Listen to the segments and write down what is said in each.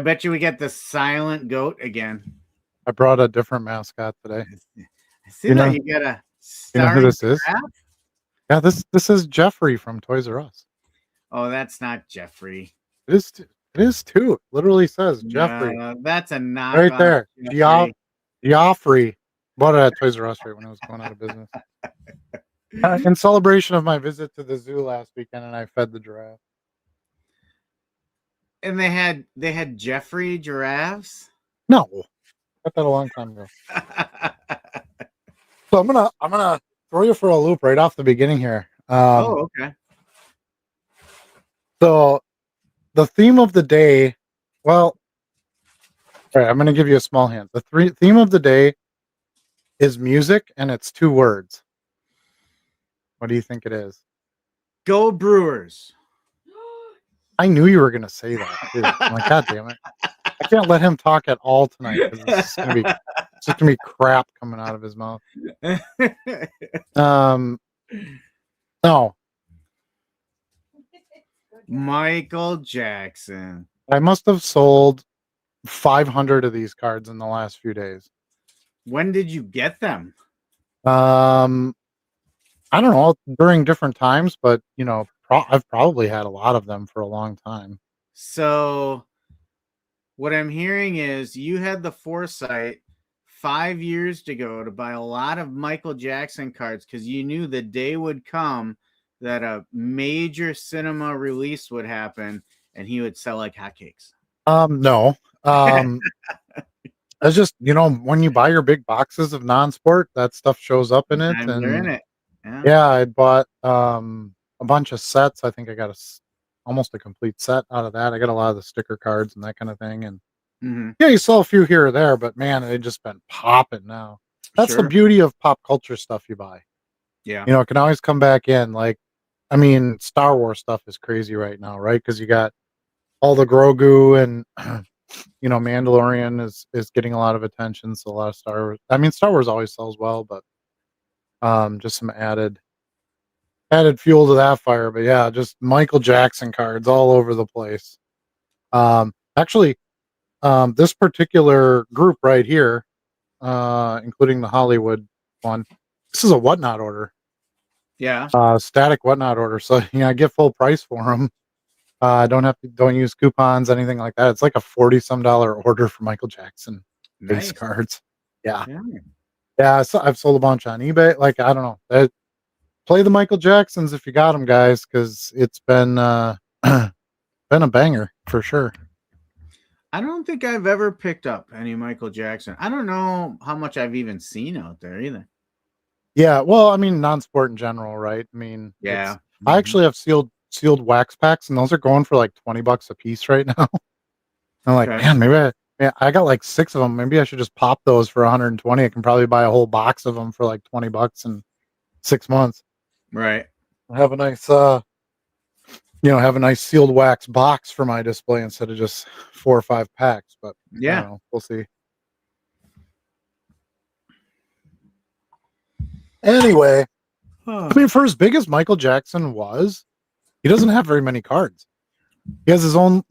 bet you we get the silent goat again. I brought a different mascot today. I see that you got a You know who starring this is? giraffe? Yeah, this is Jeffrey from Toys R Us. Oh, that's not Jeffrey. It is too. It literally says Jeffrey. No, that's a knockoff. Right there. Jeffrey. Joffrey. Bought it at Toys R Us right when it was going out of business. In celebration of my visit to the zoo last weekend, and I fed the giraffe. And they had Jeffrey giraffes? No. Got that a long time ago. So I'm gonna throw you for a loop right off the beginning here. Okay. So the theme of the day, well, all right, I'm gonna give you a small hint. The theme of the day is music, and it's 2 words. What do you think it is? Go Brewers. I knew you were gonna say that too. I'm like, God damn it. I can't let him talk at all tonight because it's just gonna be crap coming out of his mouth. No. Michael Jackson. I must have sold 500 of these cards in the last few days. When did you get them? I don't know, during different times, but I've probably had a lot of them for a long time. So what I'm hearing is you had the foresight 5 years ago to buy a lot of Michael Jackson cards because you knew the day would come that a major cinema release would happen and he would sell like hotcakes. No. It's just, when you buy your big boxes of non-sport, that stuff shows up in it. And they're in it. Yeah, I bought a bunch of sets. I think I got almost a complete set out of that. I got a lot of the sticker cards and that kind of thing. And yeah, you saw a few here or there, but man, they've just been popping now. That's the beauty of pop culture stuff you buy. Yeah. It can always come back in. Like, I mean, Star Wars stuff is crazy right now, right? Because you got all the Grogu and Mandalorian is getting a lot of attention. So a lot of Star Wars. I mean, Star Wars always sells well, but just some added fuel to that fire. But yeah, just Michael Jackson cards all over the place. Actually, this particular group right here, including the Hollywood one, this is a whatnot order. Yeah. Static whatnot order. So I get full price for them. Don't use coupons, anything like that. It's like a $40-some order for Michael Jackson base cards. Yeah. So I've sold a bunch on eBay. Like, I don't know. Play the Michael Jacksons if you got them, guys, because it's been been a banger for sure. I don't think I've ever picked up any Michael Jackson. I don't know how much I've even seen out there either. Yeah, well, I mean, non-sport in general, right? I mean, yeah. I actually have sealed wax packs, and those are going for like $20 a piece right now. I'm like, man, maybe I got like 6 of them. Maybe I should just pop those for 120. I can probably buy a whole box of them for like $20 in 6 months. Right. Have a nice, have a nice sealed wax box for my display instead of just 4 or 5 packs. But yeah, I don't know, we'll see. Anyway, I mean, for as big as Michael Jackson was, he doesn't have very many cards. He has his own,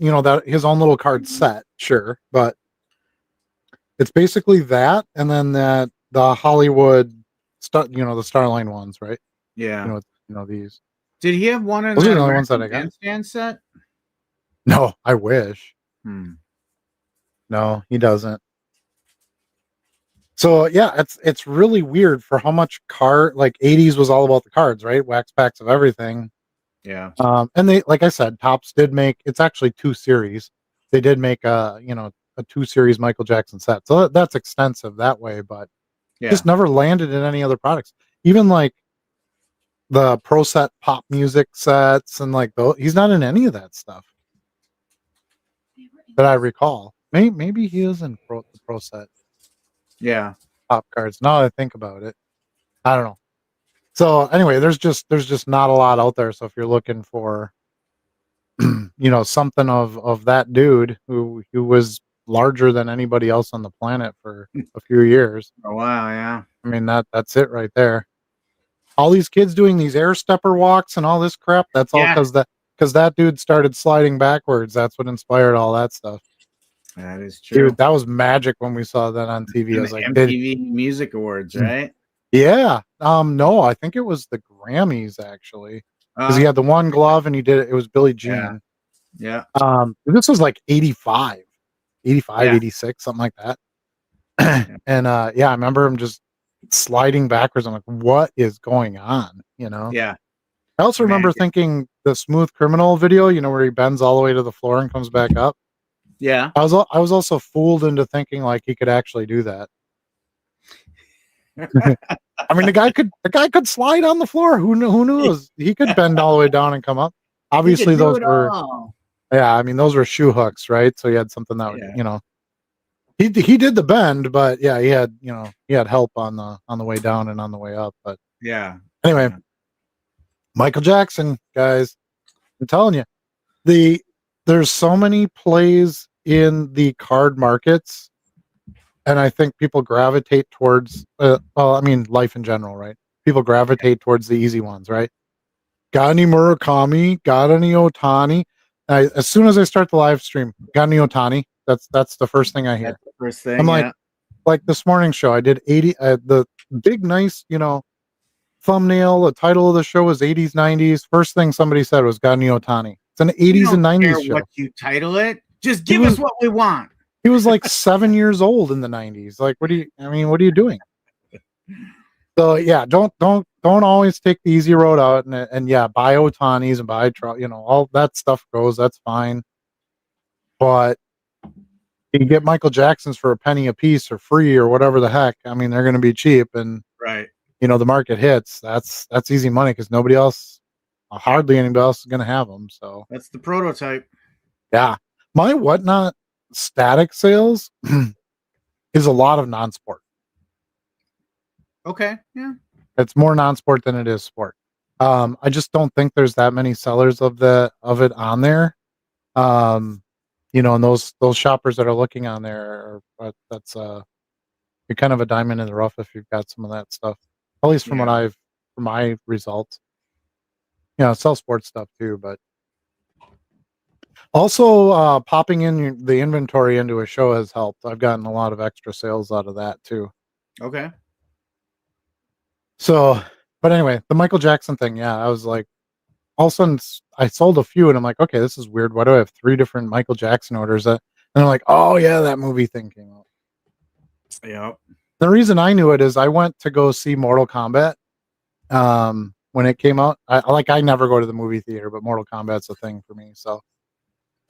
his own little card set, sure, but it's basically that, and then the Hollywood, the Starline ones, right? Yeah. These. Did he have one of those are the only ones that I got? Bandstand set? No, I wish. No, he doesn't. So yeah, it's really weird for how much like 80s was all about the cards, right? Wax packs of everything. Yeah. And they, like I said, Topps did make, it's actually 2 series. They did make a 2 series Michael Jackson set. So that's extensive that way, but just never landed in any other products. Even like the Pro Set pop music sets and like he's not in any of that stuff that I recall. Maybe he is in the Pro Set. Yeah. Pop cards. Now that I think about it, I don't know. So anyway, there's just not a lot out there. So if you're looking for, something of that dude who was larger than anybody else on the planet for a few years. Oh wow, yeah. I mean that's it right there. All these kids doing these air stepper walks and all this crap. That's all because that dude started sliding backwards. That's what inspired all that stuff. That is true. Dude, that was magic when we saw that on TV. I And was the like, MTV Music Awards, right? yeah. No, I think it was the Grammys actually. Because he had the one glove and he did it. It was Billie Jean. Yeah. This was like 85, Yeah. 86, something like that. And yeah, I remember him just sliding backwards. I'm like, what is going on? You know? Yeah. I also remember Magic. thinking the Smooth Criminal video, you know, where he bends all the way to the floor and comes back up. Yeah. I was also fooled into thinking like he could actually do that. I mean, the guy could slide on the floor. Who knows? He could bend all the way down and come up. Obviously, those were yeah. I mean, those were shoe hooks, right? So he had something that would, you know, he did the bend, but yeah, he had help on the way down and on the way up. But yeah. Anyway, Michael Jackson, guys, I'm telling you, there's so many plays in the card markets, and I think people gravitate towards well, I mean, life in general, right? People gravitate towards the easy ones, right? Got any Murakami? Got any Otani? As soon as I start the live stream, got any Otani? That's the first thing I hear. That's the first thing. I'm like this morning show. I did 80. The big nice, you know, thumbnail. The title of the show was 80s 90s. First thing somebody said was got any Otani. It's an 80s and 90s show. What you title it? Just give us what we want. He was like 7 years old in the 90s. Like, what are you doing? So yeah, don't always take the easy road out and yeah, buy Otanis and buy, you know, all that stuff goes. That's fine. But you can get Michael Jackson's for a penny a piece or free or whatever the heck. I mean, they're going to be cheap, and right. You know, the market hits. That's easy money because hardly anybody else is going to have them. So that's the prototype. Yeah, my Whatnot static sales is a lot of non-sport. Okay, yeah, it's more non-sport than it is sport. I just don't think there's that many sellers of it on there. You know, and those shoppers that are looking on there, that's you're kind of a diamond in the rough if you've got some of that stuff. At least from from my results. You know, I sell sports stuff too, but also popping in the inventory into a show has helped. I've gotten a lot of extra sales out of that too. Okay. So, but anyway, the Michael Jackson thing, yeah, I was like, all of a sudden I sold a few and I'm like, okay, this is weird. Why do I have 3 different Michael Jackson orders? And I'm like, oh yeah, that movie thing came out. Yeah. The reason I knew it is I went to go see Mortal Kombat when it came out. I never go to the movie theater, but Mortal Kombat's a thing for me. So,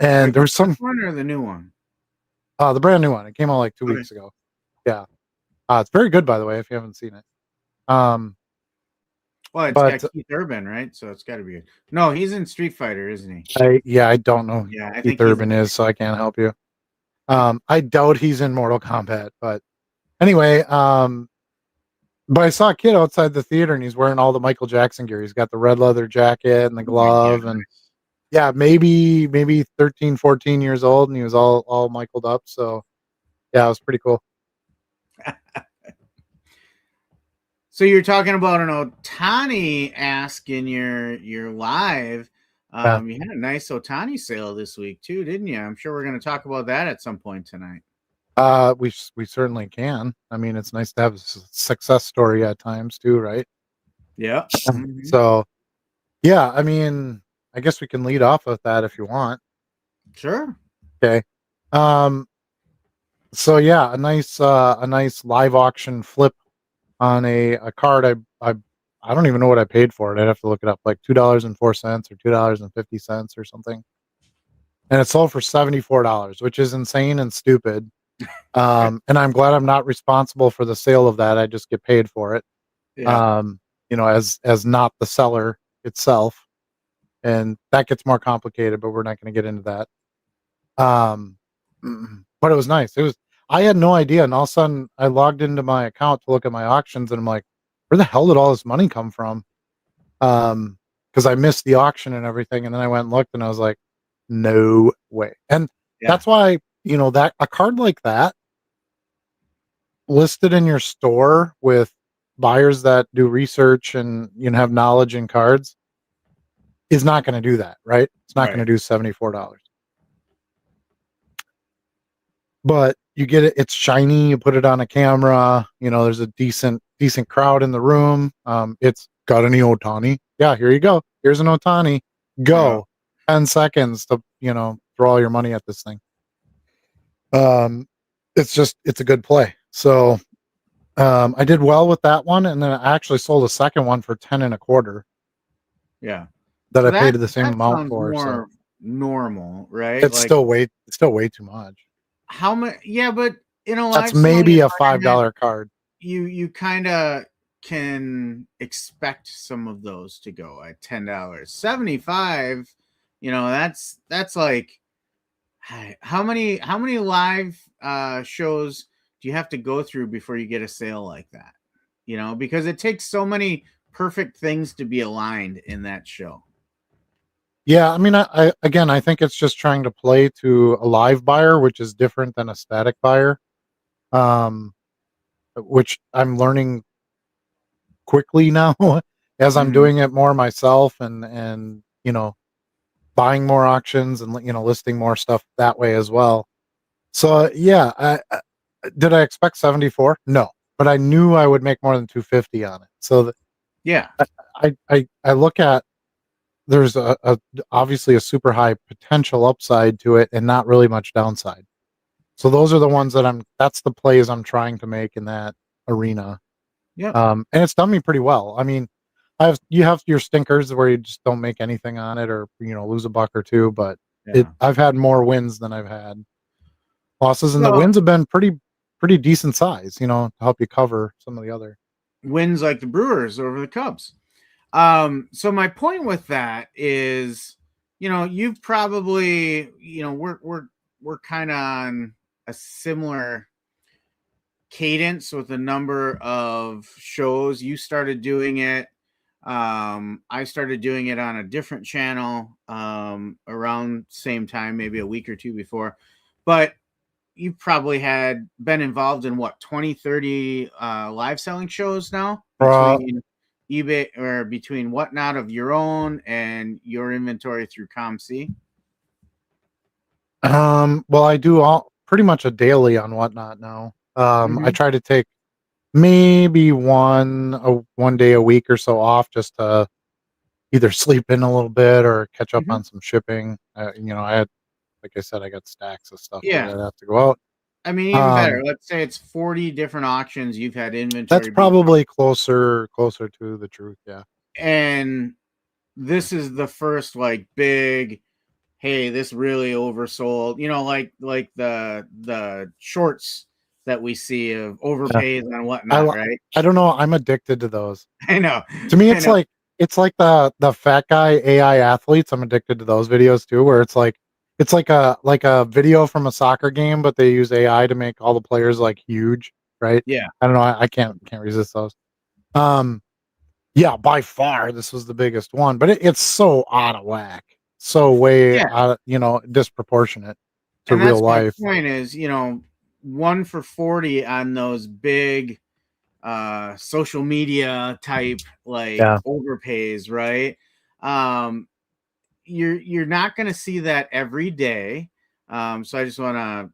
and there's some one or the new one. The brand new one. It came out like 2 weeks ago. Yeah. It's very good, by the way, if you haven't seen it. Well, it's got Keith Urban, right? So it's got to be good. No, he's in Street Fighter, isn't he? I don't know who Keith Urban is, so I can't help you. I doubt he's in Mortal Kombat, but anyway, but I saw a kid outside the theater and he's wearing all the Michael Jackson gear. He's got the red leather jacket and the glove and yeah, maybe 13, 14 years old, and he was all Michael'd up. So yeah, it was pretty cool. So you're talking about an Otani ask in your live. You had a nice Otani sale this week too, didn't you? I'm sure we're going to talk about that at some point tonight. We certainly can. I mean, it's nice to have a success story at times too, right? Yeah. So, yeah, I mean, I guess we can lead off with that if you want. Sure. Okay. So yeah, a nice live auction flip on a card. I don't even know what I paid for it. I'd have to look it up, like $2.04 or $2.50 or something. And it sold for $74, which is insane and stupid. And I'm glad I'm not responsible for the sale of that. I just get paid for it. Yeah. You know, as not the seller itself. And that gets more complicated, but we're not going to get into that. But it was nice. I had no idea. And all of a sudden I logged into my account to look at my auctions and I'm like, where the hell did all this money come from? Because I missed the auction and everything. And then I went and looked and I was like, no way. And that's why, you know, that a card like that listed in your store with buyers that do research and, you know, have knowledge in cards is not going to do that, right? It's not going to do $74. but you get it. It's shiny. You put it on a camera. There's a decent crowd in the room. It's got any Otani? Yeah, here you go. Here's an Otani. Go. 10 seconds to throw all your money at this thing. It's a good play. So I did well with that one, and then I actually sold a second one for 10 and a quarter. Yeah. That so I paid the same amount for. More normal, right? It's still way too much. How much? Yeah, but that's maybe a $5 card. You kind of can expect some of those to go at $10. 75, that's like how many live shows do you have to go through before you get a sale like that? Because it takes so many perfect things to be aligned in that show. Yeah, I mean, I think it's just trying to play to a live buyer, which is different than a static buyer, which I'm learning quickly now as I'm doing it more myself and buying more auctions and listing more stuff that way as well. So yeah, did I expect 74? No, but I knew I would make more than 250 on it. So yeah, I look at. There's obviously a super high potential upside to it and not really much downside. So those are the ones that's the plays I'm trying to make in that arena. Yeah. And it's done me pretty well. I mean, you have your stinkers where you just don't make anything on it or, lose a buck or two, but I've had more wins than I've had losses, and the wins have been pretty decent size, to help you cover some of the other wins, like the Brewers over the Cubs. So my point with that is, you've probably, we're kind of on a similar cadence with the number of shows. You started doing it. I started doing it on a different channel, around same time, maybe a week or two before, but you probably had been involved in 20, 30, live selling shows now between eBay or between Whatnot of your own and your inventory through ComC? Well, I do pretty much a daily on Whatnot now. I try to take maybe one day a week or so off just to either sleep in a little bit or catch up on some shipping. I had, like I said, I got stacks of stuff that I have to go out. I mean, even better. Let's say it's 40 different auctions you've had inventory. That's probably closer to the truth, yeah. And this is the first big, hey, this really oversold. Like the shorts that we see of overpays and Whatnot, right? I don't know. I'm addicted to those. I know. To me, it's like the fat guy AI athletes. I'm addicted to those videos too, where it's like a video from a soccer game, but they use AI to make all the players huge, right? Yeah. I don't know. I can't resist those. Yeah, by far this was the biggest one, but it's so out of whack, so way out, disproportionate to real life. My point is, 1 for 40 on those big social media type overpays, right? You're not going to see that every day. So I just want to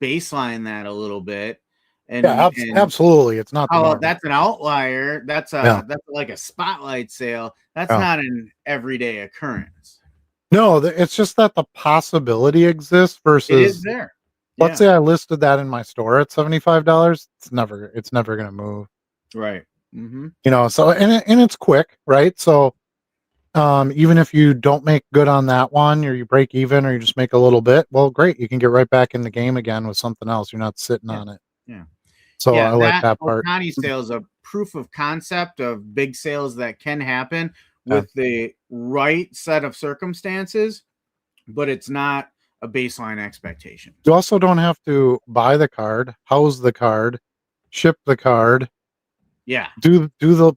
baseline that a little bit. And absolutely, it's not. That's an outlier. That's like a spotlight sale. That's not an everyday occurrence. No, it's just that the possibility exists versus. It is there. Let's say I listed that in my store at $75. It's never going to move. Right. So and it's quick, right? So. Even if you don't make good on that one, or you break even, or you just make a little bit, well, great. You can get right back in the game again with something else. You're not sitting on it. Yeah. So I like that part. Otani sales a proof of concept of big sales that can happen with the right set of circumstances, but it's not a baseline expectation. You also don't have to buy the card, house the card, ship the card. Yeah.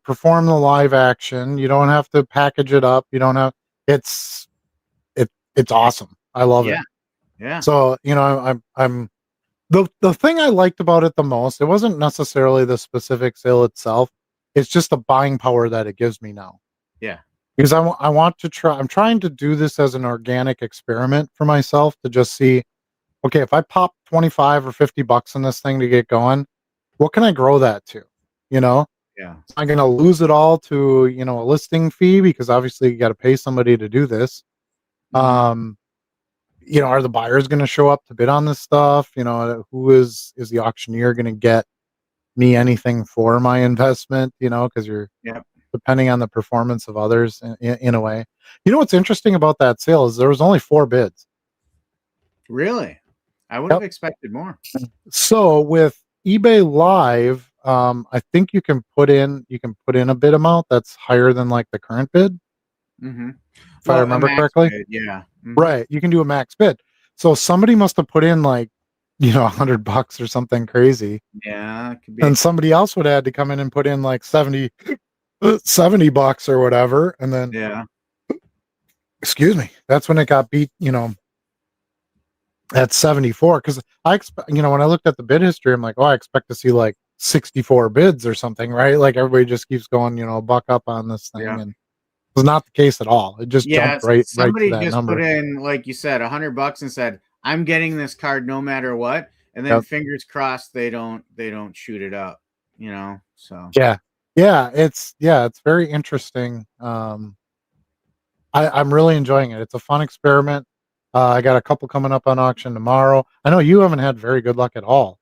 Perform the live action. You don't have to package it up. You don't have it's awesome. I love it. Yeah. So, I'm the thing I liked about it the most, it wasn't necessarily the specific sale itself. It's just the buying power that it gives me now. Yeah. Because I'm trying to do this as an organic experiment for myself to just see, okay, if I pop 25 or $50 in this thing to get going, what can I grow that to? You know, Yeah. am I going to lose it all to, a listing fee? Because obviously you got to pay somebody to do this. Mhm. Are the buyers going to show up to bid on this stuff? Who is the auctioneer going to get me anything for my investment? Because you're Yep. depending on the performance of others in a way. What's interesting about that sale is there was only 4 bids. Really? I would have Yep. expected more. So with eBay Live, I think you can put in a bid amount that's higher than like the current bid, Mhm. if I Well, a remember max correctly. bid, yeah. Mhm. Right. You can do a max bid. So somebody must have put in like, $100 or something crazy. Yeah, it could And be. somebody else would have to come in and put in like 70 bucks or whatever. And then, Yeah. excuse me, that's when it got beat, at 74. Cause I expect, when I looked at the bid history, I'm like, oh, I expect to see like 64 bids or something, right? Like everybody just keeps going, buck up on this thing. Yeah. And it was not the case at all. It just Yeah, jumped right to somebody that just put number. in, like you said, $100 and said, "I'm getting this card no matter what," and then Yep. fingers crossed they don't shoot it up, so Yeah. Yeah. It's very interesting. I'm really enjoying it. It's a fun experiment. I got a couple coming up on auction tomorrow. I know you haven't had very good luck at all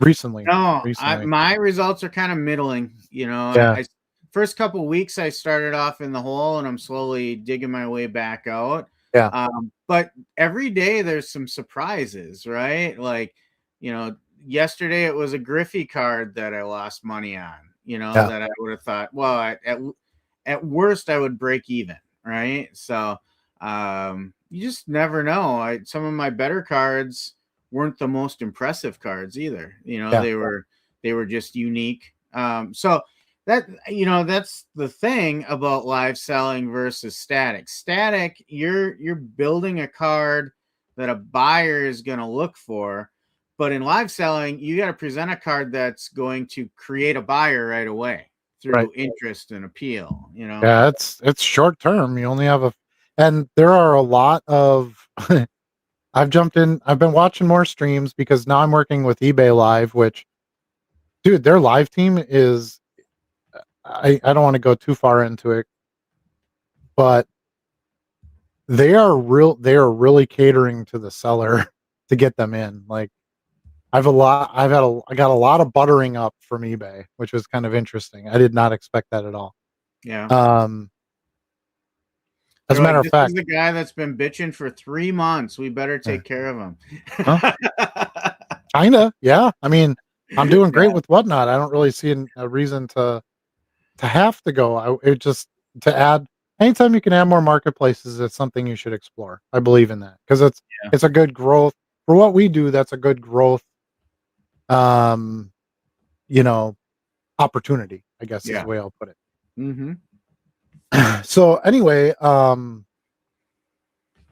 recently. No, Recently. my results are kind of middling. Yeah. I first couple weeks I started off in the hole, and I'm slowly digging my way back out. Yeah. But every day there's some surprises, right? Like, yesterday it was a Griffey card that I lost money on. Yeah. That I would have thought, well, at worst I would break even, right? So, you just never know. Some of my better cards weren't the most impressive cards either. Yeah. They were just unique. So that's the thing about live selling versus static. Static, you're building a card that a buyer is going to look for, but in live selling, you got to present a card that's going to create a buyer right away Right. through interest and appeal. Yeah. It's short term. You only have and there are a lot of, I've been watching more streams because now I'm working with eBay Live, which, dude, their live team is, I don't want to go too far into it, but they are really catering to the seller to get them in. Like I got a lot of buttering up from eBay, which was kind of interesting. I did not expect that at all. Yeah. Um, as They're a matter like, of this is fact, the guy that's been bitching for 3 months. We better yeah, take care of him. huh? Kinda, yeah. I mean, I'm doing great Yeah. with Whatnot. I don't really see a reason to have to go. It just to add anytime you can add more marketplaces, it's something you should explore. I believe in that because Yeah. it's a good growth for what we do. That's a good growth, um, you know, opportunity. I guess is Yeah. the way I'll put it. Mm-hmm. So anyway,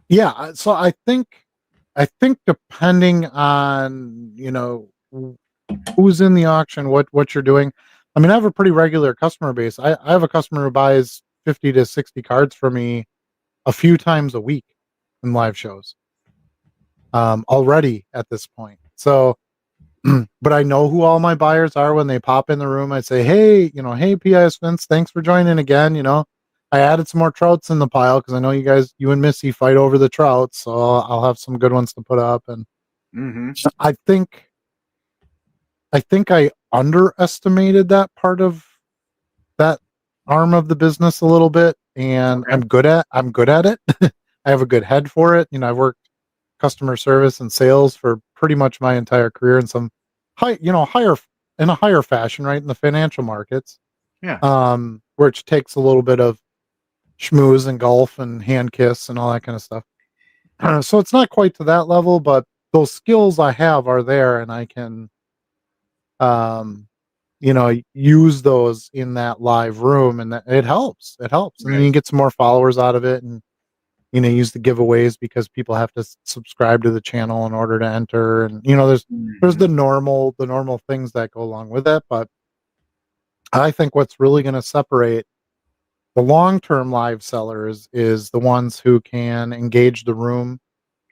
yeah. So I think depending on who's in the auction, what you're doing. I mean, I have a pretty regular customer base. I have a customer who buys 50 to 60 cards from me a few times a week in live shows already at this point. So, but I know who all my buyers are when they pop in the room. I say, hey, hey, PIS Vince, thanks for joining again. I added some more trouts in the pile because I know you and Missy fight over the trouts. So I'll have some good ones to put up. And Mm-hmm. I think I underestimated that part of that arm of the business a little bit, and Okay. I'm good at it. I have a good head for it. I've worked customer service and sales for pretty much my entire career in some higher in a higher fashion, right, in the financial markets, Yeah. which takes a little bit of schmooze and golf and hand kiss and all that kind of stuff. So it's not quite to that level, but those skills I have are there, and I can um use those in that live room, and it helps. It helps. And then Right. you get some more followers out of it, and use the giveaways because people have to subscribe to the channel in order to enter. And there's Mm-hmm. the normal things that go along with it. But I think what's really going to separate the long-term live sellers is the ones who can engage the room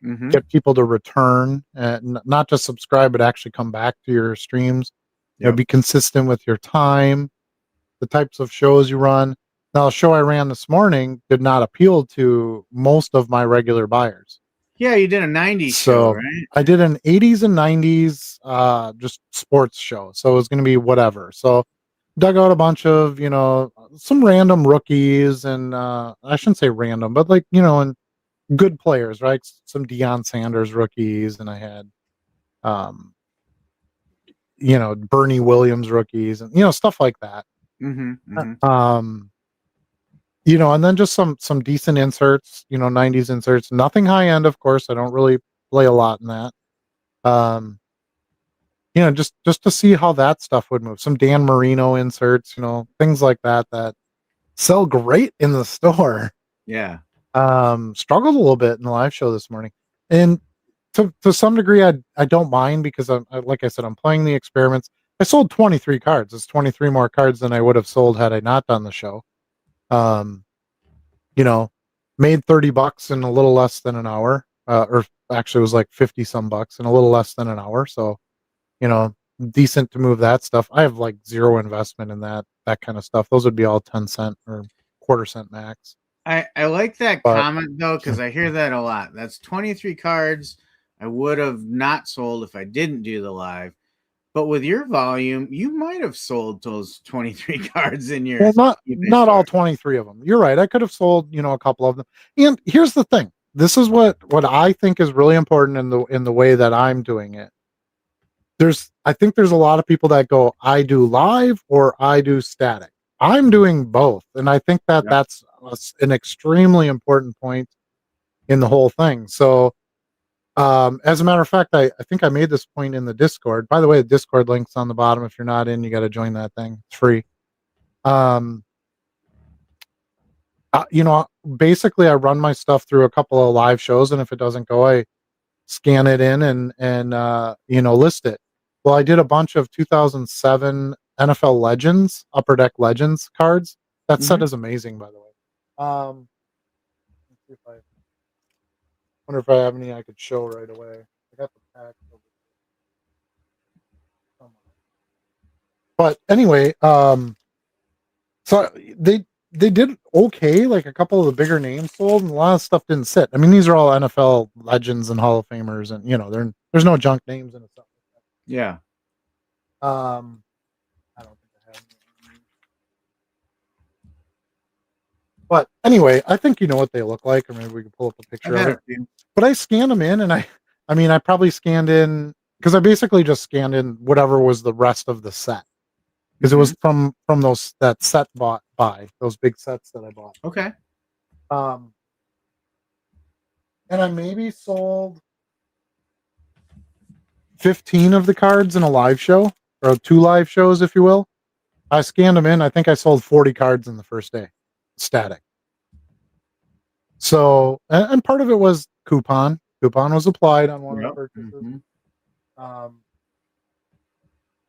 Mm-hmm. get people to return, not just subscribe, but actually come back to your streams. Yep. Be consistent with your time, the types of shows you run. Now, the show I ran this morning did not appeal to most of my regular buyers. Yeah, you did a 90s show, So right? I did an 80s and 90s just sports show. So it was going to be whatever. So dug out a bunch of, some random rookies and I shouldn't say random, but and good players, right? Some Deion Sanders rookies, and I had um, Bernie Williams rookies and stuff like that. Mm-hmm. Mm-hmm. And then just some decent inserts, 90s inserts, nothing high end, of course. I don't really play a lot in that. Just to see how that stuff would move. Some Dan Marino inserts, things like that sell great in the store. Yeah. Struggled a little bit in the live show this morning. And to some degree, I don't mind because like I said, I'm playing the experiments. I sold 23 cards. It's 23 more cards than I would have sold had I not done the show. Made $30 in a little less than an hour, or actually it was like 50 some bucks in a little less than an hour. So, decent to move that stuff. I have like zero investment in that kind of stuff. Those would be all 10 cent or quarter-cent max. I like that But comment though, because I hear that a lot. That's 23 cards I would have not sold if I didn't do the live. But with your volume, you might have sold those 23 cards in your well, eBay not all store. 23 of them. You're right. I could have sold, a couple of them. And here's the thing. This is what I think is really important in the way that I'm doing it. I think there's a lot of people that go, I do live or I do static. I'm doing both. And I think that Yep. that's an extremely important point in the whole thing. So, as a matter of fact, I think I made this point in the Discord. By the way, the Discord link's on the bottom. If you're not in, you got to join that thing. It's free. Basically I run my stuff through a couple of live shows, and if it doesn't go, I scan it in and list it. Well, I did a bunch of 2007 NFL Legends, Upper Deck Legends cards. That set is amazing, by the way. Let's see if I wonder if I have any I could show right away. I got the pack over here. But anyway, so they did okay. Like a couple of the bigger names sold, and a lot of stuff didn't sit. I mean, these are all NFL legends and Hall of Famers, and there's no junk names in it. Yeah. I don't think I have any. But anyway, I think you know what they look like, or maybe we can pull up a picture of it. But I scanned them in, and I probably scanned in because I basically just scanned in whatever was the rest of the set. Because it was from that set bought by those big sets that I bought. Okay. And I maybe sold 15 of the cards in a live show, or 2 live shows, if you will. I scanned them in. I think I sold 40 cards in the first day, static. So, and part of it was coupon. Coupon was applied on one of the purchases.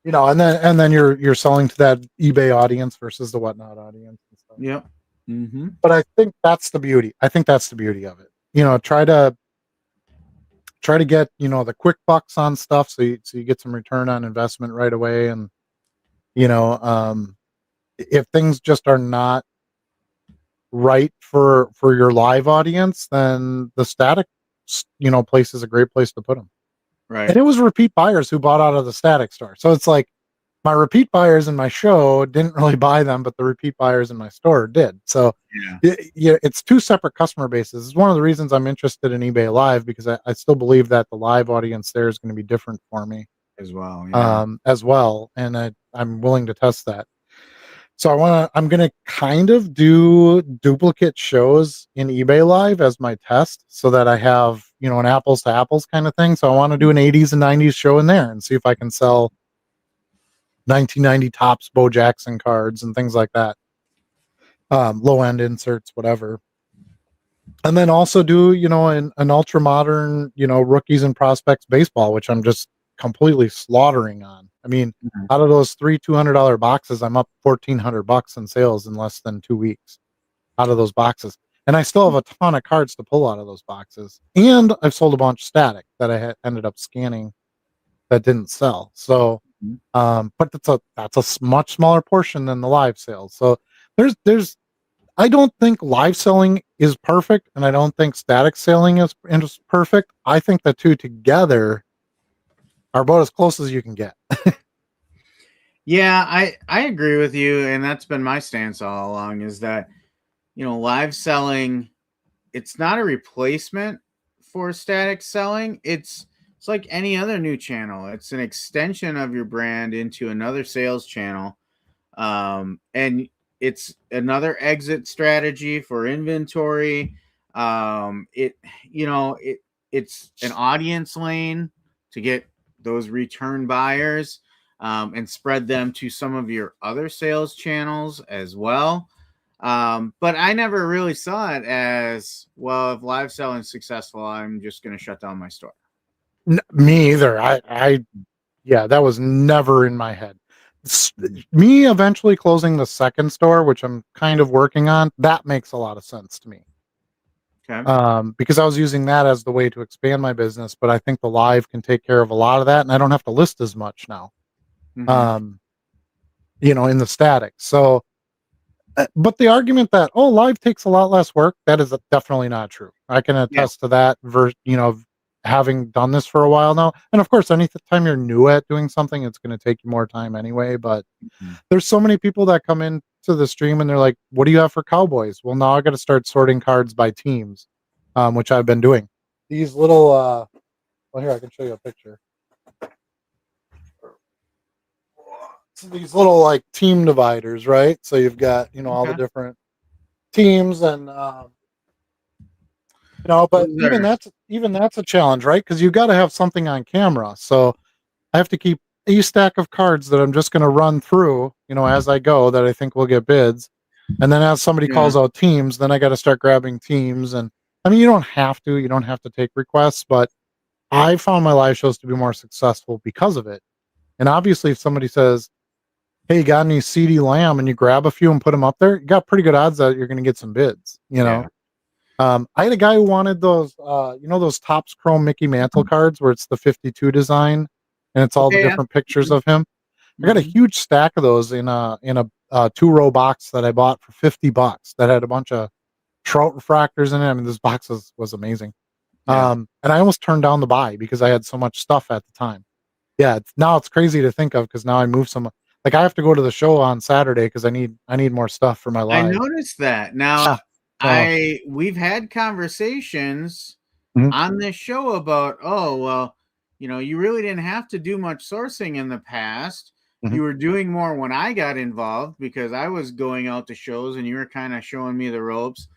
And then you're selling to that eBay audience versus the whatnot audience and stuff. Yep. But I think that's the beauty. I think that's the beauty of it. Try to get the quick bucks on stuff, so you get some return on investment right away. And if things just are not right for your live audience, then the static place is a great place to put them. Right. And it was repeat buyers who bought out of the static store. So it's like my repeat buyers in my show didn't really buy them, but the repeat buyers in my store did. So it's 2 separate customer bases. It's one of the reasons I'm interested in eBay Live, because I still believe that the live audience there is going to be different for me as well. Yeah. And I'm willing to test that. So I'm going to kind of do duplicate shows in eBay Live as my test, so that I have, an apples to apples kind of thing. So I want to do an 80s and 90s show in there and see if I can sell 1990 Topps Bo Jackson cards and things like that. Low end inserts, whatever. And then also do, an ultra modern, rookies and prospects baseball, which I'm just completely slaughtering on. I mean, out of those 3 $200 boxes, I'm up $1,400 in sales in less than 2 weeks out of those boxes. And I still have a ton of cards to pull out of those boxes. And I've sold a bunch static that I ended up scanning that didn't sell. So, Mhm. but that's much smaller portion than the live sales. So there's I don't think live selling is perfect, and I don't think static selling is perfect. I think the two together are about as close as you can get. Yeah, I agree with you, and that's been my stance all along. Is that live selling, it's not a replacement for static selling. It's like any other new channel. It's an extension of your brand into another sales channel, and it's another exit strategy for inventory. It you know it it's an audience lane to get those return buyers, and spread them to some of your other sales channels as well. But I never really saw it as, well, if live selling is successful, I'm just going to shut down my store. Me either. Yeah, that was never in my head. Me eventually closing the second store, which I'm kind of working on, that makes a lot of sense to me. Okay. Because I was using that as the way to expand my business, but I think the live can take care of a lot of that, and I don't have to list as much now. Mm-hmm. Um, in the static. So, but the argument that live takes a lot less work, that is definitely not true. I can Yeah. attest to that. Having done this for a while now, and of course, anytime you're new at doing something, it's going to take you more time anyway. But Mhm. there's so many people that come into the stream and they're like, "What do you have for Cowboys?" Well, now I got to start sorting cards by teams, which I've been doing. These little, well, here I can show you a picture. So these little like team dividers, right? So you've got all the Okay. different teams, and but Those even are that's a challenge, right? Because you've got to have something on camera. So I have to keep a stack of cards that I'm just going to run through, as I go, that I think will get bids. And then as somebody yeah. calls out teams, then I got to start grabbing teams. And I mean, you don't have to take requests, but I found my live shows to be more successful because of it. And obviously, if somebody says, "Hey, you got any CD Lamb?" and you grab a few and put them up there, you got pretty good odds that you're going to get some bids. Yeah. I had a guy who wanted those, those Topps Chrome Mickey Mantle cards where it's the 52 design and it's all the Okay. Yeah. different pictures of him. I got a Mm-hmm. huge stack of those in a 2-row box that I bought for $50 that had a bunch of Trout refractors in it. I mean, this box was amazing. Yeah. And I almost turned down the buy because I had so much stuff at the time. Yeah, now it's crazy to think of because now I moved some. Like I have to go to the show on Saturday because I need more stuff for my I live. noticed that. Yeah. Now, So, we've had conversations mhm, on this show about, oh, well, you really didn't have to do much sourcing in the past. mhm. You were doing more when I got involved because I was going out to shows and you were kind of showing me the ropes.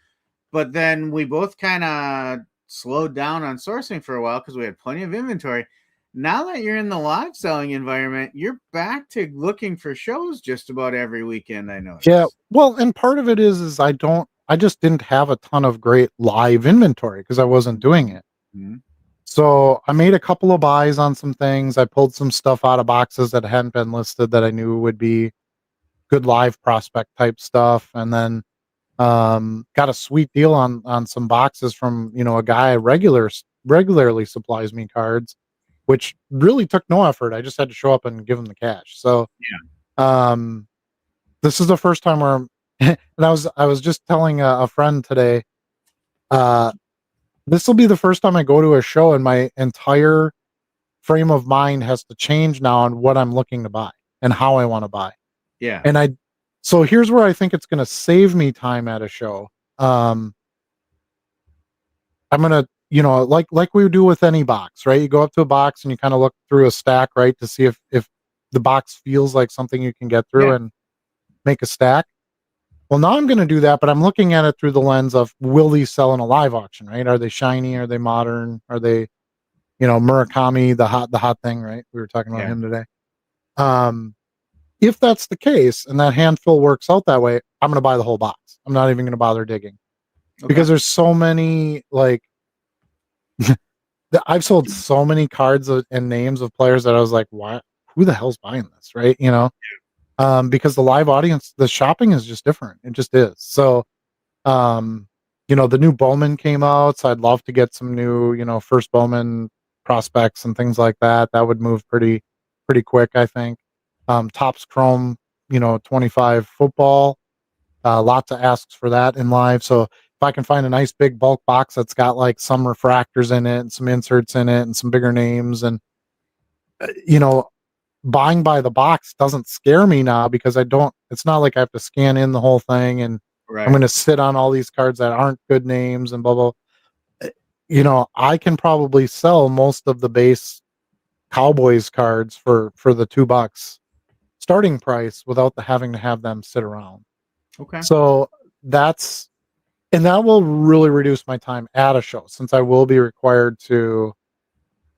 But then we both kind of slowed down on sourcing for a while because we had plenty of inventory. Now that you're in the live selling environment, you're back to looking for shows just about every weekend, I Yeah, notice. well, and part of it is I just didn't have a ton of great live inventory because I wasn't doing it. Mhm. So I made a couple of buys on some things. I pulled some stuff out of boxes that hadn't been listed that I knew would be good live prospect type stuff, and then got a sweet deal on some boxes from a guy regularly supplies me cards, which really took no effort. I just had to show up and give him the cash. So um, this is the first time where I'm, and I was just telling a friend today. Uh, this will be the first time I go to a show and my entire frame of mind has to change now on what I'm looking to buy and how I want to buy. Yeah. And so here's where I think it's going to save me time at a show. Um, I'm gonna, like we do with any box, right? You go up to a box and you kind of look through a stack, right, to see if the box feels like something you can get through Yeah. and make a stack. Well, now I'm going to do that, but I'm looking at it through the lens of will these sell in a live auction, right? Are they shiny? Are they modern? Are they, Murakami, the hot thing, right? We were talking about Yeah. him today. Um, if that's the case and that handful works out that way, I'm going to buy the whole box. I'm not even going to bother digging Okay. because there's so many like I've sold so many cards and names of players that I was like, why? Who the hell's buying this, right? Because the live audience, the shopping is just different. It just is. So, um, the new Bowman came out, so I'd love to get some new, first Bowman prospects and things like that. That would move pretty quick, I think. Topps Chrome, 25 football. Lots of asks for that in live. So if I can find a nice big bulk box that's got like some refractors in it and some inserts in it and some bigger names, and you know, buying by the box doesn't scare me now because it's not like I have to scan in the whole thing and I'm Right. going to sit on all these cards that aren't good names and blah blah. Uh, I can probably sell most of the base Cowboys cards for the $2 starting price without having to have them sit around. Okay. So that will really reduce my time at a show since I will be required to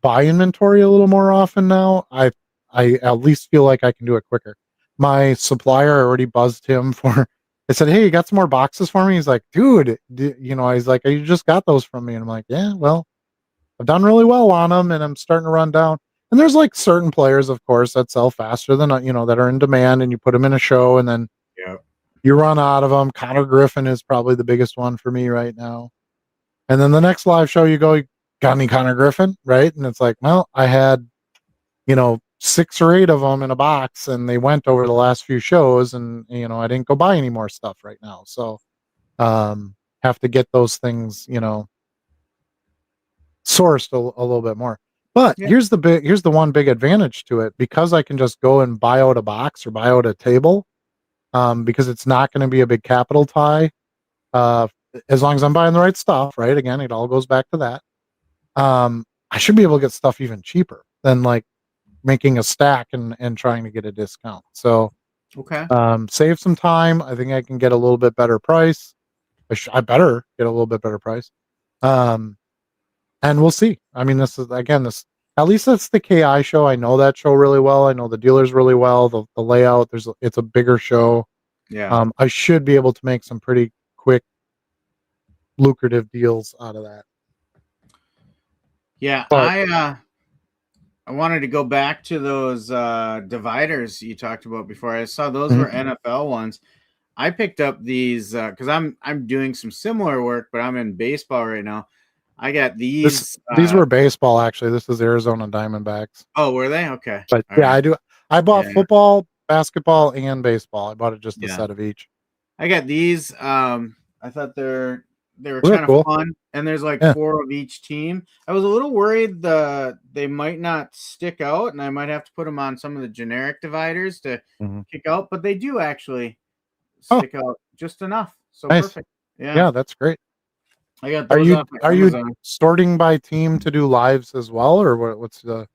buy inventory a little more often now. I at least feel like I can do it quicker. My supplier, I already buzzed him for. I said, "Hey, you got some more boxes for me?" He's like, "Dude, he's like, you just got those from me." And I'm like, "Yeah, well, I've done really well on them, and I'm starting to run down." And there's like certain players, of course, that sell faster than that are in demand, and you put them in a show, and then Yeah. you run out of them. Connor Griffin is probably the biggest one for me right now. And then the next live show, you go, "You got any Connor Griffin?" Right? And it's like, well, I had 6 or 8 of them in a box and they went over the last few shows and I didn't go buy any more stuff right now. So have to get those things, sourced a little bit more. But Yeah. here's the one big advantage to it because I can just go and buy out a box or buy out a table because it's not going to be a big capital tie uh as long as I'm buying the right stuff, right? Again, it all goes back to that. I should be able to get stuff even cheaper than like making a stack and trying to get a discount. So Okay. save some time. I think I can get a little bit better price. I better get a little bit better price. Um, and we'll see. I mean, this is again this at least that's the KI show. I know that show really well. I know the dealers really well. The layout. It's a bigger show. Yeah. I should be able to make some pretty quick, lucrative deals out of that. Yeah. But I wanted to go back to those dividers you talked about before. I saw those mhm. were NFL ones. I picked up these because I'm doing some similar work, but I'm in baseball right now. I got these. These were baseball actually. This is Arizona Diamondbacks. Oh, were they? Okay. But All yeah, right. I do. I bought Yeah. football, basketball, and baseball. I bought it just a Yeah. set of each. I got these. I thought they were Well, they're kind of cool. fun, and there's like Yeah. 4 of each team. I was a little worried they might not stick out, and I might have to put them on some of the generic dividers to Mhm. kick out, but they do actually Oh, stick out just enough. So nice. perfect. Yeah, Yeah, that's great. I got Are those you off of are you Amazon. sorting by team to do lives as well, or what's the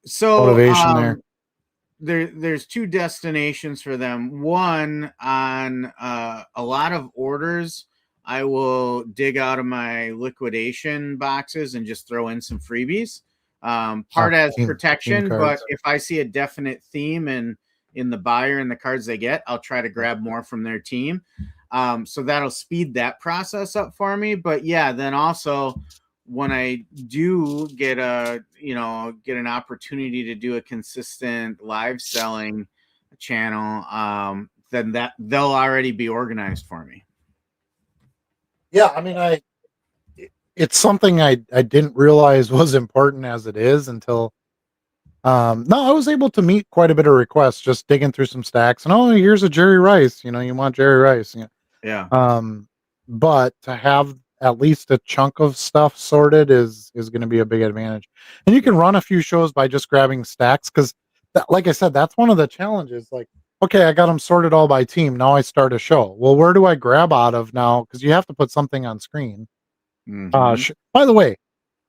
So motivation there? there's 2 destinations for them. One on a lot of orders. I will dig out of my liquidation boxes and just throw in some freebies. Part as Team protection, but cards. if I see a definite theme in the buyer and the cards they get, I'll try to grab more from their team. So that'll speed that process up for me. But yeah, then also when I do get get an opportunity to do a consistent live selling channel, then that they'll already be organized for me. Yeah, I mean, it's something I didn't realize was important as it is until no, I was able to meet quite a bit of requests just digging through some stacks and oh, here's a Jerry Rice. You want Jerry Rice. Yeah. Yeah. But to have at least a chunk of stuff sorted is going to be a big advantage. And you can Yeah. run a few shows by just grabbing stacks because, like I said, that's one of the challenges. Like, okay, I got them sorted all by team. Now I start a show. Well, where do I grab out of now? Because you have to put something on screen. Mm-hmm. By the way,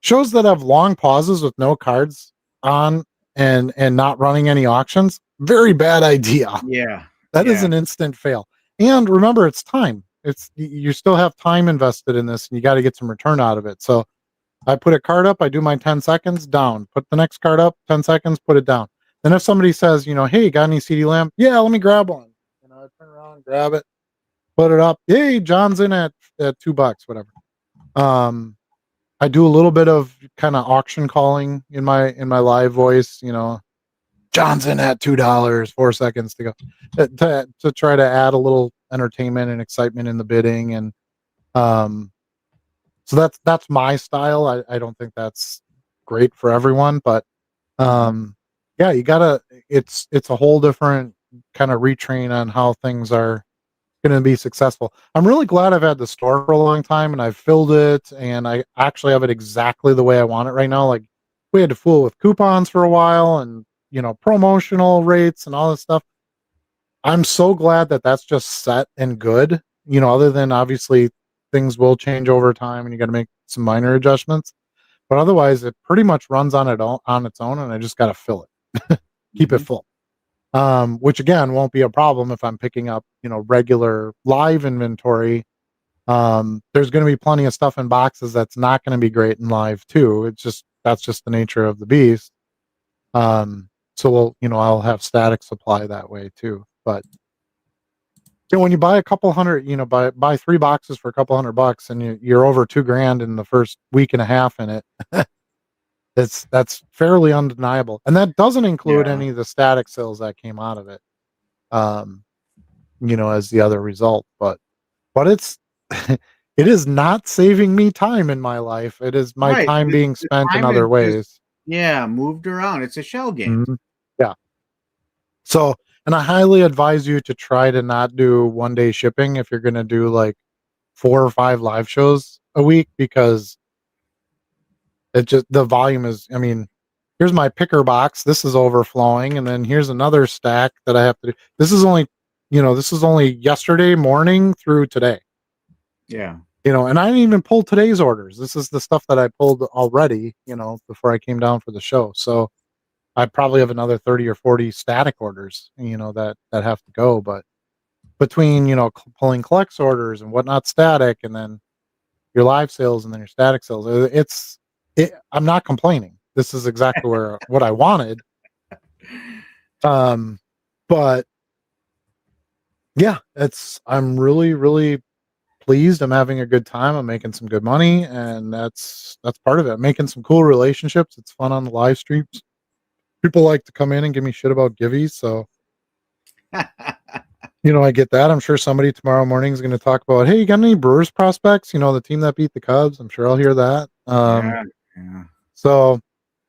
shows that have long pauses with no cards on and not running any auctions, very bad idea. Yeah. That is Yeah. an instant fail. And remember, it's time. You still have time invested in this, and you got to get some return out of it. So I put a card up, I do my 10 seconds, down. Put the next card up, 10 seconds, put it down. Then if somebody says, hey, got any CD lamp? Yeah, let me grab one. I turn around, grab it, put it up. Hey, John's in at $2, whatever. I do a little bit of kind of auction calling in my live voice, John's in at $2, 4 seconds to go, to try to add a little entertainment and excitement in the bidding. And So that's my style. I don't think that's great for everyone, but yeah, you gotta. It's a whole different kind of retrain on how things are going to be successful. I'm really glad I've had the store for a long time and I've filled it and I actually have it exactly the way I want it right now. Like we had to fool with coupons for a while and promotional rates and all this stuff. I'm so glad that that's just set and good. Other than obviously things will change over time and you got to make some minor adjustments. But otherwise, it pretty much runs on its own, and I just got to fill it, keep it Mm-hmm. full. Which again won't be a problem if I'm picking up regular live inventory. There's going to be plenty of stuff in boxes that's not going to be great in live too. That's just the nature of the beast. So I'll have static supply that way too. But when you buy a couple hundred, buy 3 boxes for a couple $100 and you're over $2,000 in the first week and a half in it. That's fairly undeniable, and that doesn't include Yeah. any of the static sales that came out of it. Um, as the other result, but it's it is not saving me time in my life. It is my Right. time being The spent in time is other just, ways. yeah, moved around. It's a shell game. Mhm. Yeah. So, and I highly advise you to try to not do 1-day shipping if you're going to do like 4 or 5 live shows a week because the volume is, I mean, here's my picker box. This is overflowing. And then here's another stack that I have to do. This is only yesterday morning through today, Yeah. and I didn't even pull today's orders. This is the stuff that I pulled already, before I came down for the show. So I probably have another 30 or 40 static orders, that have to go. But between, pulling collects orders and whatnot static, and then your live sales and then your static sales, I'm not complaining. This is exactly what I wanted. Um, but yeah, I'm really, really pleased. I'm having a good time. I'm making some good money, and that's part of it. I'm making some cool relationships. It's fun on the live streams. People like to come in and give me shit about givvies, so I get that. I'm sure somebody tomorrow morning is going to talk about, hey, you got any Brewers prospects? The team that beat the Cubs. I'm sure I'll hear that. Yeah. Yeah. So,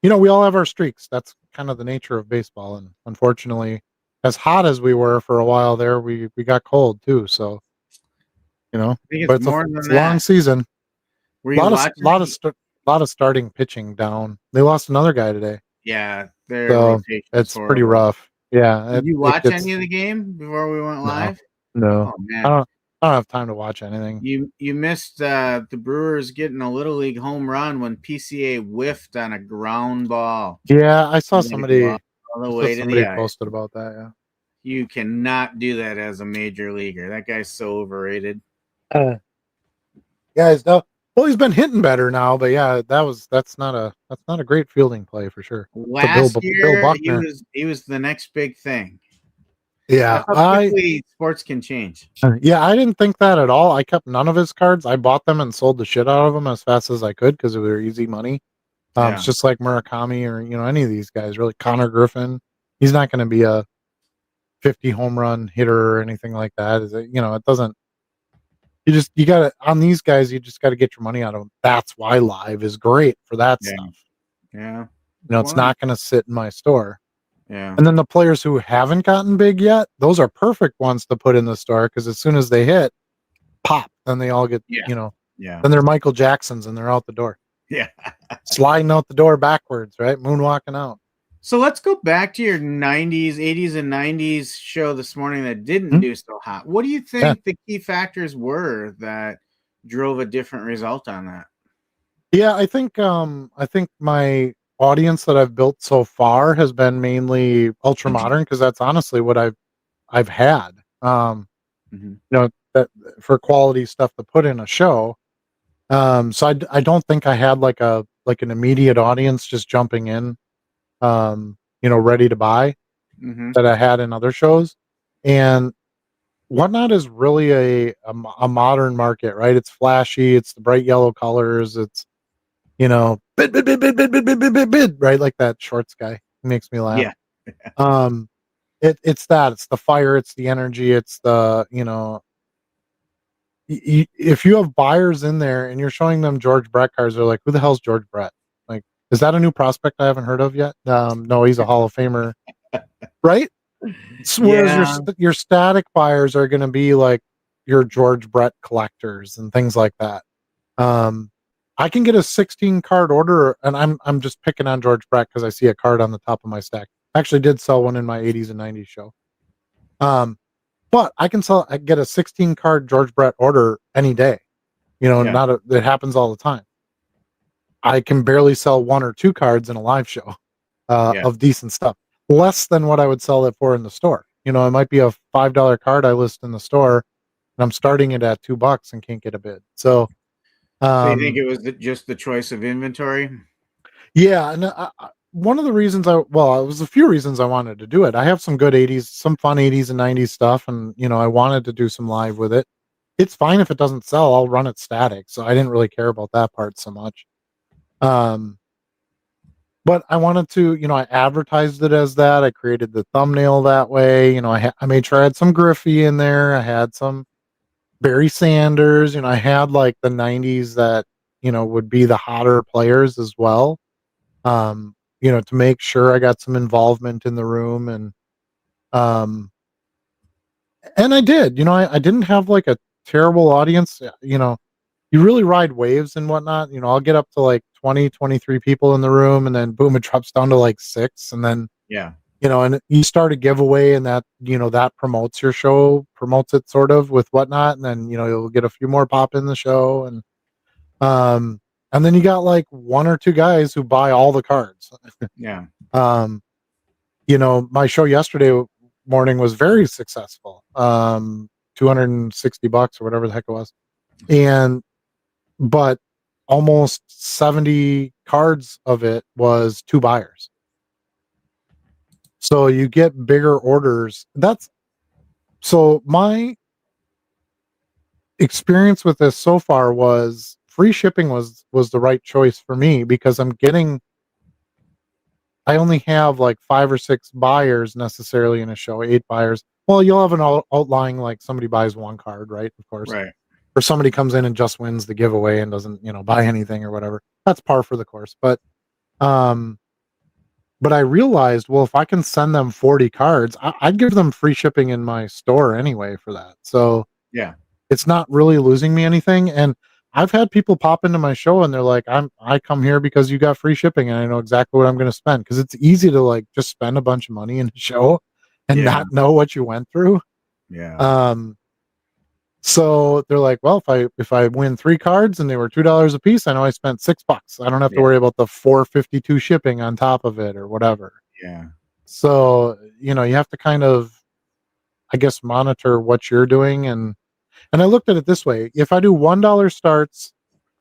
we all have our streaks. That's kind of the nature of baseball. And unfortunately, as hot as we were for a while there, we got cold too. So, I think but it's more it's than a long that. season. Were A you lot of watching? lot of starting pitching down. They lost another guy today, Yeah, their so rotation is it's pretty horrible. rough. Yeah, Did you it watch any gets of the game before we went no, live? no. Oh I man, don't have time to watch anything. you missed the Brewers getting a little league home run when PCA whiffed on a ground ball. Yeah, I saw He let it go somebody. all the I saw way to the somebody ice. posted about that. You cannot do that as a major leaguer. That guy's so overrated. Yeah. Yeah, he's been hitting better now, but yeah, that's not a great fielding play for sure. So Last Bill year, Buckner. he was the next big thing. Yeah, That's how quickly sports can change. I didn't think that at all. I kept none of his cards. I bought them and sold the shit out of them as fast as I could because they were easy money. It's Yeah, just like Murakami or any of these guys. Really, Connor Griffin. He's not going to be a 50 home run hitter or anything like that. It doesn't. You got to on these guys. You just got to get your money out of them. That's why live is great for that yeah, stuff. yeah. It's not going to sit in my store. Yeah, And then the players who haven't gotten big yet, those are perfect ones to put in the store because as soon as they hit, pop, then they all get, yeah, yeah, then they're Michael Jacksons and they're out the door, yeah. sliding out the door backwards, right? Moonwalking out. So let's go back to your 90s, 80s, and 90s show this morning that didn't do so hot. What do you Yeah. think the key factors were that drove a different result on that? Yeah, I think my audience that I've built so far has been mainly ultra modern because that's honestly what I've had. Mm-hmm. That for quality stuff to put in a show. So I don't think I had like an immediate audience just jumping in, ready to buy Mm-hmm. that I had in other shows. And Whatnot is really a modern market, right? It's flashy, it's the bright yellow colors, it's bid, right? Like that shorts guy. He makes me laugh. Yeah. Um it's the fire, it's the energy, it's the if you have buyers in there and you're showing them George Brett cards, they're like, "Who the hell's George Brett? Like, is that a new prospect I haven't heard of yet?" No, he's a Hall of Famer, right? Whereas Yeah. your static buyers are going to be like your George Brett collectors and things like that. I can get a 16 card order, and I'm just picking on George Brett because I see a card on the top of my stack. I actually did sell one in my 80s and 90s show. But I get a 16 card George Brett order any day. Yeah. It happens all the time. I can barely sell 1 or 2 cards in a live show Yeah. of decent stuff, less than what I would sell it for in the store. It might be a $5 card I list in the store, and I'm starting it at $2 and can't get a bid. So, So you think um, it was just the choice of inventory? yeah, and one of the reasons it was a few reasons I wanted to do it. I have some good 80s, some fun 80s and 90s stuff, and I wanted to do some live with it. It's fine if it doesn't sell, I'll run it static. So I didn't really care about that part so much. But I wanted to, I advertised it as that. I created the thumbnail that way. I made sure I had some Griffey in there. I had some Barry Sanders. I had like the 90s that, would be the hotter players as well. To make sure I got some involvement in the room, um and I did. I didn't have like a terrible audience. You really ride waves and whatnot. I'll get up to like 20, 23 people in the room, and then boom, it drops down to like 6, and then Yeah. and you start a giveaway, and that that promotes your show, promotes it sort of with whatnot, and then you'll get a few more pop in the show, um and then you got like 1 or 2 guys who buy all the cards. Yeah. um my show yesterday morning was very successful. $260 or whatever the heck it was, and but almost 70 cards of it was 2 buyers. So you get bigger orders. So my experience with this so far was free shipping was the right choice for me, because I only have like 5 or 6 buyers necessarily in a show, 8 buyers. Well, you'll have an outlying, like somebody buys 1 card, right? Of course. Right. Or somebody comes in and just wins the giveaway and doesn't, buy anything or whatever. That's par for the course. Um, but I realized, well, if I can send them 40 cards, I'd give them free shipping in my store anyway for that. So Yeah. it's not really losing me anything. And I've had people pop into my show and they're like, I come here because you got free shipping and I know exactly what I'm going to spend. Cause it's easy to like just spend a bunch of money in a show and Yeah. not know what you went through. Yeah. So they're like, well, if I win 3 cards and they were $2 a piece, I know I spent $6. I don't have to Yeah. worry about the 452 shipping on top of it or whatever. Yeah. So, you have to kind of, I guess, monitor what you're doing. And I looked at it this way. If I do $1 starts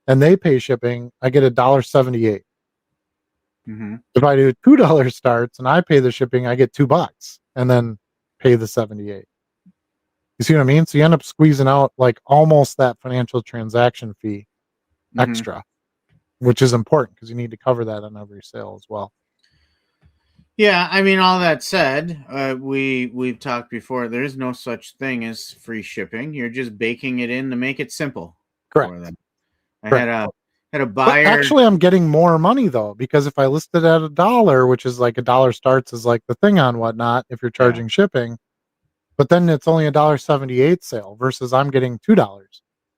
and they pay shipping, I get $1.78. Mm-hmm. If I do $2 starts and I pay the shipping, I get $2 and then pay the 78. You see what I mean? So you end up squeezing out like almost that financial transaction fee Mm-hmm. extra, which is important because you need to cover that on every sale as well. Yeah, I mean, all that said, we've talked before. There is no such thing as free shipping. You're just baking it in to make it simple Correct. for them. I Correct. had a But buyer. actually, I'm getting more money though, because if I list it at $1, which is like $1 starts is like the thing on whatnot, if you're charging shipping, but then it's only $1.78 sale versus I'm getting $2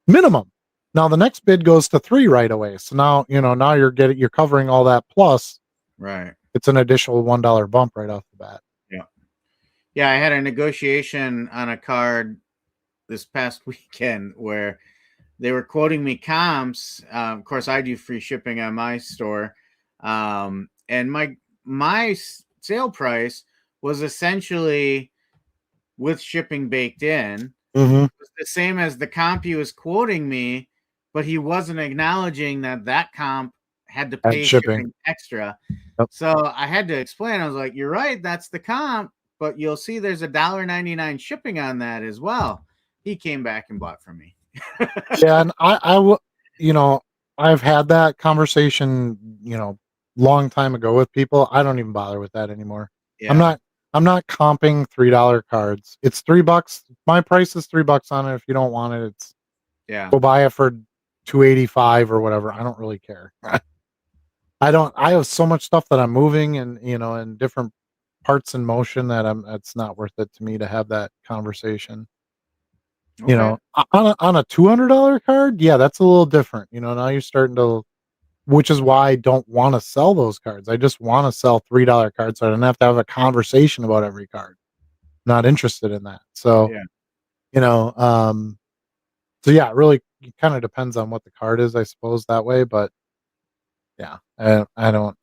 minimum. Now the next bid goes to 3 right away. So now, now you're covering all that plus. Right. It's an additional $1 bump right off the bat. Yeah. Yeah, I had a negotiation on a card this past weekend where they were quoting me comps. Of course, I do free shipping on my store, and my sale price was essentially with shipping baked in. Mm-hmm. It was the same as the comp he was quoting me, but he wasn't acknowledging that comp had to pay shipping extra. Yep. So I had to explain. I was like, "You're right, that's the comp, but you'll see there's $1.99 shipping on that as well." He came back and bought from me. Yeah, and I will, I've had that conversation, long time ago with people. I don't even bother with that anymore. Yeah. I'm not comping $3 cards. It's $3. My price is $3 on it. If you don't want it, Yeah. Go buy it for $285 or whatever. I don't really care. I have so much stuff that I'm moving and in different parts in motion that it's not worth it to me to have that conversation. Okay. On a $200 card, yeah, that's a little different. Now you're starting to, which is why I don't want to sell those cards. I just want to sell $3 cards so I don't have to have a conversation about every card. Not interested in that. So, Yeah. you know, um, so yeah, it really kind of depends on what the card is, I suppose, that way. But yeah, I don't,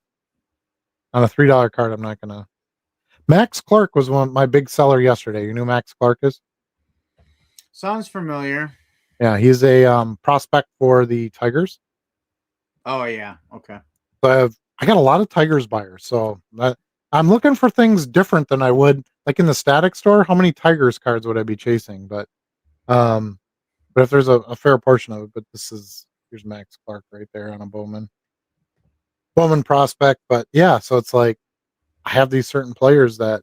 on a $3 card, I'm not gonna. Max Clark was my big seller yesterday. You knew Max Clark is? Sounds familiar. Yeah, he's a prospect for the Tigers. Oh yeah. Okay. So I got a lot of Tigers buyers. So I'm looking for things different than I would like in the static store. How many Tigers cards would I be chasing? Um, but if there's a fair portion of it, but here's Max Clark right there on a Bowman prospect. But yeah, so it's like I have these certain players that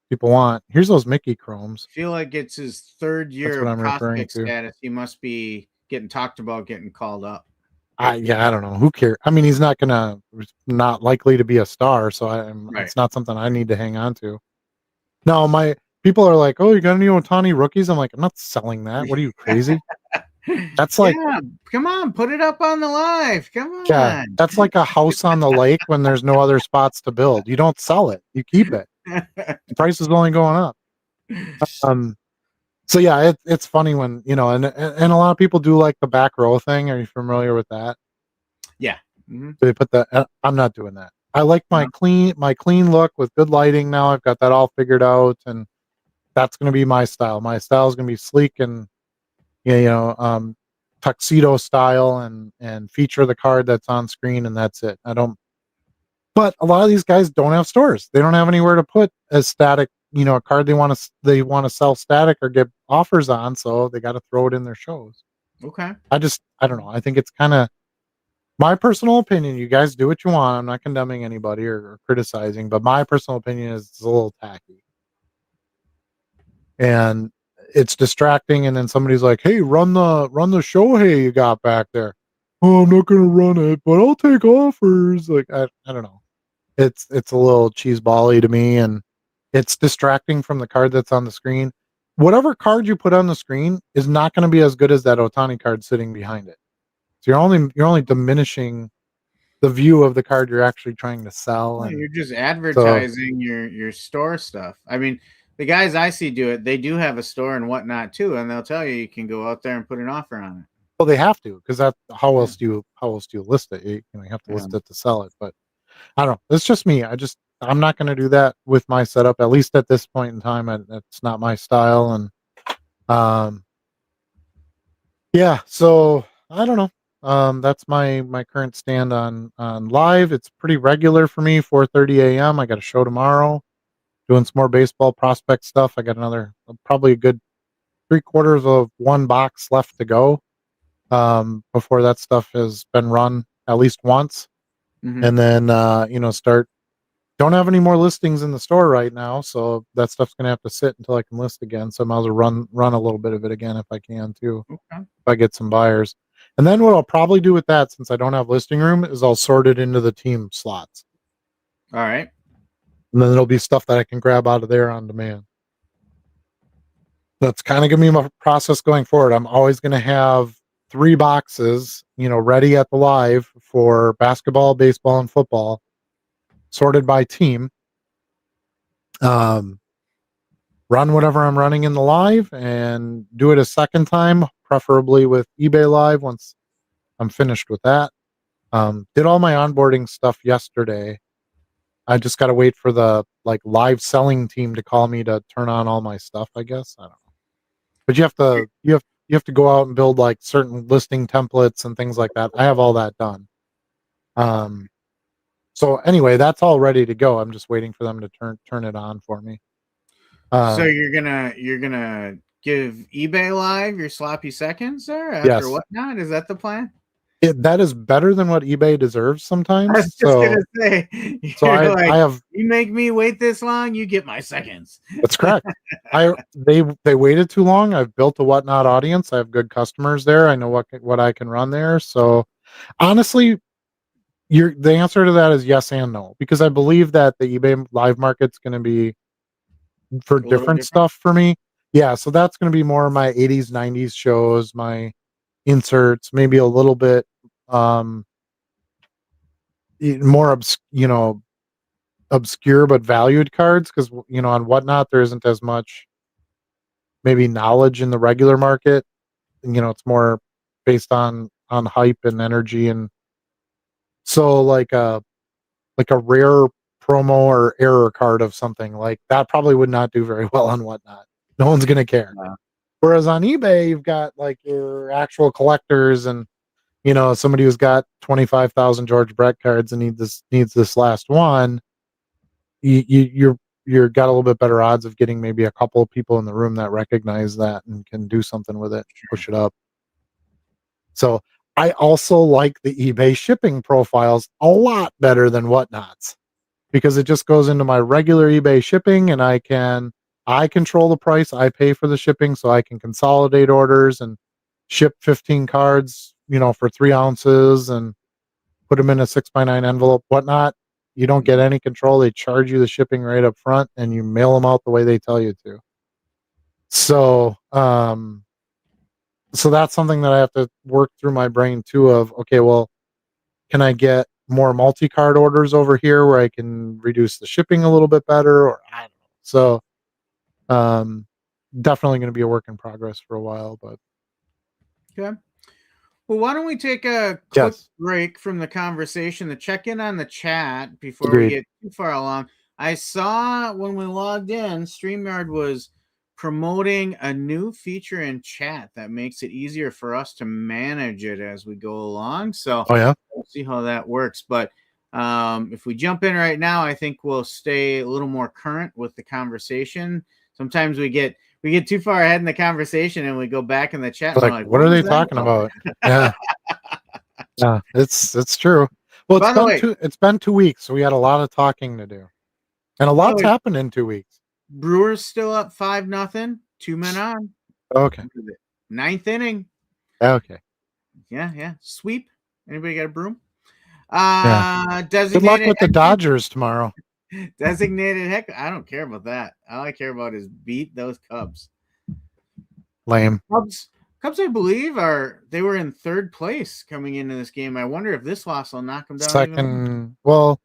people want. Here's those Mickey Chromes. Feel like it's his third That's year what of I'm referring prospect to. status. He must be getting talked about getting called up. I don't know. Who cares? I mean, he's not likely to be a star, so Right. it's not something I need to hang on to. No, my people are like, "Oh, you got any Otani rookies?" I'm like, "I'm not selling that. What are you crazy?" That's like, Yeah. Come on, put it up on the live. Come yeah, on. that's like a house on the lake when there's no other spots to build. You don't sell it. You keep it. The price is only going up. Um, so yeah, it's funny when and a lot of people do like the back row thing. Are you familiar with that? Yeah. Mm-hmm. They put that. I'm not doing that. I like No. my clean look with good lighting. Now I've got that all figured out, and that's going to be my style. My style is going to be sleek and tuxedo style, and feature the card that's on screen, and that's it. I don't. But a lot of these guys don't have stores. They don't have anywhere to put a static, a card they want to sell static or get offers on, so they got to throw it in their shows. Okay. I don't know. I think it's kind of my personal opinion. You guys do what you want. I'm not condemning anybody or criticizing, but my personal opinion is it's a little tacky and it's distracting. And then somebody's like, "Hey, run the Shohei you got back there." Oh, I'm not gonna run it, but I'll take offers. Like I don't know. It's a little cheesebally to me, and it's distracting from the card that's on the screen. Whatever card you put on the screen is not going to be as good as that Otani card sitting behind it. So you're only diminishing the view of the card you're actually trying to sell, Well, and you're just so advertising your store stuff. I mean, the guys I see do it. They do have a store and whatnot too, and they'll tell you can go out there and put an offer on it. well they have to because that Yeah. how else do you list it? You have to Yeah. list it to sell it. But I don't know. It's just me. I'm not going to do that with my setup. At least at this point in time, it's not my style, and um yeah, so I don't know. That's my current stand on live. It's pretty regular for me. 4:30 a.m. I got a show tomorrow. Doing some more baseball prospect stuff. I got another probably a good 3/4 of one box left to go. Before that stuff has been run at least once, Mm-hmm. and then start. Don't have any more listings in the store right now, so that stuff's gonna have to sit until I can list again. So I might as well run a little bit of it again if I can too. Okay. If I get some buyers. And then what I'll probably do with that, since I don't have listing room, is I'll sort it into the team slots. All right. And then there'll be stuff that I can grab out of there on demand. That's kind of going to be my process going forward. I'm always going to have 3 boxes, ready at the live for basketball, baseball, and football, sorted by team. Um, Run whatever I'm running in the live and do it a second time, preferably with eBay Live once I'm finished with that. Did all my onboarding stuff yesterday. I just got to wait for the live selling team to call me to turn on all my stuff. I guess I don't know, but you have to go out and build certain listing templates and things like that. I have all that done. Um, so anyway, that's all ready to go. I'm just waiting for them to turn it on for me. So Um, you're gonna give eBay Live your sloppy seconds there after yes, whatnot? Is that the plan? That is better than what eBay deserves I sometimes. was just gonna So, say, so you're like, I have. you make me wait this long, you get my seconds. That's correct. They waited too long. I've built a Whatnot audience. I have good customers there. I know what I can run there. So honestly, the answer to that is yes and no, because I believe that the eBay live market's going to be for A little different different. stuff for me. Yeah, so that's going to be more my 80s, 90s shows, my inserts, maybe a little bit um more obscure but valued cards, because on Whatnot there isn't as much maybe knowledge in the regular market. It's more based on hype and energy, and so like a rare promo or error card of something like that probably would not do very well on Whatnot. No one's gonna care. Wow. Whereas on eBay, you've got like your actual collectors, and somebody who's got 25,000 George Brett cards and needs this last one. You're got a little bit better odds of getting maybe a couple of people in the room that recognize that and can do something with it, push it up. So I also like the eBay shipping profiles a lot better than Whatnot's, because it just goes into my regular eBay shipping, and I control the price. I pay for the shipping, so I can consolidate orders and ship 15 cards, for 3 ounces, and put them in a 6x9 envelope. Whatnot, you don't get any control. They charge you the shipping right up front, and you mail them out the way they tell you to. So that's something that I have to work through my brain too, of, okay, well, can I get more multi-card orders over here where I can reduce the shipping a little bit better, or I don't know. So definitely going to be a work in progress for a while, but Okay. Well, why don't we take a quick yes, break from the conversation to check in on the chat before we agreed. get too far along? I saw when we logged in, StreamYard was promoting a new feature in chat that makes it easier for us to manage it as we go along. So Oh yeah, we'll see how that works. But if we jump in right now, I think we'll stay a little more current with the conversation. Sometimes we get too far ahead in the conversation and we go back in the chat and like, we're like, what what are was they that talking about? about? Yeah, yeah, it's true. Well, By the way, it's been 2 weeks, so we had a lot of talking to do, and a lot's happened in 2 weeks. Brewers still up 5-0, 2 men on. Okay, Ninth inning. okay, Yeah. Sweep. Anybody got a broom? yeah. Good luck Designated with the Dodgers tomorrow. designated heck. I don't care about that. All I care about is beat those Cubs. Lame. Cubs, I believe, they were in third place coming into this game. I wonder if this loss will knock them down even more. Second, well,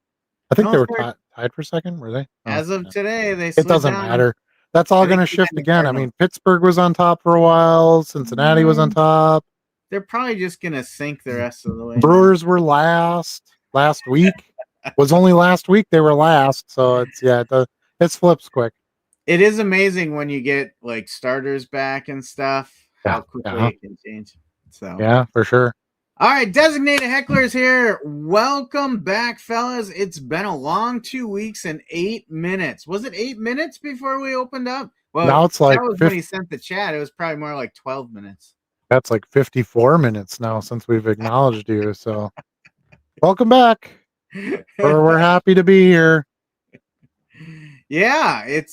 I think No, they were third. tied for second, were they? Oh, As of yeah. today, they It slid doesn't down. matter. That's all I going think to they're shift the again. I Cardinals. mean, Pittsburgh was on top for a while. Cincinnati was on top. They're probably just gonna sink the rest of the way. Brewers were last week. Was only last week they were last. So it flips quick. It is amazing when you get like starters back and stuff, how quickly Yeah, it can change. So yeah, for sure. all right, designated hecklers here. Welcome back, fellas. It's been a long 2 weeks and 8 minutes. Was it 8 minutes before we opened up? Well, Now it's like that was when he sent the chat. It was probably more like 12 minutes. that's like 54 minutes now since we've acknowledged you. So welcome back. We're happy to be here. Yeah, it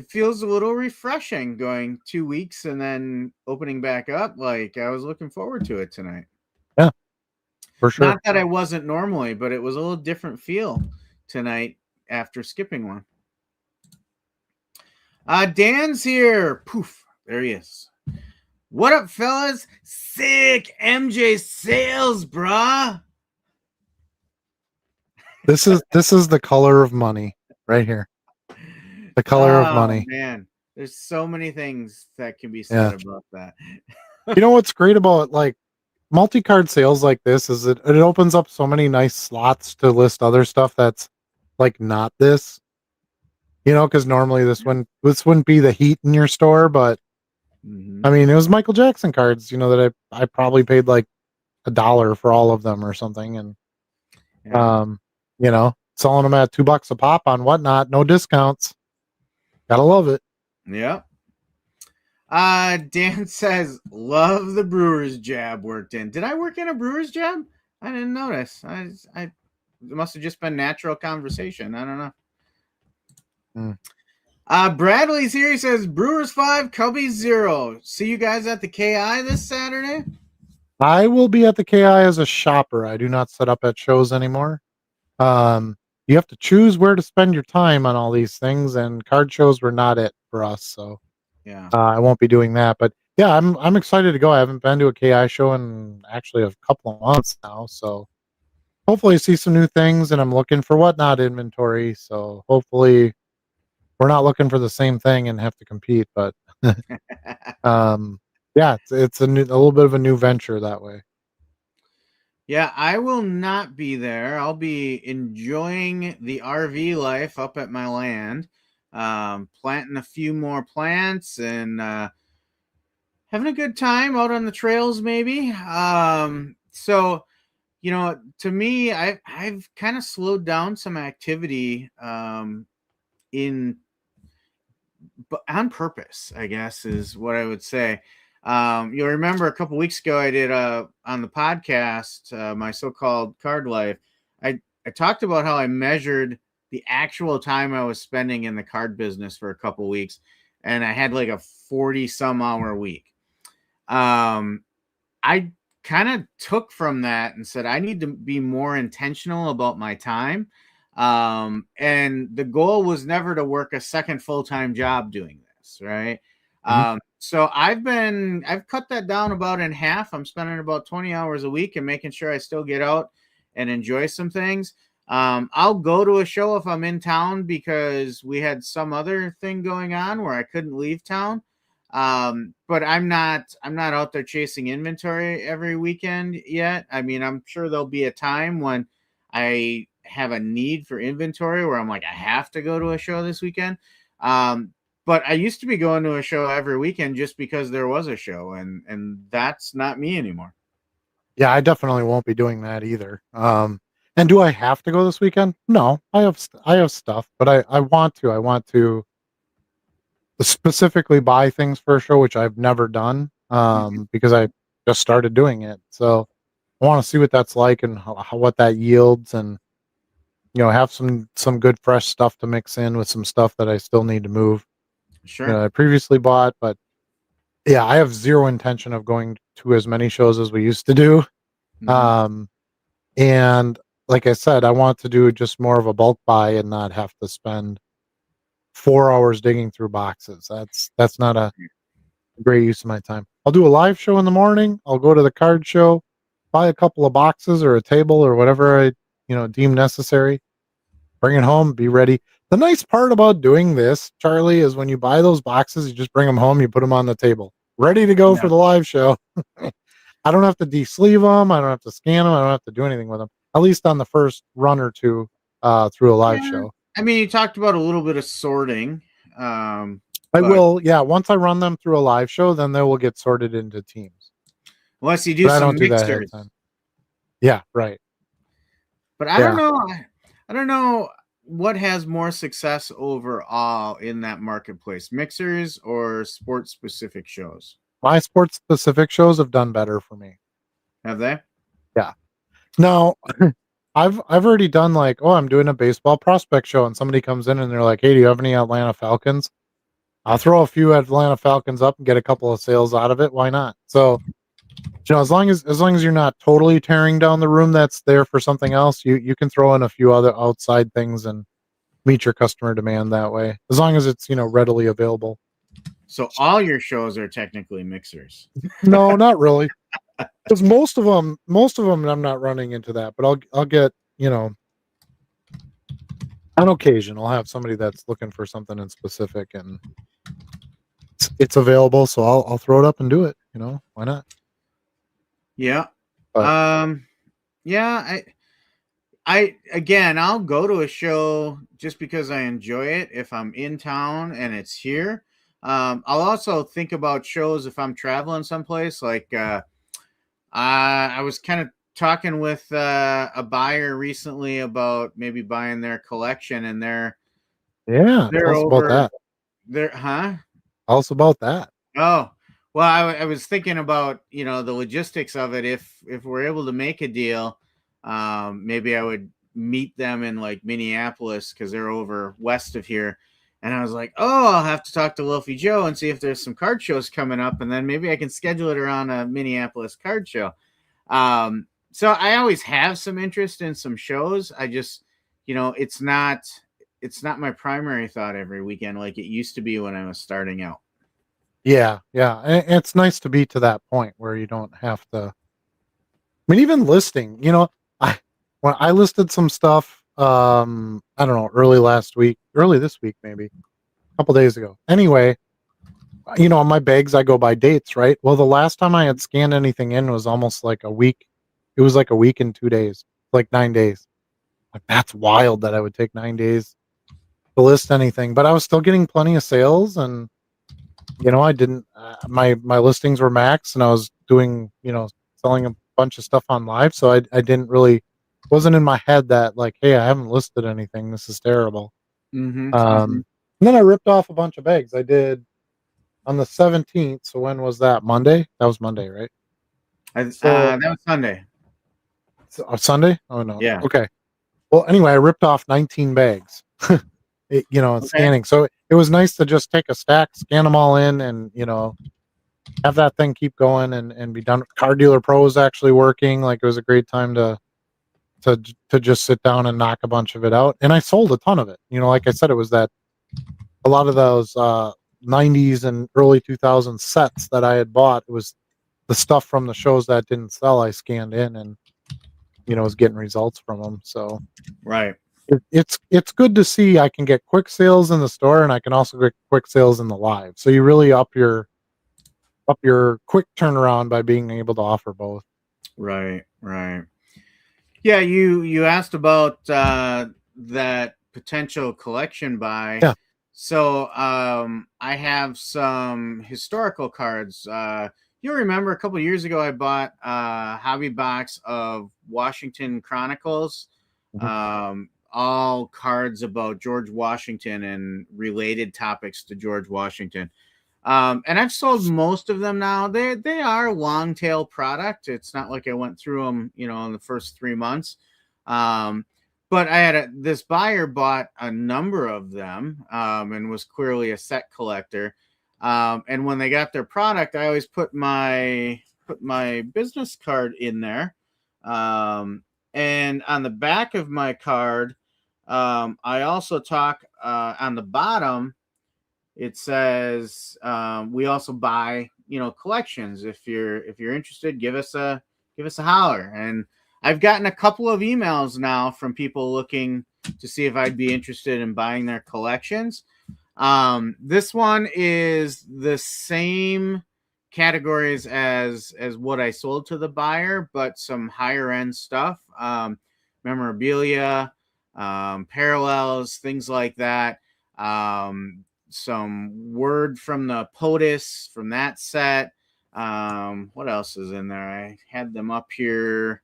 feels a little refreshing going 2 weeks and then opening back up. Like I was looking forward to it tonight. Yeah, for sure. Not that I wasn't normally, but it was a little different feel tonight after skipping one. Dan's here. Poof. There he is. What up, fellas? Sick MJ sales, brah. This is the color of money right here. The color of money. Man, there's so many things that can be said about that. You know what's great about like multi-card sales like this is it opens up so many nice slots to list other stuff that's like not this. Because normally this wouldn't be the heat in your store, but I mean it was Michael Jackson cards, that I probably paid like $1 for all of them or something, and selling them at $2 a pop on Whatnot, no discounts. Gotta love it. Yeah. Dan says, love the Brewers jab worked in. Did I work in a Brewers jab? I didn't notice. I it must have just been natural conversation. I don't know. Hmm. Bradley's here. He says, Brewers 5, Cubbies 0. See you guys at the KI this Saturday? I will be at the KI as a shopper. I do not set up at shows anymore. You have to choose where to spend your time on all these things, and card shows were not it for us. So Yeah. I won't be doing that. But yeah, I'm excited to go. I haven't been to a KI show in actually a couple of months now. So hopefully see some new things, and I'm looking for whatnot inventory. So hopefully we're not looking for the same thing and have to compete. But um, yeah, it's a little bit of a new venture that way. Yeah, I will not be there. I'll be enjoying the RV life up at my land, planting a few more plants and having a good time out on the trails, maybe. So to me, I've kind of slowed down some activity in but on purpose, I guess is what I would say. You'll remember a couple weeks ago I did on the podcast my so-called card life. I talked about how I measured the actual time I was spending in the card business for a couple weeks, and I had like a 40 some hour week. I kind of took from that and said I need to be more intentional about my time. And the goal was never to work a second full-time job doing this, right? Mhm. So I've cut that down about in half. I'm spending about 20 hours a week and making sure I still get out and enjoy some things. I'll go to a show if I'm in town because we had some other thing going on where I couldn't leave town. But I'm not out there chasing inventory every weekend yet. I mean, I'm sure there'll be a time when I have a need for inventory where I'm like, I have to go to a show this weekend. But I used to be going to a show every weekend just because there was a show, and that's not me anymore. Yeah, I definitely won't be doing that either. And do I have to go this weekend? No, I have stuff, but I want to. I want to specifically buy things for a show, which I've never done, Mhm. because I just started doing it. So I want to see what that's like and what that yields, and have some good fresh stuff to mix in with some stuff that I still need to move. Sure. I previously bought, but yeah, I have zero intention of going to as many shows as we used to do. Hmm. Um, And like I said, I want to do just more of a bulk buy and not have to spend 4 hours digging through boxes. That's not a great use of my time. I'll do a live show in the morning. I'll go to the card show, buy a couple of boxes or a table or whatever I, deem necessary. Bring it home, be ready. The nice part about doing this, Charlie, is when you buy those boxes, you just bring them home, you put them on the table, ready to go for Yeah. the live show. I don't have to de-sleeve them. I don't have to scan them. I don't have to do anything with them. At least on the first run or two through a live Yeah. show. I mean, you talked about a little bit of sorting, I but will, yeah. Once I run them through a live show, then they will get sorted into teams. unless you do But I don't some do that ahead of mixers. time. Yeah, right. But I don't Yeah, know. I don't know what has more success overall in that marketplace, mixers or sports specific shows. my sports specific shows have done better for me. Have they? Yeah. Now, I've already done like, oh, I'm doing a baseball prospect show, and somebody comes in and they're like, hey, do you have any Atlanta Falcons? I'll throw a few Atlanta Falcons up and get a couple of sales out of it. Why not? So as long as you're not totally tearing down the room that's there for something else, you can throw in a few other outside things and meet your customer demand that way. As long as it's readily available. So all your shows are technically mixers. No, not really, because most of them I'm not running into that, but I'll get on occasion I'll have somebody that's looking for something in specific and it's available, so I'll throw it up and do it. Why not? Yeah. But Um yeah, I'll go to a show just because I enjoy it if I'm in town and it's here. I'll also think about shows if I'm traveling someplace. Like I was kind of talking with a buyer recently about maybe buying their collection, and yeah, tell they're us about over that. there, huh? Tell us about that. Oh, well, I was thinking about, the logistics of it. If we're able to make a deal, maybe I would meet them in like Minneapolis because they're over west of here. And I was like, oh, I'll have to talk to Wolfie Joe and see if there's some card shows coming up, and then maybe I can schedule it around a Minneapolis card show. So I always have some interest in some shows. I just, it's not my primary thought every weekend like it used to be when I was starting out. Yeah, yeah. It's nice to be to that point where you don't have to. I mean, even listing, I when I listed some stuff, I don't know, early this week, maybe a couple days ago. Anyway, on my bags, I go by dates, right? Well, the last time I had scanned anything in was almost like a week. It was like a week and 2 days, like 9 days. Like that's wild that I would take 9 days to list anything, but I was still getting plenty of sales, and I didn't. My listings were max, and I was doing, selling a bunch of stuff on live, so I didn't really wasn't in my head that like, hey, I haven't listed anything. This is terrible. Mm-hmm, mm-hmm. And then I ripped off a bunch of bags. I did on the 17th. So when was that? Monday? That was Monday, right? So That was Sunday. Sunday? Oh no. Yeah. Okay. Well, anyway, I ripped off 19 bags. Okay. Scanning. So it was nice to just take a stack, scan them all in, and have that thing keep going and be done. Car Dealer Pro is actually working. Like it was a great time to just sit down and knock a bunch of it out. And I sold a ton of it. Like I said, it was that a lot of those 90s and early 2000s sets that I had bought. It was the stuff from the shows that didn't sell. I scanned in and was getting results from them. So Right. it's good to see I can get quick sales in the store, and I can also get quick sales in the live. So you really up your quick turnaround by being able to offer both. Right. Right. Yeah. You asked about that potential collection buy. Yeah. So I have some historical cards. You remember a couple years ago I bought a hobby box of Washington Chronicles. Mm-hmm. All cards about George Washington and related topics to George Washington. And I've sold most of them now. They are long tail product. It's not like I went through them, in the first 3 months. But I had this buyer bought a number of them and was clearly a set collector. And when they got their product, I always put my business card in there. And on the back of my card, I also talk on the bottom. It says we also buy, collections. If you're interested, give us a holler. And I've gotten a couple of emails now from people looking to see if I'd be interested in buying their collections. This one is the same categories as what I sold to the buyer, but some higher end stuff, memorabilia, parallels, things like that. Some word from the POTUS from that set. What else is in there? I had them up here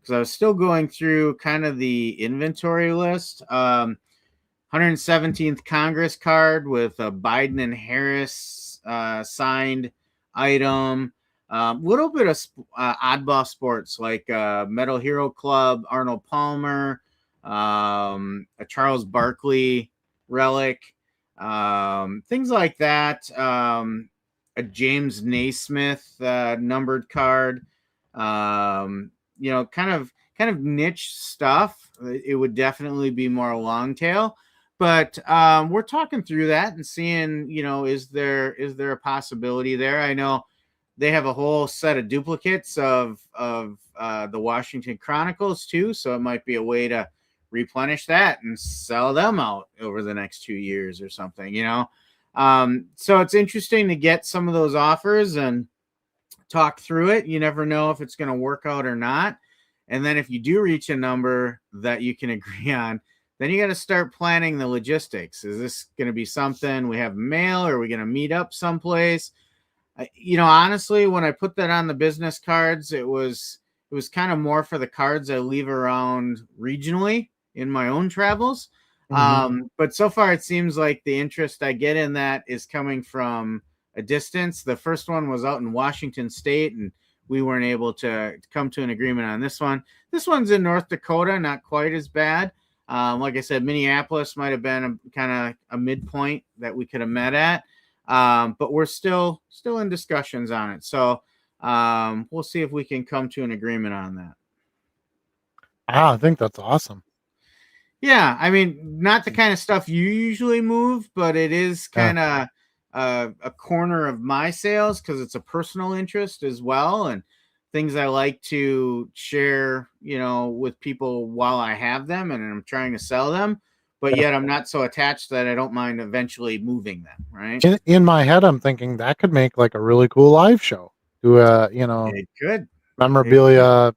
because I was still going through kind of the inventory list. 117th Congress card with a Biden and Harris signed item. Little bit of oddball sports like Metal Hero Club, Arnold Palmer, a Charles Barkley relic, things like that. A James Naismith numbered card. Kind of niche stuff. It would definitely be more long tail. But we're talking through that and seeing, is there a possibility there? I know they have a whole set of duplicates of the Washington Chronicles too, so it might be a way to replenish that and sell them out over the next 2 years or something, So it's interesting to get some of those offers and talk through it. You never know if it's going to work out or not. And then if you do reach a number that you can agree on, then you got to start planning the logistics. Is this going to be something we have mail, or are we going to meet up someplace? Honestly, when I put that on the business cards, it was kind of more for the cards I leave around regionally in my own travels. Mm-hmm. But so far it seems like the interest I get in that is coming from a distance. The first one was out in Washington State, and we weren't able to come to an agreement on this one. This one's in North Dakota, not quite as bad. Like I said, Minneapolis might have been kind of a midpoint that we could have met at, but we're still in discussions on it. So we'll see if we can come to an agreement on that. I think that's awesome. Yeah, I mean, not the kind of stuff you usually move, but it is kind of a corner of my sales because it's a personal interest as well, and things I like to share, with people while I have them and I'm trying to sell them, but yet I'm not so attached that I don't mind eventually moving them, right? In my head, I'm thinking that could make like a really cool live show. Do It could. memorabilia,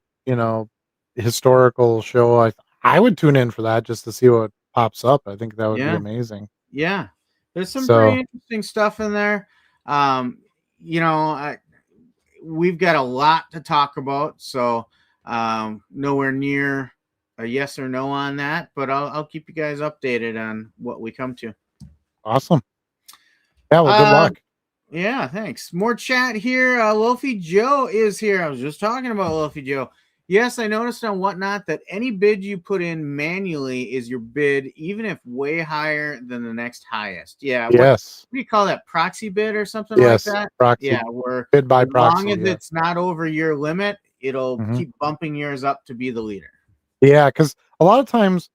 historical show. I would tune in for that just to see what pops up. I think that would be amazing. Yeah. There's some pretty interesting stuff in there. We've got a lot to talk about, so nowhere near a yes or no on that, but I'll keep you guys updated on what we come to. Awesome. Yeah, well, good luck. Yeah, thanks. More chat here. Lofi Joe is here. I was just talking about Lofi Joe. Yes, I noticed on Whatnot that any bid you put in manually is your bid, even if way higher than the next highest. Yeah. Yes. What do you call that? Proxy bid or something like that? Proxy. Yeah, where bid by as proxy. As long as it's not over your limit, it'll keep bumping yours up to be the leader. Yeah, because a lot of times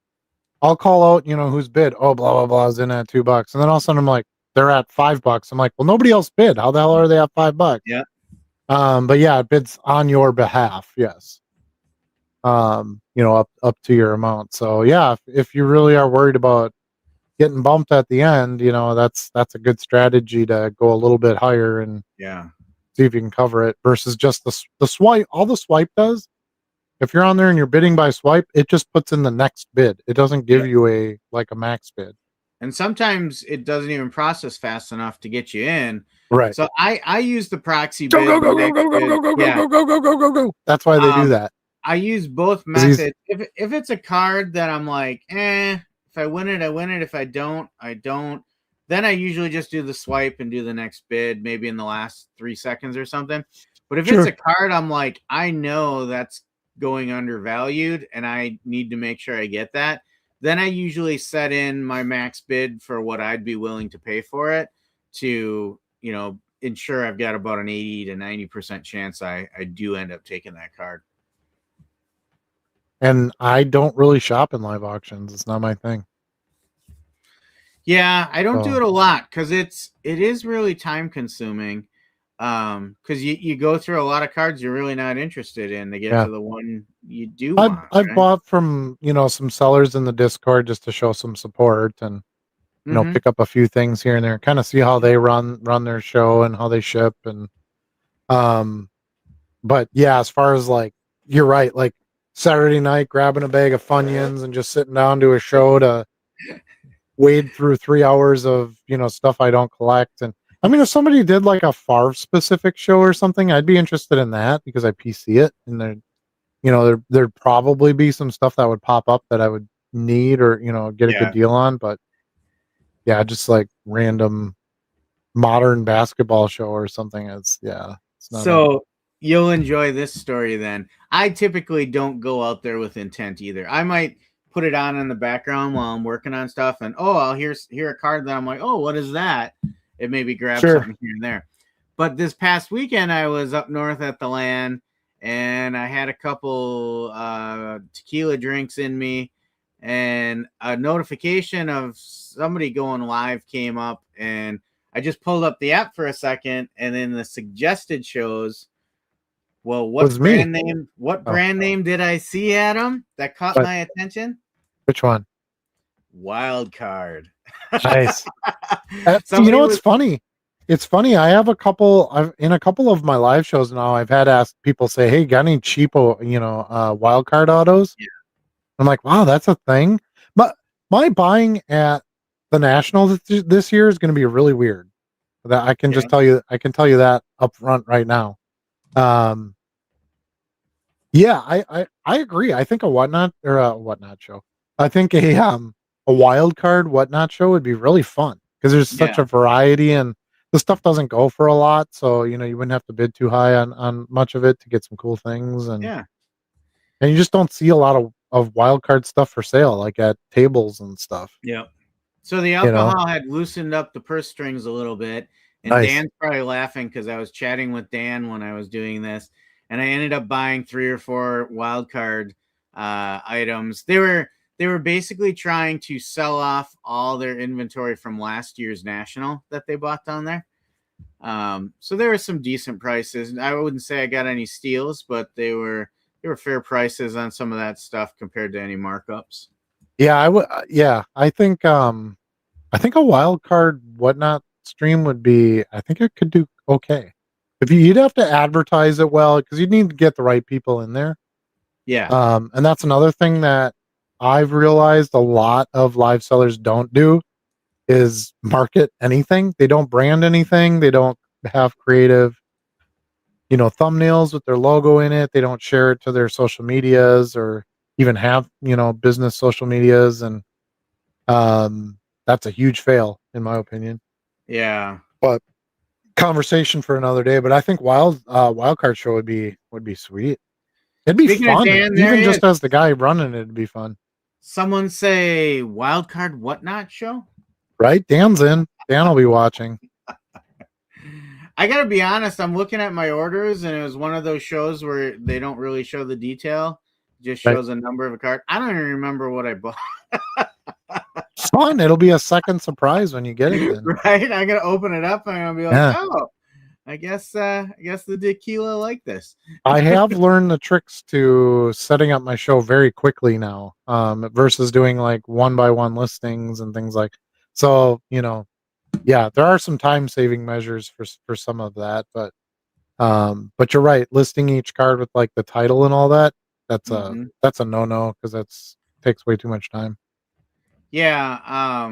I'll call out, who's bid. Oh, blah, blah, blah is in at $2. And then all of a sudden I'm like, they're at $5. I'm like, well, nobody else bid. How the hell are they at $5? Yeah. But yeah, it bids on your behalf. Yes. Up to your amount. So yeah, if you really are worried about getting bumped at the end, that's a good strategy to go a little bit higher and see if you can cover it versus just the swipe. All the swipe does, if you're on there and you're bidding by swipe, it just puts in the next bid. It doesn't give you a max bid. And sometimes it doesn't even process fast enough to get you in. Right. So I use the proxy go, bid. Go, go, go, go, go, go, go, go, go, go, go, go, go. That's why they do that. I use both methods. If it's a card that I'm like, if I win it, I win it. If I don't, I don't. Then I usually just do the swipe and do the next bid, maybe in the last 3 seconds or something. But if it's a card, I'm like, I know that's going undervalued and I need to make sure I get that. Then I usually set in my max bid for what I'd be willing to pay for it to, ensure I've got about an 80 to 90% chance I do end up taking that card. And I don't really shop in live auctions. It's not my thing. Yeah, I don't do it a lot because it is really time consuming. Because you go through a lot of cards you're really not interested in to get to the one you do want. I've bought from some sellers in the Discord just to show some support and pick up a few things here and there, kind of see how they run their show and how they ship and but yeah, as far as you're right, like Saturday night grabbing a bag of Funyuns and just sitting down to a show to wade through 3 hours of stuff I don't collect. And I mean, if somebody did like a Favre specific show or something, I'd be interested in that because I PC it and there'd probably be some stuff that would pop up that I would need or get a good deal on. But yeah, just like random modern basketball show or something. It's not so you'll enjoy this story then. I typically don't go out there with intent either. I might put it on in the background while I'm working on stuff and I'll hear a card that I'm like, oh, what is that? It maybe grab something here and there. But this past weekend I was up north at the LAN and I had a couple tequila drinks in me and a notification of somebody going live came up and I just pulled up the app for a second and then the suggested shows. Well, what brand name did I see, Adam, that caught my attention? Which one? Wild Card. Nice. What's funny? It's funny. I have in a couple of my live shows now, I've had asked people say, hey, got any cheapo, wild card autos? Yeah. I'm like, wow, that's a thing. But my buying at the National this year is going to be really weird. That I can just tell you. I can tell you that up front right now. Yeah, I agree. I think a whatnot show. I think a wild card whatnot show would be really fun because there's such a variety and the stuff doesn't go for a lot, so you wouldn't have to bid too high on much of it to get some cool things, and Yeah. you just don't see a lot of wild card stuff for sale, like at tables and stuff. Yep. So the You know, alcohol had loosened up the purse strings a little bit, and nice. Dan's probably laughing because I was chatting with Dan when I was doing this, and I ended up buying 3 or 4 wild card items. They were basically trying to sell off all their inventory from last year's national that they bought down there. So there were some decent prices. I wouldn't say I got any steals, but they were fair prices on some of that stuff compared to any markups. Yeah, I would. Yeah, I think a wild card whatnot stream would be. I think it could do okay. If you'd have to advertise it well, because you'd need to get the right people in there. Yeah. And that's another thing that I've realized a lot of live sellers don't do is market anything. They don't brand anything. They don't have creative, thumbnails with their logo in it. They don't share it to their social medias or even have, business social medias. And that's a huge fail, in my opinion. Yeah. But conversation for another day. But I think wild card show would be sweet. It'd be Speaking of fun, Dan, there even he is. just as the guy running it. It'd be fun, Someone say wild card whatnot show. right? Dan's in. Dan will be watching. I gotta be honest, I'm looking at my orders, and it was one of those shows where they don't really show the detail, just Right. shows a number of a card. I don't even remember what I bought. Fun. It'll be a second surprise when you get it. Then, Right? I'm gonna open it up and I'll be like, yeah. oh, I guess the tequila like this. I have learned the tricks to setting up my show very quickly now, versus doing like one by one listings and things like. So yeah, there are some time saving measures for some of that, but you're right. Listing each card with like the title and all that. Mhm. That's a no because that's takes way too much time. Yeah,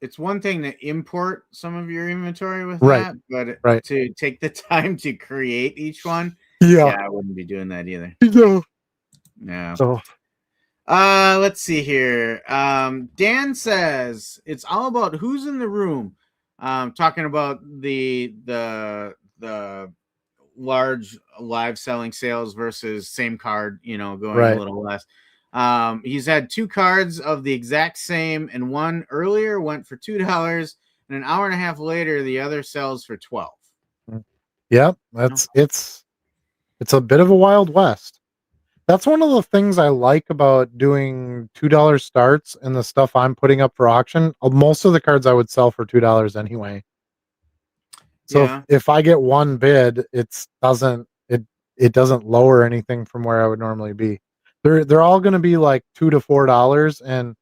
it's one thing to import some of your inventory with Right. that, but Right. to take the time to create each one, Yeah. yeah, I wouldn't be doing that either. Yeah. Yeah. So Let's see here. Dan says it's all about who's in the room. Talking about the large live selling sales versus same card, going a right. little less. He's had 2 cards of the exact same, and one earlier went for $2, and an hour and a half later, the other sells for 12. Yeah. It's a bit of a wild west. That's one of the things I like about doing $2 starts and the stuff I'm putting up for auction. Most of the cards I would sell for $2 anyway. So Yeah. if I get one bid, it doesn't lower anything from where I would normally be. They're all going to be like $2 to $4 and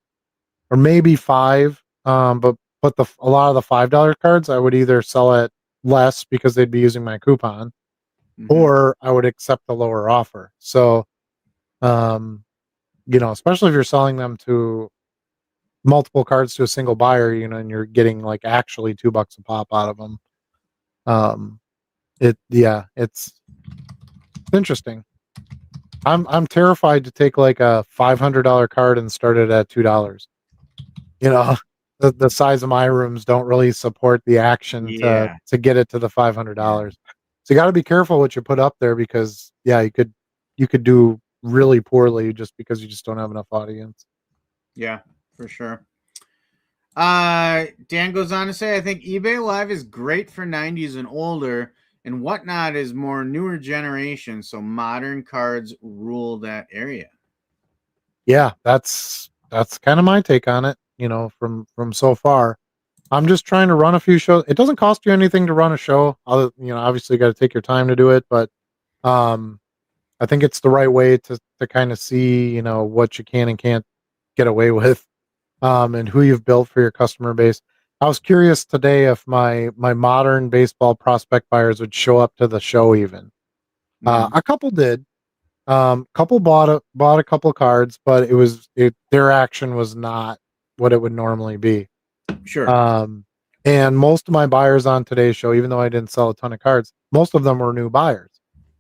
or maybe 5. But a lot of the $5 cards I would either sell at less because they'd be using my coupon, Mm-hmm. or I would accept the lower offer. So especially if you're selling them to multiple cards to a single buyer, and you're getting like actually $2 a pop out of them. It's interesting. I'm terrified to take like a $500 card and start it at $2. You know, the size of my rooms don't really support the action Yeah. to get it to the $500. So you got to be careful what you put up there because you could do really poorly just because you just don't have enough audience. Yeah, for sure. Dan goes on to say, I think eBay Live is great for 90s and older, and whatnot is more newer generation. So modern cards rule that area. Yeah, that's kind of my take on it. From so far, I'm just trying to run a few shows. It doesn't cost you anything to run a show. Other, obviously, you got to take your time to do it, but I think it's the right way to kind of see, what you can and can't get away with, and who you've built for your customer base. I was curious today if my modern baseball prospect buyers would show up to the show even. Mm-hmm. A couple did. Couple bought a couple cards, but their action was not what it would normally be. Sure. And most of my buyers on today's show, even though I didn't sell a ton of cards, most of them were new buyers.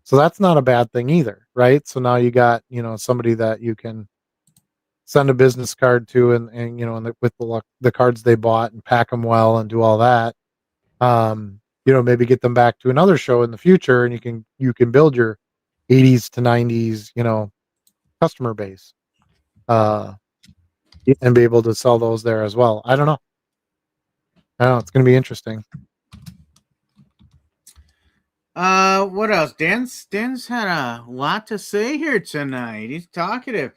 So that's not a bad thing either, right? So now you got, somebody that you can send a business card to and with the cards they bought and pack them well and do all that. maybe get them back to another show in the future, and you can build your 80s to 90s, customer base, and be able to sell those there as well. I don't know. It's going to be interesting. What else? Dan's had a lot to say here tonight. He's talkative.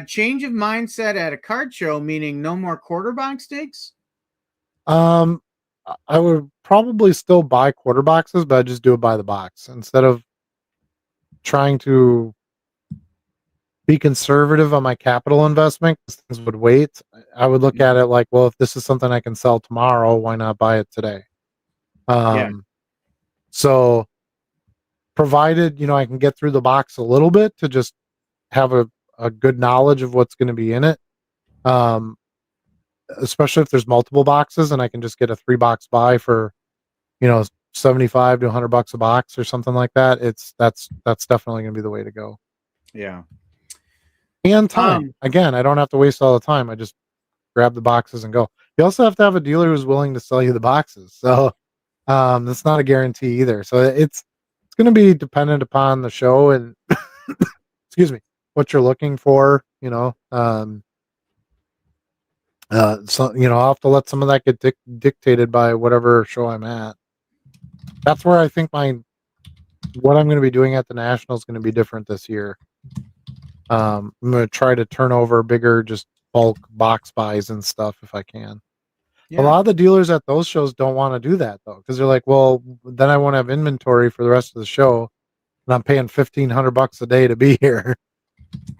Change of mindset at a card show, meaning no more quarter box stakes. I would probably still buy quarter boxes, but I just do it by the box instead of trying to be conservative on my capital investment, because things would wait. I would look at it like, well, if this is something I can sell tomorrow, why not buy it today? So provided, I can get through the box a little bit to just have a good knowledge of what's going to be in it. Especially if there's multiple boxes and I can just get a 3-box buy for, 75 to $100 a box or something like that. That's definitely going to be the way to go. Yeah. And time. Again, I don't have to waste all the time. I just grab the boxes and go. You also have to have a dealer who's willing to sell you the boxes. So that's not a guarantee either. So it's going to be dependent upon the show and excuse me, what you're looking for, so I'll have to let some of that get dictated by whatever show I'm at. That's where I think what I'm going to be doing at the National is going to be different this year. I'm going to try to turn over bigger, just bulk box buys and stuff if I can. Yeah. A lot of the dealers at those shows don't want to do that though, because they're like, well, then I won't have inventory for the rest of the show, and I'm paying $1,500 a day to be here.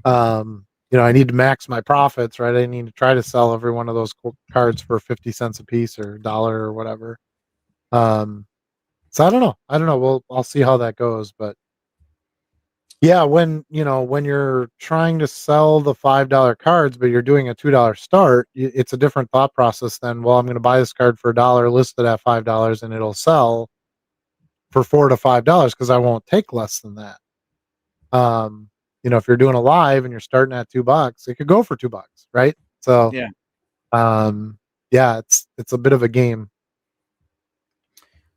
I need to max my profits, right? I need to try to sell every one of those cards for 50 cents a piece or $1 or whatever. So I don't know. I'll see how that goes, but yeah, when you're trying to sell the $5 cards, but you're doing a $2 start, it's a different thought process than, well, I'm going to buy this card for $1, listed at $5, and it'll sell for $4 to $5 because I won't take less than that. If you're doing a live and you're starting at $2, it could go for $2, right? So it's a bit of a game.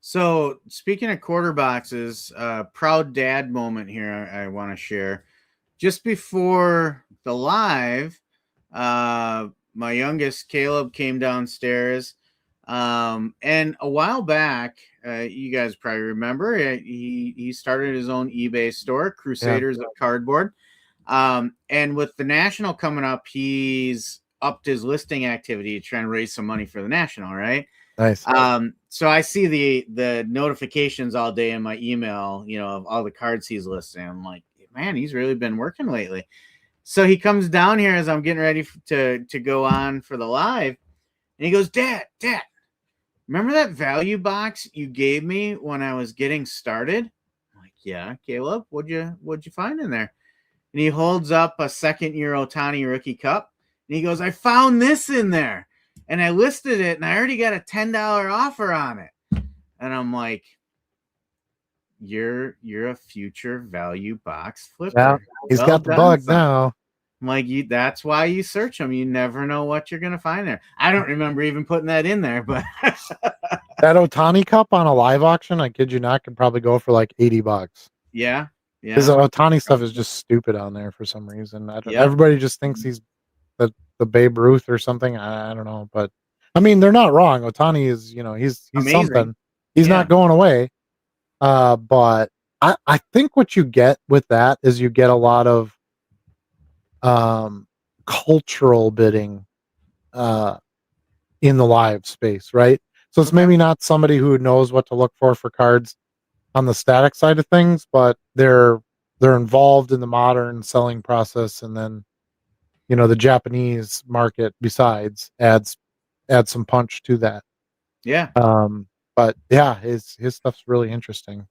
So speaking of quarter boxes, proud dad moment here I want to share. Just before the live, my youngest Caleb came downstairs, and a while back, you guys probably remember, he started his own eBay store, Crusaders of Cardboard. And with the National coming up, he's upped his listing activity to try and raise some money for the National, right? Nice. So I see the notifications all day in my email, of all the cards he's listing. I'm like, man, he's really been working lately. So he comes down here as I'm getting ready to go on for the live, and he goes, Dad, remember that value box you gave me when I was getting started? I'm like, yeah, Caleb, what'd you find in there? And he holds up a second-year Ohtani rookie cup, and he goes, I found this in there. And I listed it, and I already got a $10 offer on it. And I'm like, you're a future value box flipper. Yeah, he's got the bug now. I'm like, that's why you search them. You never know what you're going to find there. I don't remember even putting that in there, but that Ohtani cup on a live auction, I kid you not, could probably go for like $80. Yeah. Because the Ohtani stuff is just stupid on there for some reason. Everybody just thinks he's the Babe Ruth or something. I don't know, but I mean, they're not wrong. Ohtani is, he's amazing. Something. He's not going away. But I think what you get with that is you get a lot of cultural bidding in the live space, right? So it's maybe not somebody who knows what to look for cards on the static side of things, but they're involved in the modern selling process, and then the Japanese market besides adds some punch to that. Yeah. But yeah, his stuff's really interesting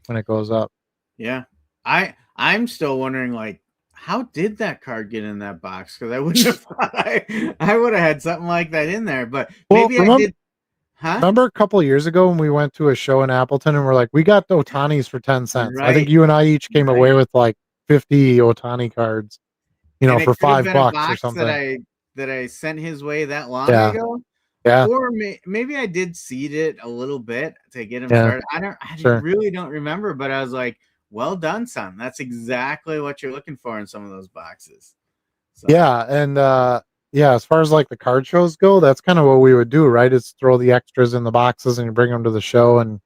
when it goes up. Yeah. I'm still wondering, like, how did that card get in that box? Because I wouldn't have thought I would have had something like that in there, but maybe I did. Huh? Remember a couple of years ago when we went to a show in Appleton and we're like, we got the Otanis for 10 cents. Right. I think you and I each came away with like 50 Otani cards, for $5 or something. That I sent his way that long ago. Yeah. Or maybe I did seed it a little bit to get him Yeah. started. I Sure. really don't remember, but I was like, well done, son. That's exactly what you're looking for in some of those boxes. So Yeah. And, yeah, as far as like the card shows go, that's kind of what we would do, right? Is throw the extras in the boxes and you bring them to the show and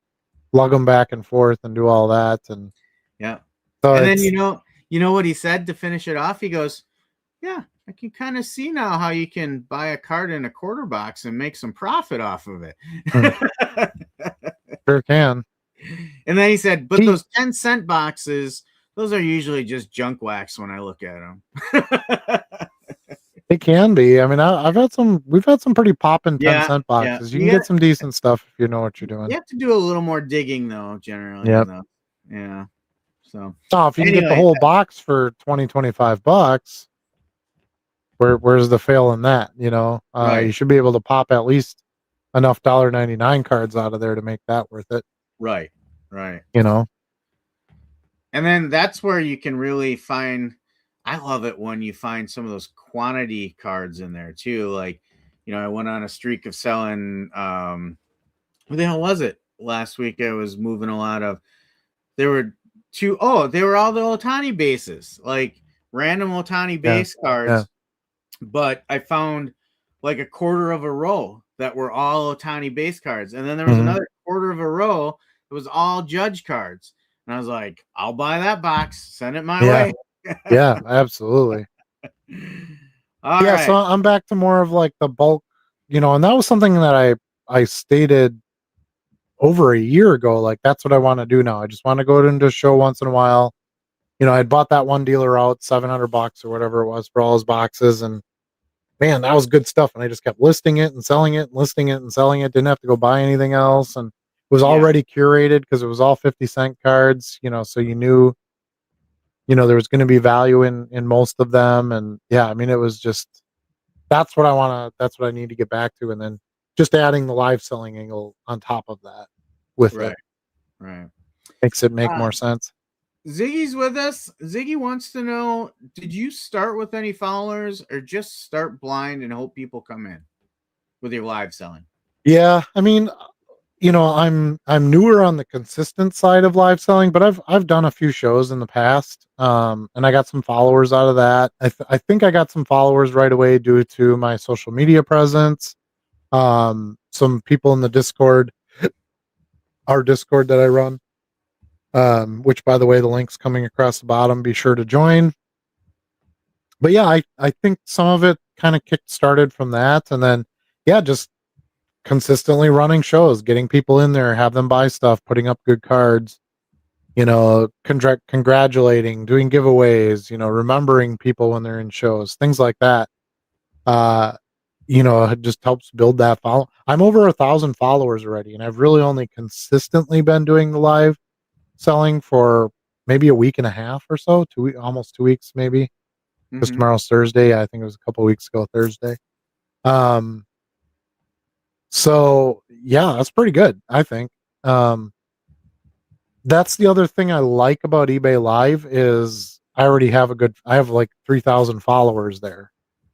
lug them back and forth and do all that. And yeah. so And then it's, you know what he said to finish it off? He goes, yeah, I can kind of see now how you can buy a card in a quarter box and make some profit off of it. sure can. And then he said, but He, those 10-cent boxes, those are usually just junk wax when I look at them. it can be. I mean, we've had some pretty poppin' 10 Yeah, cent yeah. boxes. You can get some decent stuff if you know what you're You doing. have to do a little more digging though, generally in Yep. the yeah. So So if you can get the anyway, whole box for 20-25 bucks, where's the fail in that? You know, you right, should be able to pop at least enough $1.99 cards out of there to make that worth it. right, right. You know, And then that's where you can really find. I love it when you find some of those quantity cards in there too. Like, I went on a streak of selling. What the hell was it? Last week I was moving a lot of. There were they were all the Otani bases, like random Otani yeah, base yeah, cards. But I found like a quarter of a row that were all Otani base cards, and then there was hmm another quarter of a row that was all Judge cards. And I was like, I'll buy that box. Send it my yeah, way. yeah, absolutely. All Yeah, so right. I'm back to more of like the bulk, and that was something that I stated over a year ago. Like that's what I want to do now. I just want to go into a show once in a while. I bought that one dealer out $700 or whatever it was for all his boxes, and man, that was good stuff. And I just kept listing it and selling it, and listing it and selling it. Didn't have to go buy anything else, and it was Yeah. already curated because it was all 50-cent cards. So you knew, there was going to be value in most of them, and yeah, I mean, it was just that's what I need to get back to, and then just adding the live selling angle on top of that with it Right. Right. makes it make Uh, more sense. Ziggy's with us. Ziggy wants to know, did you start with any followers or just start blind and hope people come in with your live selling? Yeah, I mean, I'm newer on the consistent side of live selling, but I've done a few shows in the past, and I got some followers out of that. I think I got some followers right away due to my social media presence. Some people in the Discord, our Discord that I run, which by the way, the link's coming across the bottom. Be sure to join. But yeah, I think some of it kind of kick started from that, and then yeah, just consistently running shows, getting people in there, have them buy stuff, putting up good cards, congratulating, doing giveaways, remembering people when they're in shows, things like that. Uh, it just helps build that follow. I'm over 1,000 followers already, and I've really only consistently been doing the live selling for maybe a week and a half or so, almost 2 weeks maybe. Because Mm-hmm. tomorrow's Thursday. I think it was a couple weeks ago Thursday. Um, so yeah, that's pretty good, I think. Um, that's the other thing I like about eBay Live is I have like 3,000 followers there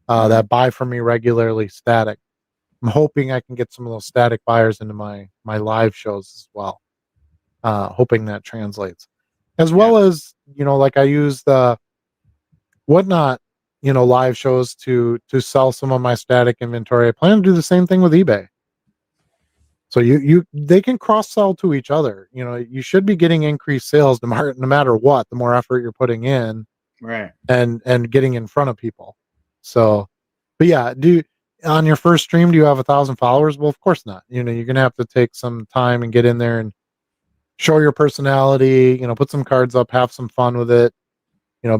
Mm-hmm. that buy from me regularly static. I'm hoping I can get some of those static buyers into my live shows as well. Hoping that translates. As Yeah. well as, like I use the Whatnot, live shows to sell some of my static inventory. I plan to do the same thing with eBay. So they can cross sell to each other. You should be getting increased sales no matter what. The more effort you're putting in, Right. and getting in front of people. So, but yeah, on your first stream, do you have 1,000 followers? Well, of course not. You're gonna have to take some time and get in there and show your personality. Put some cards up, have some fun with it.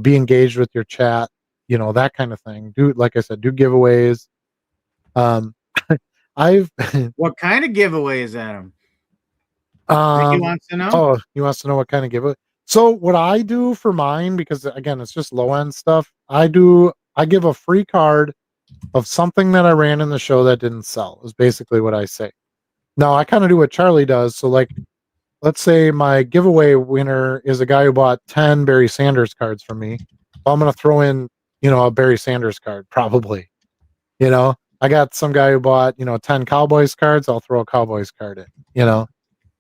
Be engaged with your chat. That kind of thing. Like I said, do giveaways. Um, I've What kind of giveaways, Adam? He Um, wants to know. oh, he wants to know what kind of giveaway. So what I do for mine, because again, it's just low end stuff. I give a free card of something that I ran in the show that didn't sell, is basically what I say. Now I kind of do what Charlie does. So like, let's say my giveaway winner is a guy who bought 10 Barry Sanders cards from me. Well, I'm going to throw in, a Barry Sanders card, probably, you know, I got some guy who bought, 10 Cowboys cards. I'll throw a Cowboys card in,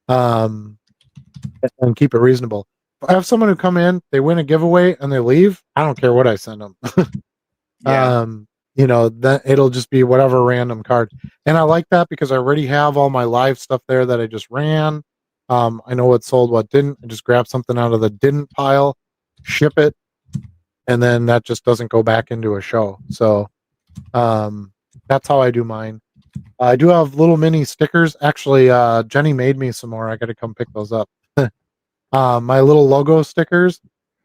um, and keep it reasonable. If I have someone who come in, they win a giveaway and they leave. I don't care what I send them. Yeah. Then it'll just be whatever random card. And I like that because I already have all my live stuff there that I just ran. I know what sold, what didn't. I just grab something out of the didn't pile, ship it, and then that just doesn't go back into a show. So that's how I do mine. I do have little mini stickers. Actually, Jenny made me some more. I got to come pick those up. My little logo stickers.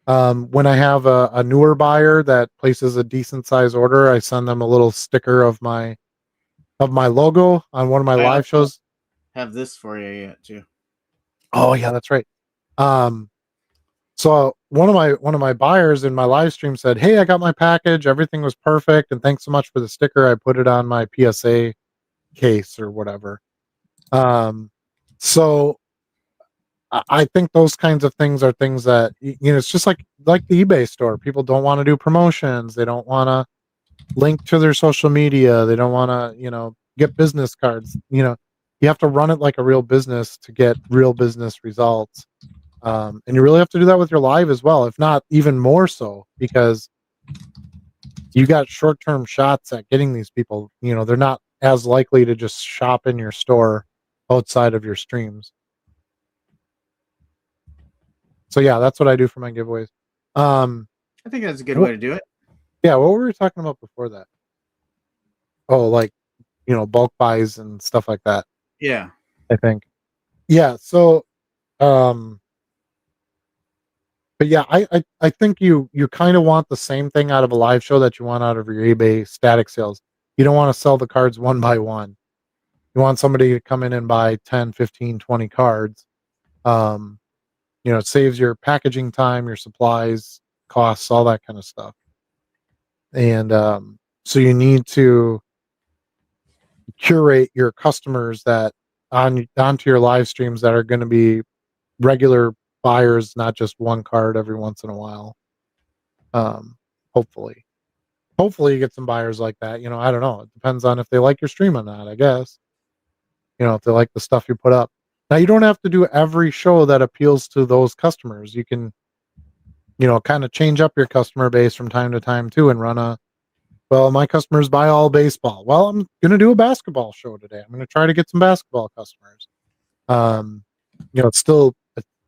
When I have a newer buyer that places a decent size order, I send them a little sticker of my logo on one of my I live also shows. have this for you yet too. Oh yeah, that's right. So one of my buyers in my live stream said, "Hey, I got my package. Everything was perfect, and thanks so much for the sticker. I put it on my PSA case or whatever." So I think those kinds of things are things that it's just like the eBay store. People don't want to do promotions. They don't want to link to their social media. They don't want to get business cards. You have to run it like a real business to get real business results. And you really have to do that with your live as well, if not even more so, because you got short-term shots at getting these people. They're not as likely to just shop in your store outside of your streams. So yeah, that's what I do for my giveaways. I think that's a good way to do it. Yeah, what were we talking about before that? Oh, like bulk buys and stuff like that. Yeah. I think. Yeah. So, but yeah, I think you kind of want the same thing out of a live show that you want out of your eBay static sales. You don't want to sell the cards one by one. You want somebody to come in and buy 10, 15, 20 cards. It saves your packaging time, your supplies, costs, all that kind of stuff. And so you need to curate your customers that onto your live streams that are going to be regular buyers, not just one card every once in a while. Hopefully you get some buyers like that. I don't know. It depends on if they like your stream or not, I guess. If they like the stuff you put up. Now you don't have to do every show that appeals to those customers. You can, kind of change up your customer base from time to time too and run well, my customers buy all baseball. Well, I'm going to do a basketball show today. I'm going to try to get some basketball customers. I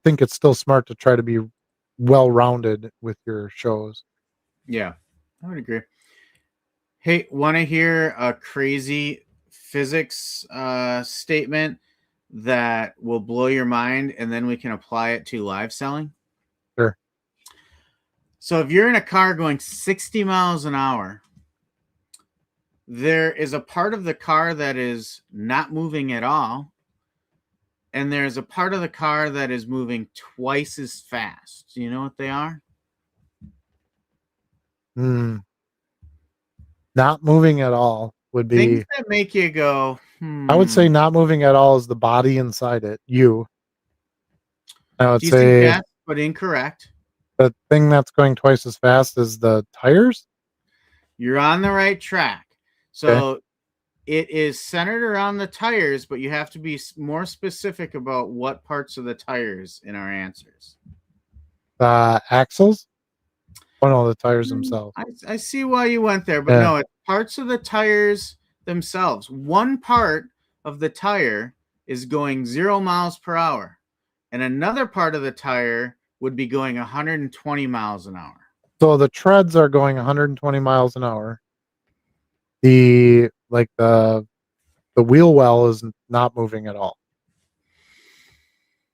think it's still smart to try to be well-rounded with your shows. Yeah, I would agree. Hey, want to hear a crazy physics statement that will blow your mind, and then we can apply it to live selling? Sure. So if you're in a car going 60 miles an hour, there is a part of the car that is not moving at all, and there's a part of the car that is moving twice as fast. Do you know what they are? Not moving at all would be Things that make you go, I would say not moving at all is the body inside it, you. I would Do you think say yes, but incorrect? the thing that's going twice as fast is the tires. You're on the right track. So it is centered around the tires, but you have to be more specific about what parts of the tires in our answers. Axles? Oh no, the tires themselves. I see why you went there, but no, it's parts of the tires themselves. One part of the tire is going 0 miles per hour, and another part of the tire would be going 120 miles an hour. So the treads are going 120 miles an hour. The wheel well is not moving at all.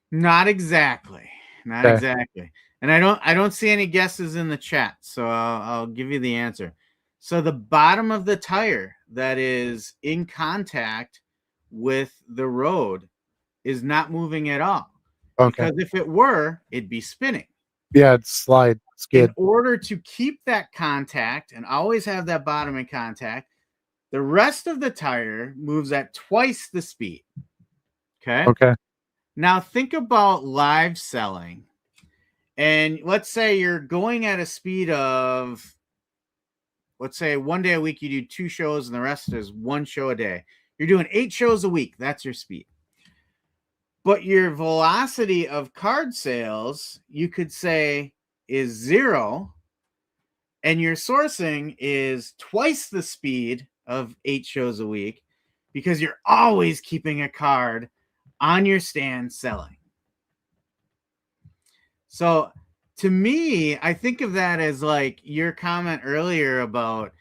Not exactly. Not exactly. And I don't see any guesses in the chat, so I'll give you the answer. So the bottom of the tire that is in contact with the road is not moving at all. Okay. Because if it were, it'd be spinning. Yeah, it's skid. In order to keep that contact and always have that bottom in contact, the rest of the tire moves at twice the speed. Okay. Now think about live selling. And let's say you're going at a speed of let's say one day a week you do 2 shows and the rest is 1 show a day. You're doing 8 shows a week. That's your speed. But your velocity of card sales, you could say, is 0, and your sourcing is twice the speed of 8 shows a week because you're always keeping a card on your stand selling. So to me, I think of that as like your comment earlier about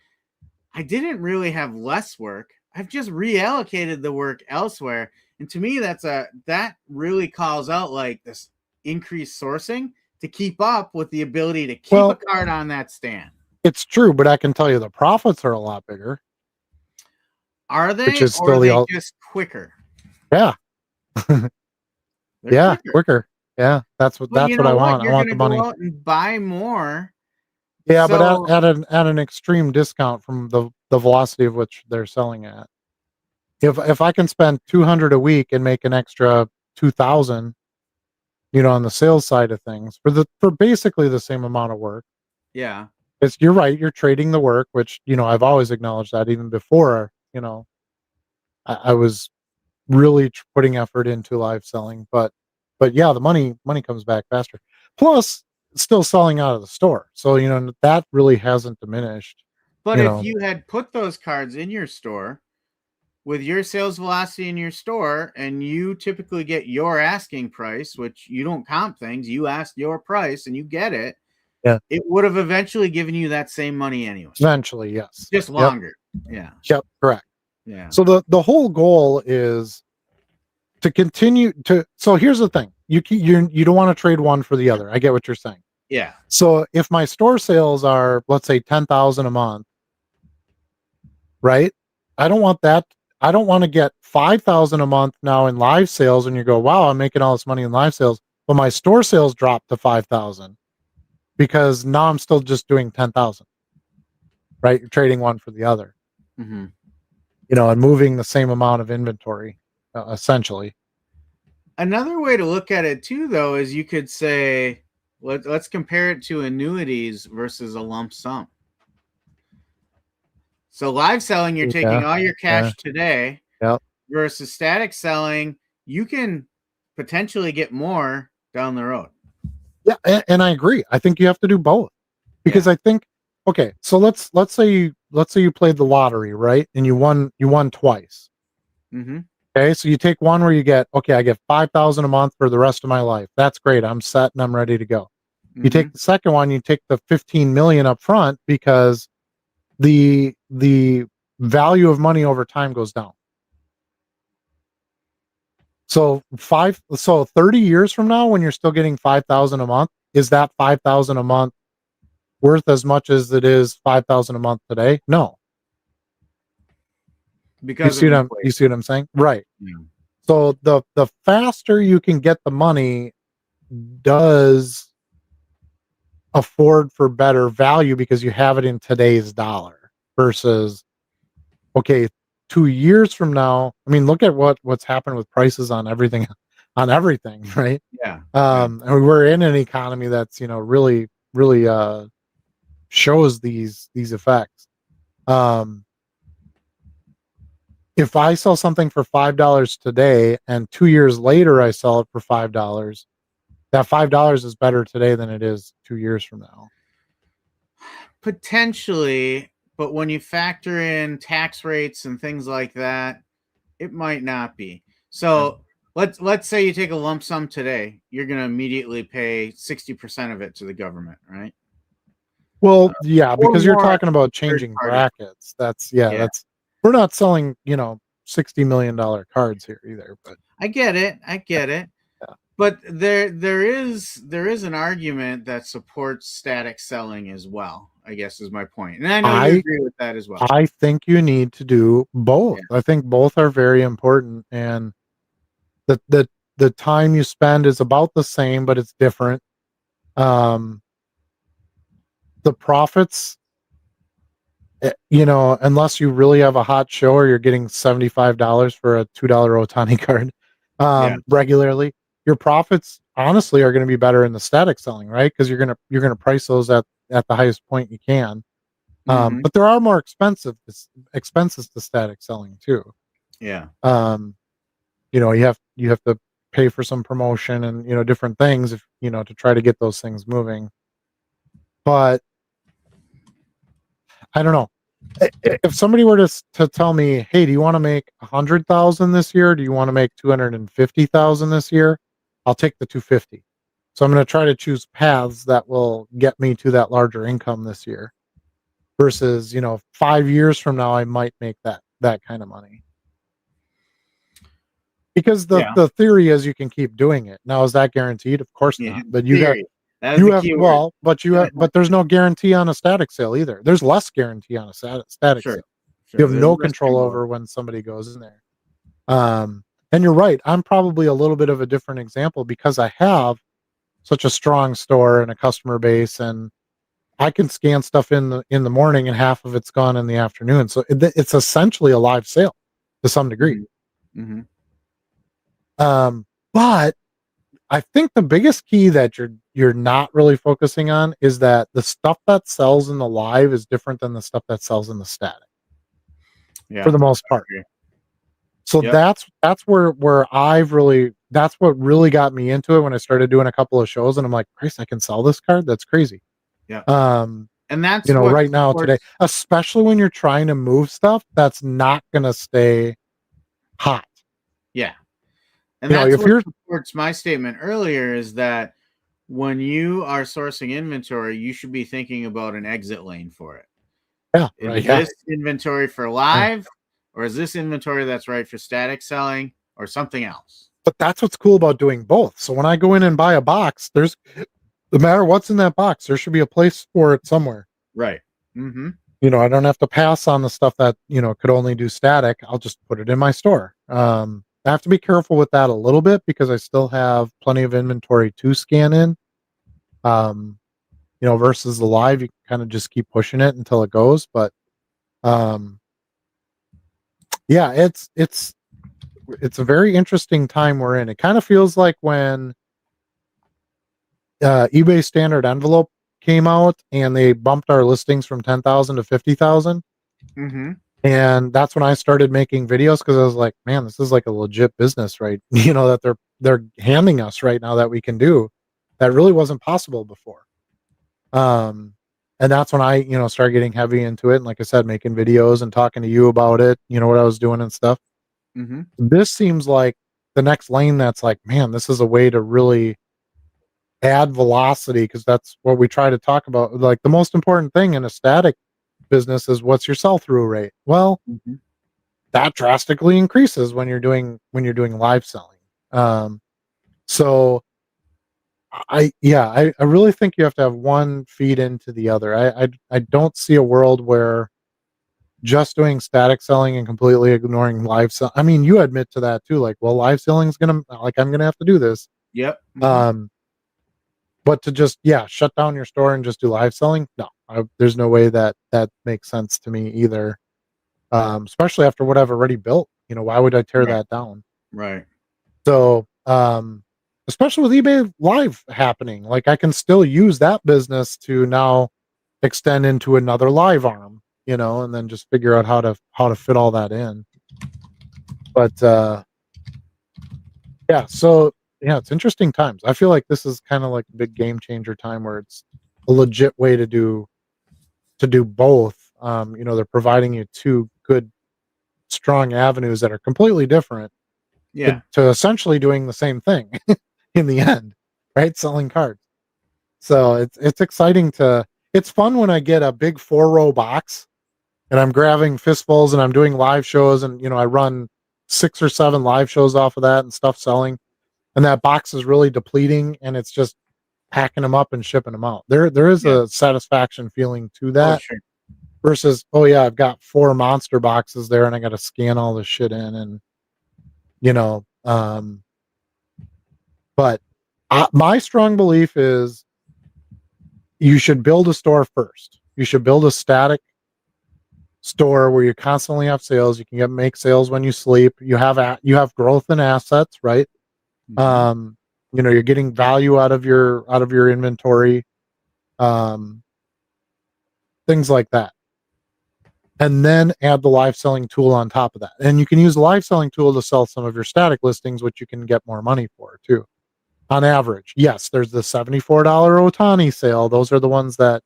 I didn't really have less work. I've just reallocated the work elsewhere. And to me, that really calls out like this increased sourcing to keep up with the ability to keep a card on that stand. It's true, but I can tell you the profits are a lot bigger. Are they? Which is or still are they just quicker? Yeah. Yeah, quicker. Yeah, that's what I want. You're I want the money. Go out and buy more. Yeah, but at an extreme discount from the velocity of which they're selling at. If I can spend 200 a week and make an extra 2,000, on the sales side of things for basically the same amount of work. Yeah. You're right, you're trading the work, which, I've always acknowledged that even before, I was really putting effort into live selling, but yeah, the money comes back faster. Plus, still selling out of the store, so that really hasn't diminished. But if you had put those cards in your store with your sales velocity in your store, and you typically get your asking price, which you don't comp things, you ask your price and you get it. Yeah, it would have eventually given you that same money anyway. Eventually, yes. Just longer. Yep. Yeah. Yep. Correct. Yeah. So the whole goal is to continue to. So here's the thing: you don't want to trade one for the other. I get what you're saying. Yeah. So if my store sales are, let's say, 10,000 a month, right? I don't want that. I don't want to get 5,000 a month now in live sales, and you go, "Wow, I'm making all this money in live sales," but my store sales drop to 5,000 because now I'm still just doing 10,000. Right? You're trading one for the other. Mm-hmm. And moving the same amount of inventory, essentially. Another way to look at it too, though, is you could say, let's compare it to annuities versus a lump sum. So live selling, you're taking all your cash today, versus static selling, you can potentially get more down the road. Yeah, and I agree. I think you have to do both, because I think, okay, so let's say you played the lottery, right? And you won twice. Mm-hmm. Okay, so you take one where you get, I get 5,000 a month for the rest of my life. That's great. I'm set and I'm ready to go. Mm-hmm. You take the second one, you take the 15 million up front, because the value of money over time goes down. So 30 years from now, when you're still getting 5,000 a month, is that 5,000 a month worth as much as it is 5,000 a month today? No. Because you see what I'm saying? Right. Yeah. So the faster you can get the money does afford for better value, because you have it in today's dollar, versus 2 years from now. I mean, look at what's happened with prices on everything, right? Yeah. And we're in an economy that's, really shows these effects. If I sell something for $5 today and 2 years later I sell it for $5, that $5 is better today than it is 2 years from now. Potentially, but when you factor in tax rates and things like that, it might not be. So let's say you take a lump sum today, you're going to immediately pay 60% of it to the government, right? Well, because you're talking about changing brackets. That's we're not selling, $60 million cards here either. But I get it. Yeah. But there is an argument that supports static selling as well, I guess, is my point. And I know you agree with that as well. I think you need to do both. Yeah. I think both are very important, and the time you spend is about the same, but it's different. The profits, unless you really have a hot show or you're getting $75 for a $2 Otani card regularly, your profits honestly are going to be better in the static selling, right? Because you're going to price those at the highest point you can. Mhm. But there are more expenses to static selling too. Yeah. You have to pay for some promotion and different things if to try to get those things moving. But I don't know. If somebody were to tell me, "Hey, do you want to make 100,000 this year? Do you want to make 250,000 this year?" I'll take the 250. So I'm going to try to choose paths that will get me to that larger income this year versus 5 years from now I might make that kind of money. Because the Yeah. the theory is you can keep doing it. Now, is that guaranteed? Of course Yeah. not. But Theory. That is you the have key word. well, but there's no guarantee on a static sale either. There's less guarantee on a static Sure. sale. You Sure. have There's no risk control involved. over when somebody goes in there. And you're right. I'm probably a little bit of a different example because I have such a strong store and a customer base, and I can scan stuff in the morning, and half of it's gone in the afternoon. So it's essentially a live sale to some degree. Mhm. Mhm. But I think the biggest key that you're not really focusing on is that the stuff that sells in the live is different than the stuff that sells in the static for Yeah. the most I part. agree. So Yep. that's where that's what really got me into it when I started doing a couple of shows, and I'm like, Christ, I can sell this card? That's crazy. Yeah. Um, And that's what right now today, supports. especially when you're trying to move stuff that's not gonna stay hot. Yeah. And that's If what you're supports my statement earlier is that when you are sourcing inventory, you should be thinking about an exit lane for it. yeah, right, Is yeah. this inventory for Yeah. live, or is this inventory that's right for static selling, or something else? But that's what's cool about doing both. So when I go in and buy a box, no matter what's in that box, there should be a place for it somewhere. Right. Mm-hmm. I don't have to pass on the stuff that, could only do static. I'll just put it in my store. I have to be careful with that a little bit because I still have plenty of inventory to scan in. Um, versus the live, you can kind of just keep pushing it until it goes. But um, yeah, it's a very interesting time we're in. It kind of feels like when eBay standard envelope came out and they bumped our listings from 10,000 to 50,000. Mm-hmm. And that's when I started making videos because I was like, man, this is like a legit business, right? That they're handing us right now that we can do that really wasn't possible before. And that's when I, started getting heavy into it. And like I said, making videos and talking to you about it, what I was doing and stuff. Mm-hmm. This seems like the next lane that's like, man, this is a way to really add velocity because that's what we try to talk about. Like the most important thing in a static business is what's your sell through rate. Well, Mm-hmm. that drastically increases when you're doing live selling. So I really think you have to have one feed into the other. I don't see a world where just doing static selling and completely ignoring live sell. I mean, you admit to that too. Like, well, live selling is I'm gonna have to do this. Yep. Mm-hmm. Um, but to just shut down your store and just do live selling, no, there's no way that makes sense to me either. Especially after what I've already built. Why would I tear Right. that down? Right. So, especially with eBay Live happening, like I can still use that business to now extend into another live arm, and then just figure out how to fit all that in. But so it's interesting times. I feel like this is kind of like a big game changer time where it's a legit way to do both. They're providing you two good, strong avenues that are completely different Yeah. to essentially doing the same thing in the end, right? Selling cards. So it's exciting it's fun when I get a big 4-row box and I'm grabbing fistfuls and I'm doing live shows and I run 6 or 7 live shows off of that and stuff selling. And that box is really depleting and it's just packing them up and shipping them out. There is Yeah. a satisfaction feeling to Oh, that sure. versus, oh yeah, I've got 4 monster boxes there and I got to scan all this shit in and you know, um, but my strong belief is you should build a store first. You should build a static store where you constantly have sales. You can make sales when you sleep. You have growth in assets, right? Mm-hmm. You're getting value out of your inventory, um, things like that. and then add the live selling tool on top of that. And you can use the live selling tool to sell some of your static listings, which you can get more money for too. On average, yes, there's the $74 Otani sale. Those are the ones that,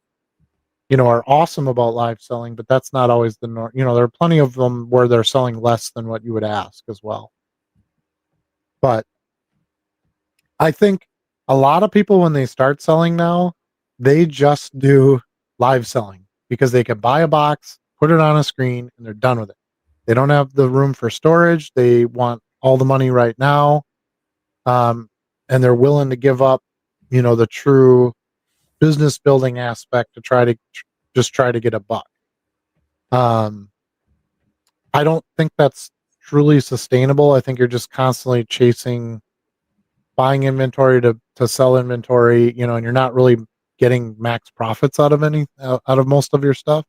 are awesome about live selling, but that's not always the norm. There are plenty of them where they're selling less than what you would ask as well. But I think a lot of people, when they start selling now, they just do live selling because they can buy a box, put it on a screen, and they're done with it. They don't have the room for storage. They want all the money right now. And they're willing to give up, the true business building aspect to try to get a buck. I don't think that's truly sustainable. I think you're just constantly chasing buying inventory to sell inventory, and you're not really getting max profits out of most of your stuff.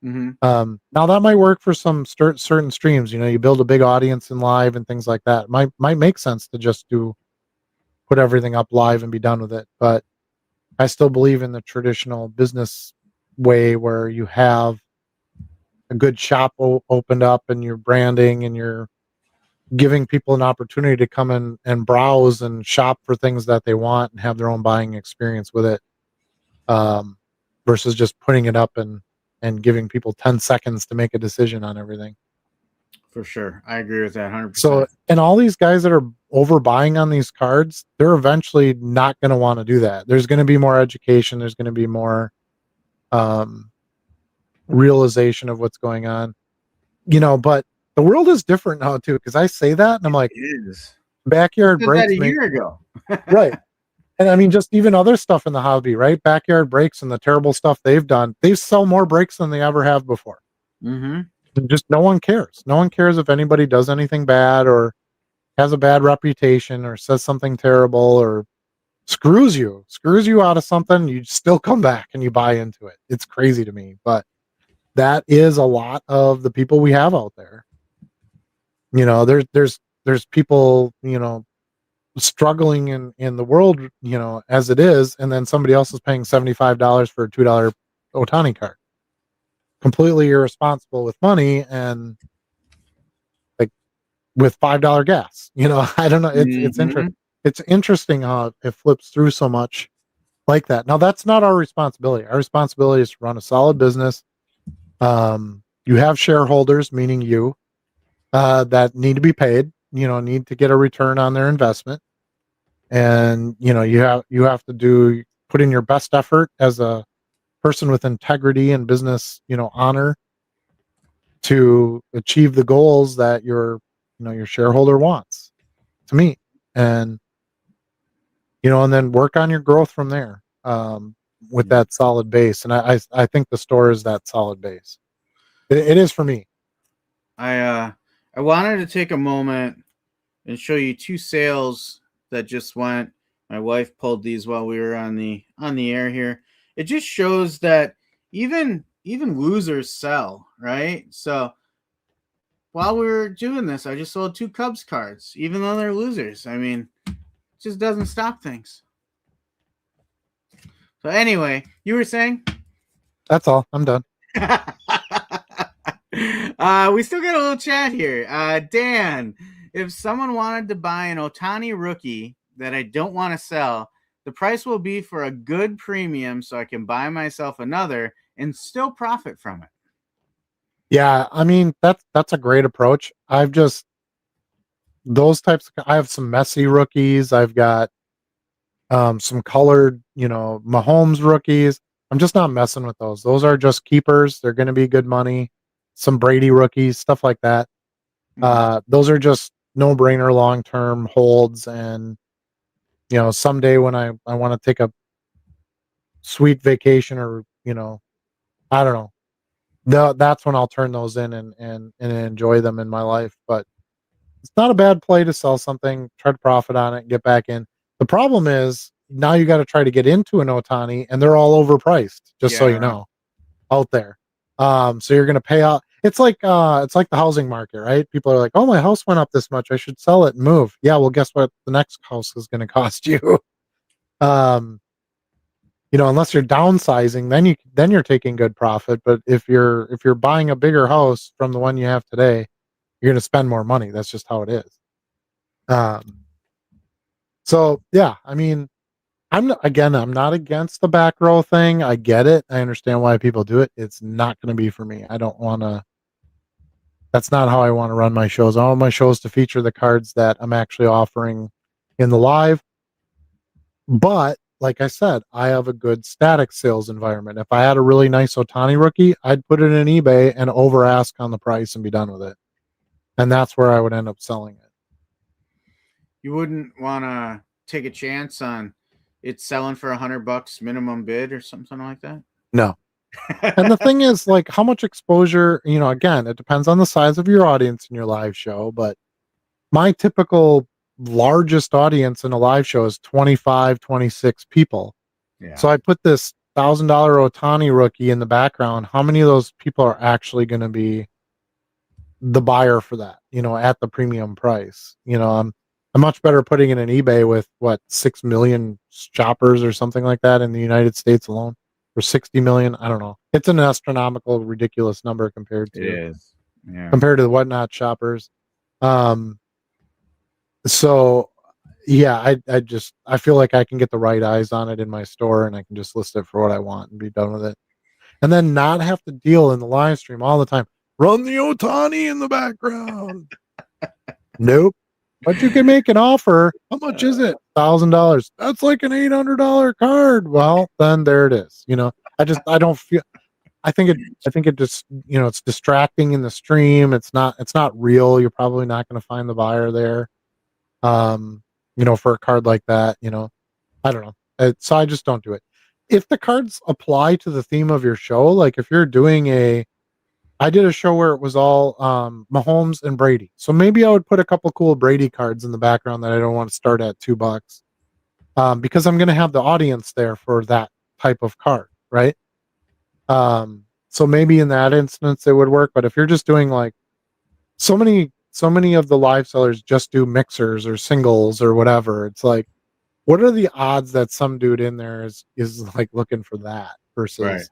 Mm-hmm. Now that might work for some certain streams. You build a big audience in live and things like that. Might make sense to just put everything up live and be done with it. But I still believe in the traditional business way where you have a good shop opened up and you're branding and you're giving people an opportunity to come in and browse and shop for things that they want and have their own buying experience with it, versus just putting it up and giving people 10 seconds to make a decision on everything. For sure. I agree with that 100%. So, and all these guys that are overbuying on these cards, they're eventually not going to want to do that. There's going to be more education. There's going to be more realization of what's going on, but the world is different now too. Because I say that and I'm like, it is. Backyard breaks a year ago. Right. And I mean, just even other stuff in the hobby, right? Backyard breaks and the terrible stuff they've done. They sell more breaks than they ever have before. Mm-hmm. Just no one cares. No one cares if anybody does anything bad or has a bad reputation or says something terrible or screws you out of something. You still come back and you buy into it. It's crazy to me, but that is a lot of the people we have out there. There's people, struggling in the world, as it is, and then somebody else is paying $75 for a $2 Otani card. Completely irresponsible with money and like with $5 gas. I don't know. It's interesting. It's interesting how it flips through so much like that. Now that's not our responsibility. Our responsibility is to run a solid business. You have shareholders, meaning you, that need to be paid, need to get a return on their investment. And, you have to put in your best effort as a person with integrity and business, honor to achieve the goals that your shareholder wants to meet. And, and then work on your growth from there, with that solid base. And I think the store is that solid base. It is for me. I wanted to take a moment and show you two sales that just went. My wife pulled these while we were on the air here. It just shows that even losers sell, right? So while we were doing this, I just sold two Cubs cards, even though they're losers. I mean, it just doesn't stop things. So anyway, you were saying? That's all. I'm done. We still got a little chat here. Dan, if someone wanted to buy an Otani rookie that I don't want to sell, the price will be for a good premium so I can buy myself another and still profit from it. Yeah, I mean, that's a great approach. I've just I have some messy rookies. I've got some colored, Mahomes rookies. I'm just not messing with those. Those are just keepers. They're going to be good money. Some Brady rookies, stuff like that. Those are just no-brainer long-term holds. And, someday when I want to take a sweet vacation or, I don't know, that's when I'll turn those in and enjoy them in my life. But it's not a bad play to sell something, try to profit on it, and get back in. The problem is now you got to try to get into an Otani, and they're all overpriced. Just so you know, out there. So you're going to pay out. It's like the housing market, right? People are like, "Oh, my house went up this much. I should sell it and move." Yeah, well, guess what? The next house is going to cost you. unless you're downsizing, then you're taking good profit. But if you're buying a bigger house from the one you have today, you're going to spend more money. That's just how it is. So yeah, I mean, I'm not against the back row thing. I get it. I understand why people do it. It's not going to be for me. I don't want to. That's not how I want to run my shows. I want my shows to feature the cards that I'm actually offering in the live. But like I said, I have a good static sales environment. If I had a really nice Otani rookie, I'd put it in eBay and over ask on the price and be done with it. And that's where I would end up selling it. You wouldn't want to take a chance on it selling for $100 minimum bid or something like that? No. And the thing is, like, how much exposure, again, it depends on the size of your audience in your live show, but my typical largest audience in a live show is 25, 26 people. Yeah. So I put this $1,000 Otani rookie in the background. How many of those people are actually going to be the buyer for that, at the premium price? I'm much better putting it in eBay with 6 million shoppers or something like that in the United States alone, or 60 million. I don't know. It's an astronomical, ridiculous number compared It to is. Yeah. compared to the whatnot shoppers. So yeah, I feel like I can get the right eyes on it in my store and I can just list it for what I want and be done with it. And then not have to deal in the live stream all the time. Run the Otani in the background. Nope. But you can make an offer. How much is it? $1,000. That's like an $800 card. Well, then there it is. I don't feel. I think it just it's distracting in the stream. It's not real. You're probably not going to find the buyer there. For a card like that. I don't know. So I just don't do it. If the cards apply to the theme of your show, like if you're doing I did a show where it was all Mahomes and Brady. So maybe I would put a couple cool Brady cards in the background that I don't want to start at $2, because I'm going to have the audience there for that type of card, right? So maybe in that instance it would work. But if you're just doing like so many of the live sellers just do mixers or singles or whatever, it's like, what are the odds that some dude in there is like looking for that versus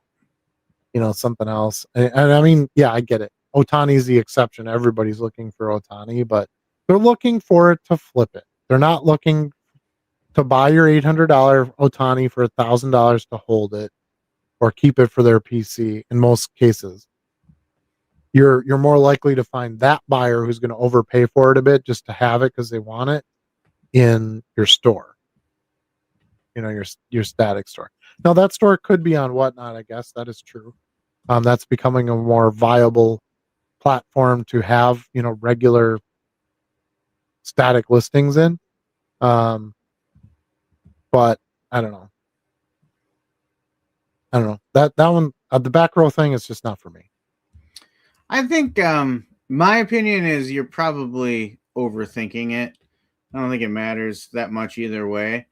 something else? And I mean, yeah, I get it. Otani's the exception. Everybody's looking for Otani, but they're looking for it to flip it. They're not looking to buy your $800 Otani for $1,000 to hold it or keep it for their PC. In most cases, you're more likely to find that buyer who's going to overpay for it a bit just to have it because they want it in your store. Your static store. Now that store could be on Whatnot, I guess. That is true. That's becoming a more viable platform to have, regular static listings in. But I don't know. That one, the back row thing is just not for me. I think my opinion is you're probably overthinking it. I don't think it matters that much either way.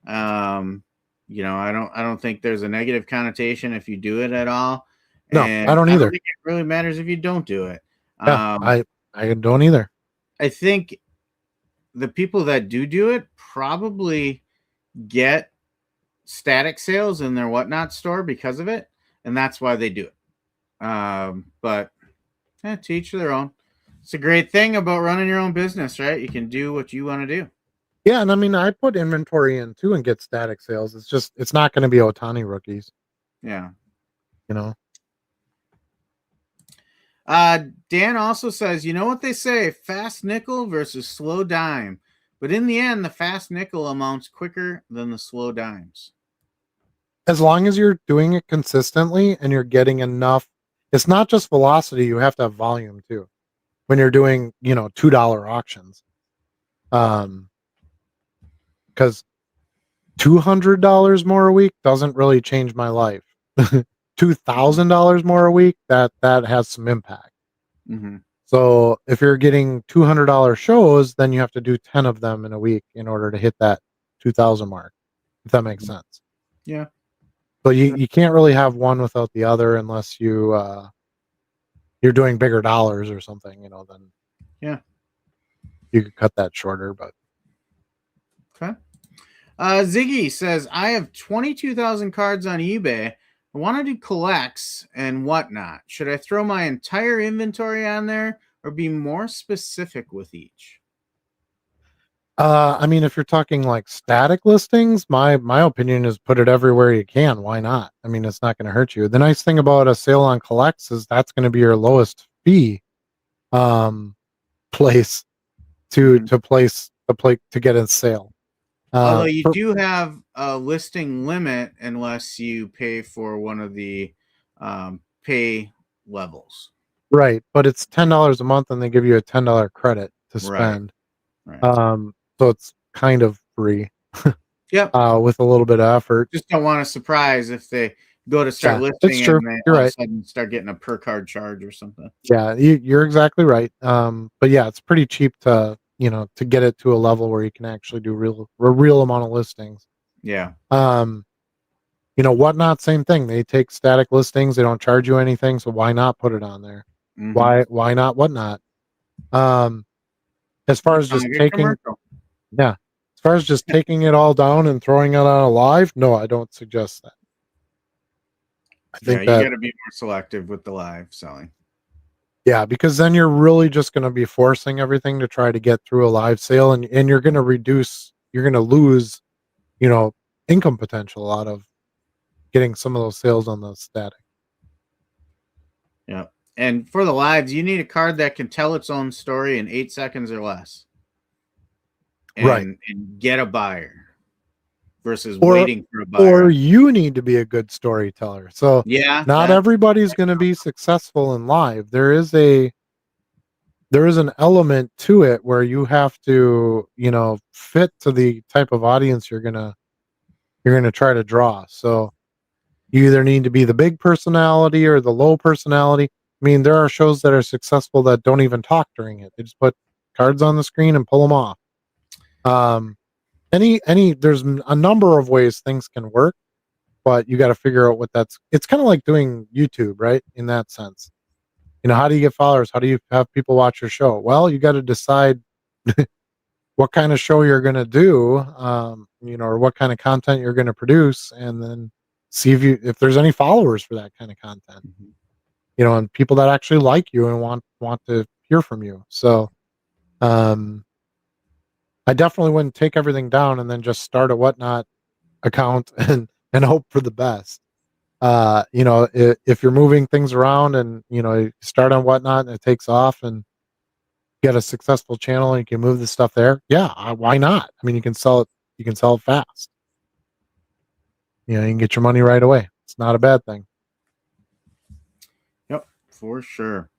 I don't think there's a negative connotation if you do it at all. No, And I don't either. I don't think it really matters if you don't do it. Yeah, I don't either. I think the people that do it probably get static sales in their Whatnot store because of it, and that's why they do it. But to each their own. It's a great thing about running your own business, right? You can do what you want to do. Yeah, and I mean, I put inventory in too and get static sales. It's not going to be Otani rookies. Yeah. Dan also says, you know what they say, fast nickel versus slow dime. But in the end, the fast nickel amounts quicker than the slow dimes. As long as you're doing it consistently and you're getting enough, it's not just velocity, you have to have volume too. When you're doing, $2 auctions. Because $200 more a week doesn't really change my life. $2,000 more a week, that has some impact. Mm-hmm. So if you're getting $200 shows, then you have to do 10 of them in a week in order to hit that 2,000 mark, if that makes sense. Yeah. So you can't really have one without the other unless you're doing bigger dollars or something, then yeah, you could cut that shorter. But okay. Ziggy says, I have 22,000 cards on eBay. I want to do collects and whatnot. Should I throw my entire inventory on there or be more specific with each? I mean, if you're talking like static listings, my opinion is put it everywhere you can. Why not? I mean, it's not going to hurt you. The nice thing about a sale on collects is that's going to be your lowest fee um place to place the plate to get a sale. Although you For, do have a listing limit unless you pay for one of the pay levels. right, but it's $10 a month, and they give you a $10 credit to Right. spend. Right. So it's kind of free Yep. with a little bit of effort. Just don't want a surprise if they go to start Yeah, it's listing true. and they You're all of a right. sudden start getting a per card charge or something. Yeah, you're exactly right. But yeah, it's pretty cheap to to get it to a level where you can actually do a real amount of listings. Yeah. Whatnot, same thing. They take static listings. They don't charge you anything, so why not put it on there? Mm-hmm. Why not whatnot? As far as just taking, yeah, as far as just taking it all down and throwing it on a live, no, I don't suggest that. I Yeah, think you that got to be more selective with the live selling. yeah, because then you're really just going to be forcing everything to try to get through a live sale, and you're going to lose, income potential out of getting some of those sales on the static. Yeah. And for the lives, you need a card that can tell its own story in 8 seconds or less. Right. And get a buyer versus Or waiting for a buyer. or you need to be a good storyteller. So Yeah. not everybody's going to be successful in live. There is an element to it where you have to, fit to the type of audience you're gonna try to draw. So you either need to be the big personality or the low personality. I mean, there are shows that are successful that don't even talk during it. They just put cards on the screen and pull them off. Um, there's a number of ways things can work, but you got to figure out it's kind of like doing YouTube, right? In that sense, how do you get followers? How do you have people watch your show? Well, you got to decide what kind of show you're going to do, or what kind of content you're going to produce, and then see if there's any followers for that kind of content, and people that actually like you and want to hear from you. So, I definitely wouldn't take everything down and then just start a whatnot account and hope for the best. If you're moving things around and you start on whatnot and it takes off and get a successful channel and you can move the stuff there, yeah, why not? I mean, you can sell it. You can sell it fast. You can get your money right away. It's not a bad thing. Yep, for sure.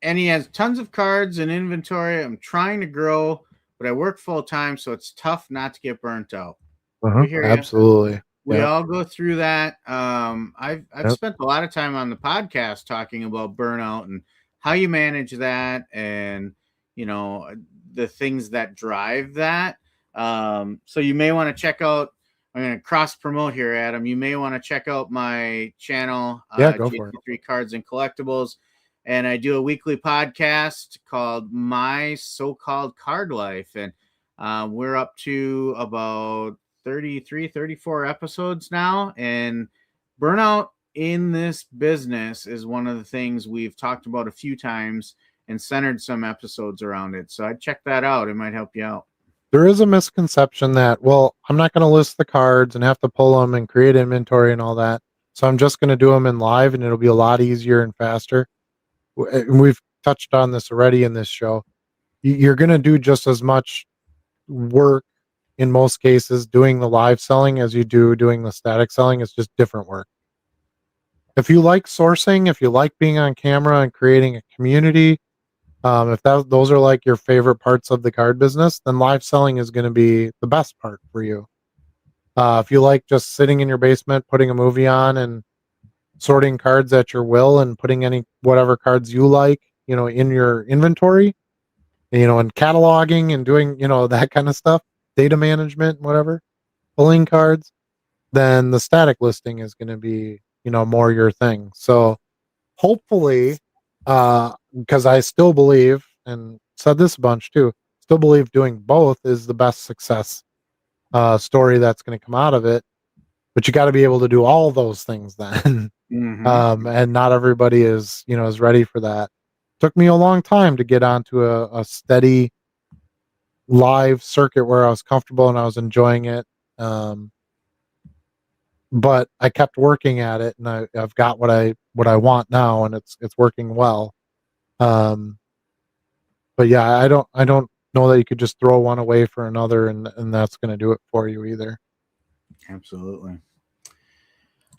And he has tons of cards and inventory. I'm trying to grow, but I work full time, so it's tough not to get burnt out. We hear you. Absolutely. We all go through that. I've Yep. spent a lot of time on the podcast talking about burnout and how you manage that, and the things that drive that. So you may want to check out. I'm going to cross promote here, Adam. You may want to check out my channel, Go for it. GT3 Cards and Collectibles, and I do a weekly podcast called My So-Called Card Life, and we're up to about 33, 34 episodes now, and burnout in this business is one of the things we've talked about a few times and centered some episodes around it. So I'd check that out. It might help you out. There is a misconception that, well, I'm not going to list the cards and have to pull them and create inventory and all that. So I'm just going to do them in live and it'll be a lot easier and faster. And we've touched on this already in this show. You're going to do just as much work in most cases doing the live selling as you do doing the static selling. It's just different work. If you like sourcing, if you like being on camera and creating a community, if those are like your favorite parts of the card business, then live selling is going to be the best part for you. If you like just sitting in your basement, putting a movie on and sorting cards at your will and putting whatever cards you like, in your inventory, and cataloging and doing, that kind of stuff, data management, whatever, pulling cards, then the static listing is going to be, more your thing. So hopefully, because I still believe, and said this a bunch too, still believe doing both is the best success story that's going to come out of it. But you got to be able to do all those things then. And not everybody is, is ready for that. Took me a long time to get onto a steady live circuit where I was comfortable and I was enjoying it. But I kept working at it, and I've got what I want now, and it's working well. But yeah, I don't know that you could just throw one away for another, and that's going to do it for you either. Absolutely.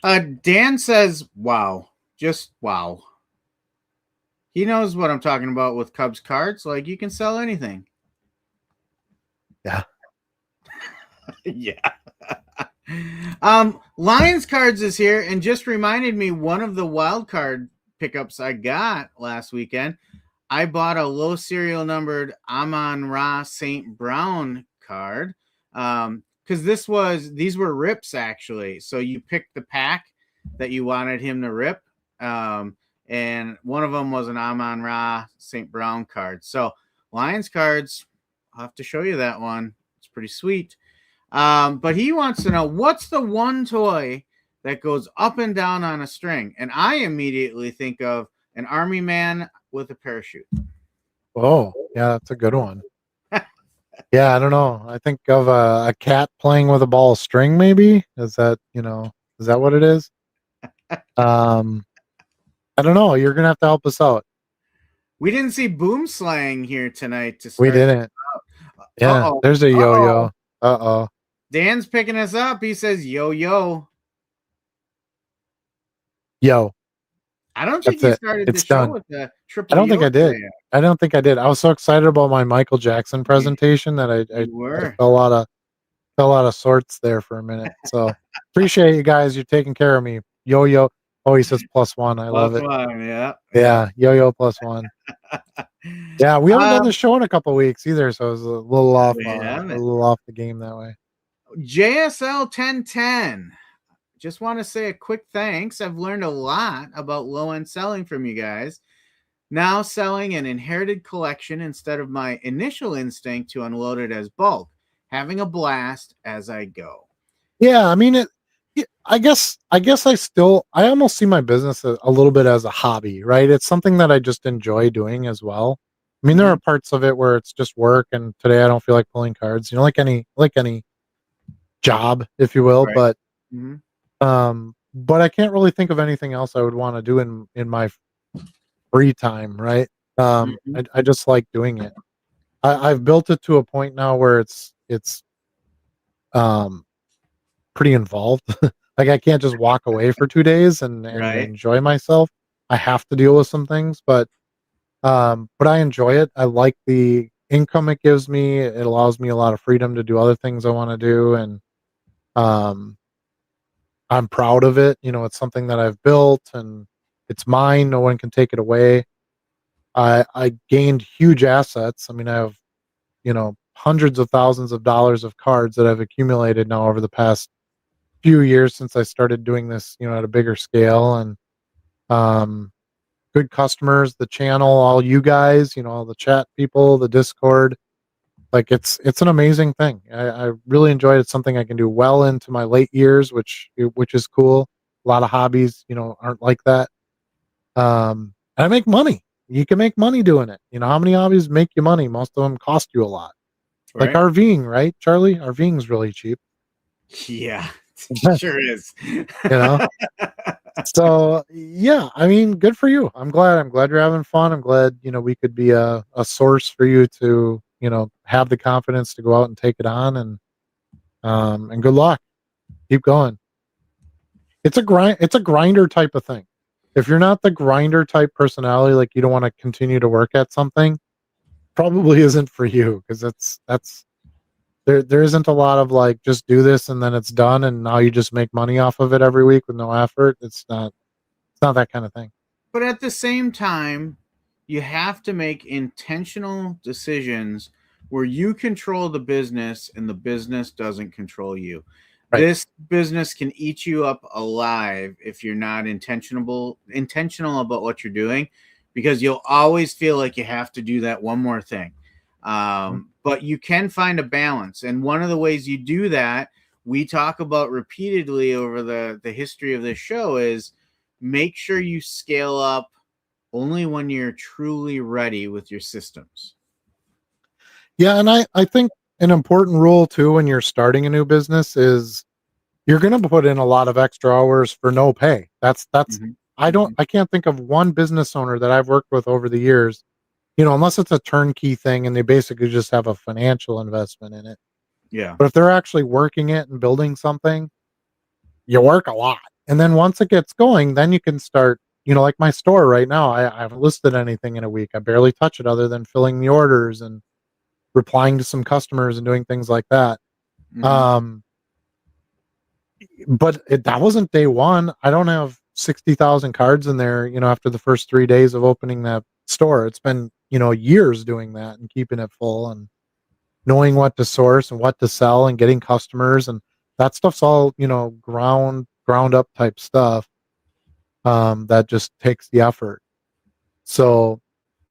Dan says, "Wow, just wow." He knows what I'm talking about with Cubs cards. Like, you can sell anything. Yeah. Yeah. Lions cards is here and just reminded me one of the wild card pickups I got last weekend. I bought a low serial numbered Amon-Ra St. Brown card. Because these were rips actually. So you picked the pack that you wanted him to rip. And one of them was an Amon-Ra St. Brown card. So Lions cards, I'll have to show you that one. It's pretty sweet. But he wants to know, what's the one toy that goes up and down on a string? And I immediately think of an army man with a parachute. Oh, yeah, that's a good one. Yeah, I don't know. I think of a cat playing with a ball of string, maybe. Is that what it is? I don't know. You're going to have to help us out. We didn't see boom slang here tonight to start. We didn't. Yeah, there's a yo-yo. Uh-oh. Dan's picking us up. He says, yo. Yo. I don't think you started the show with the triple. I don't think I did. I don't think I did. I was so excited about my Michael Jackson presentation that I fell out of sorts there for a minute. So appreciate you guys. You're taking care of me. Yo. Oh, he says +1. I love it. Yeah. Yeah. Yo +1. Yeah, we haven't done the show in a couple weeks either, so it was a little off the game that way. JSL 1010. Just want to say a quick thanks. I've learned a lot about low-end selling from you guys. Now selling an inherited collection instead of my initial instinct to unload it as bulk. Having a blast as I go. Yeah, I mean, I guess I almost see my business a little bit as a hobby, right? It's something that I just enjoy doing as well. I mean, there are parts of it where it's just work, and today I don't feel like pulling cards, like any job, if you will. Right. But I can't really think of anything else I would want to do in my free time, right? I just like doing it. I've built it to a point now where it's pretty involved. Like, I can't just walk away for 2 days and enjoy myself. I have to deal with some things, but I enjoy it. I like the income it gives me. It allows me a lot of freedom to do other things I want to do, and I'm proud of it. It's something that I've built and it's mine. No one can take it away. I gained huge assets. I mean, I have, hundreds of thousands of dollars of cards that I've accumulated now over the past few years since I started doing this, at a bigger scale, and good customers, the channel, all you guys, all the chat people, the Discord. Like, it's an amazing thing. I really enjoyed it. It's something I can do well into my late years, which is cool. A lot of hobbies, aren't like that. And I make money. You can make money doing it. How many hobbies make you money? Most of them cost you a lot. Right. Like RVing, right, Charlie? RVing's really cheap. Yeah, sure is. So yeah, I mean, good for you. I'm glad you're having fun. I'm glad, we could be a source for you to, have the confidence to go out and take it on, and good luck. Keep going. It's a grinder type of thing. If you're not the grinder type personality, like you don't want to continue to work at something, probably isn't for you, because that's there isn't a lot of like, just do this and then it's done and now you just make money off of it every week with no effort. It's not that kind of thing. But at the same time, you have to make intentional decisions where you control the business and the business doesn't control you. Right. This business can eat you up alive if you're not intentional about what you're doing, because you'll always feel like you have to do that one more thing. But you can find a balance. And one of the ways you do that, we talk about repeatedly over the history of this show, is make sure you scale up only when you're truly ready with your systems. Yeah, and I think an important rule too when you're starting a new business is you're going to put in a lot of extra hours for no pay. That's Mhm. I can't think of one business owner that I've worked with over the years, unless it's a turnkey thing and they basically just have a financial investment in it. Yeah. But if they're actually working it and building something, you work a lot. And then once it gets going, then you can start, like my store right now, I haven't listed anything in a week. I barely touch it other than filling the orders and replying to some customers and doing things like that. Mhm. But that wasn't day one. I don't have 60,000 cards in there, after the first 3 days of opening that store. It's been, years doing that and keeping it full and knowing what to source and what to sell and getting customers. And that stuff's all, ground up type stuff. That just takes the effort. So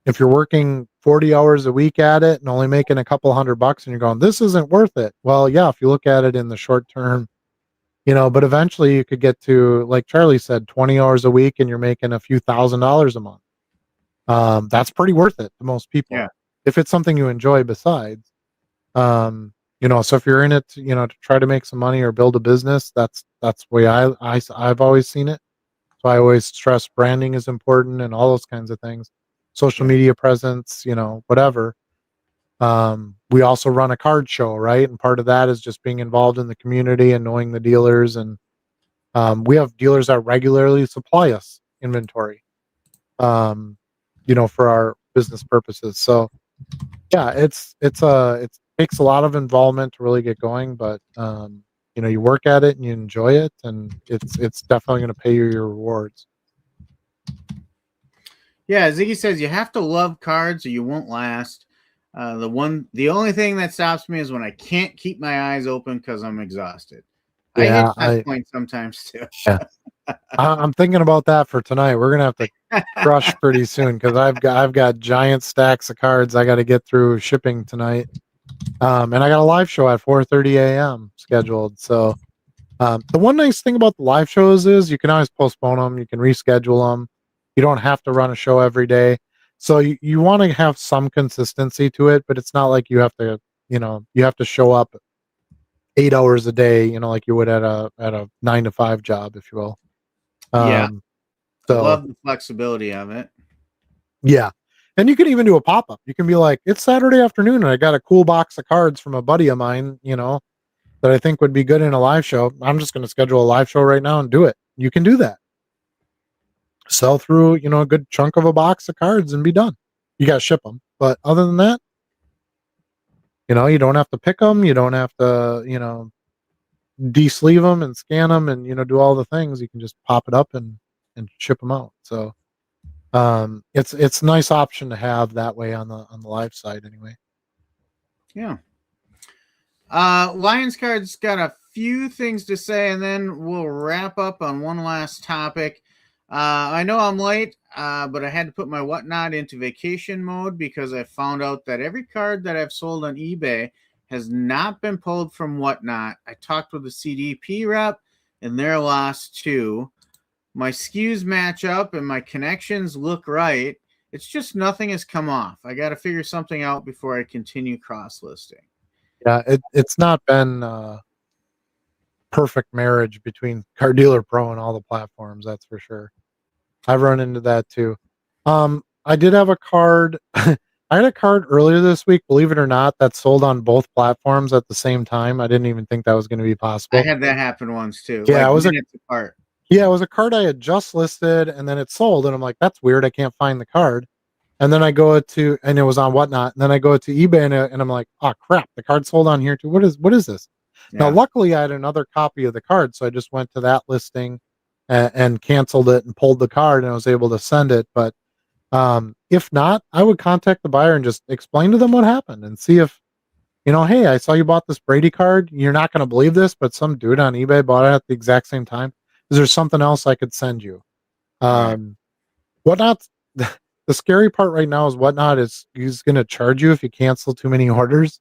if you're working 40 hours a week at it and only making a couple $100 and you're going, this isn't worth it. Well, yeah, if you look at it in the short term, but eventually you could get to, like Charlie said, 20 hours a week and you're making a few $1,000s a month. That's pretty worth it to most people. Yeah. If it's something you enjoy besides, so if you're in it, to try to make some money or build a business, that's the way I've always seen it. So I always stress branding is important and all those kinds of things, social media presence, whatever. We also run a card show, right? And part of that is just being involved in the community and knowing the dealers. And we have dealers that regularly supply us inventory, for our business purposes. So yeah, it takes a lot of involvement to really get going, but you work at it and you enjoy it, and it's definitely going to pay you your rewards. Yeah, Ziggy says you have to love cards or you won't last. The only thing that stops me is when I can't keep my eyes open because I'm exhausted. I hit that point sometimes too. Yeah. I'm thinking about that for tonight. We're gonna have to crush pretty soon because I've got giant stacks of cards I got to get through shipping tonight, and I got a live show at 4:30 a.m. scheduled. So the one nice thing about the live shows is you can always postpone them, you can reschedule them. You don't have to run a show every day. So you want to have some consistency to it, but it's not like you have to show up 8 hours a day, like you would at a 9 to 5 job, if you will. Yeah. So I love the flexibility of it. Yeah. And you can even do a pop-up. You can be like, it's Saturday afternoon and I got a cool box of cards from a buddy of mine, that I think would be good in a live show. I'm just going to schedule a live show right now and do it. You can do that. Sell through, a good chunk of a box of cards and be done. You got to ship them. But other than that, you don't have to pick them. You don't have to, de-sleeve them and scan them and, do all the things. You can just pop it up and ship them out. So it's a nice option to have that way on the live side anyway. Yeah. Lions Cards got a few things to say, and then we'll wrap up on one last topic. I know I'm late, but I had to put my whatnot into vacation mode because I found out that every card that I've sold on eBay has not been pulled from whatnot. I talked with the CDP rep, and they're lost too. My SKUs match up, and my connections look right. It's just nothing has come off. I got to figure something out before I continue cross-listing. Yeah, it's not been perfect marriage between Car Dealer Pro and all the platforms, that's for sure. I've run into that too. I did have a card. I had a card earlier this week, believe it or not, that sold on both platforms at the same time. I didn't even think that was going to be possible. I had that happen once too. Yeah, like it was minutes apart. Yeah, it was a card I had just listed and then it sold, and I'm like, that's weird. I can't find the card. And then I go to, and it was on whatnot. And then I go to eBay and I'm like, oh crap, the card sold on here too. What is this? Yeah. Now, luckily I had another copy of the card. So I just went to that listing and canceled it and pulled the card and I was able to send it. But if not, I would contact the buyer and just explain to them what happened and see if, hey, I saw you bought this Brady card. You're not going to believe this, but some dude on eBay bought it at the exact same time. Is there something else I could send you? Right. Whatnot. the scary part right now is Whatnot is he's going to charge you if you cancel too many orders.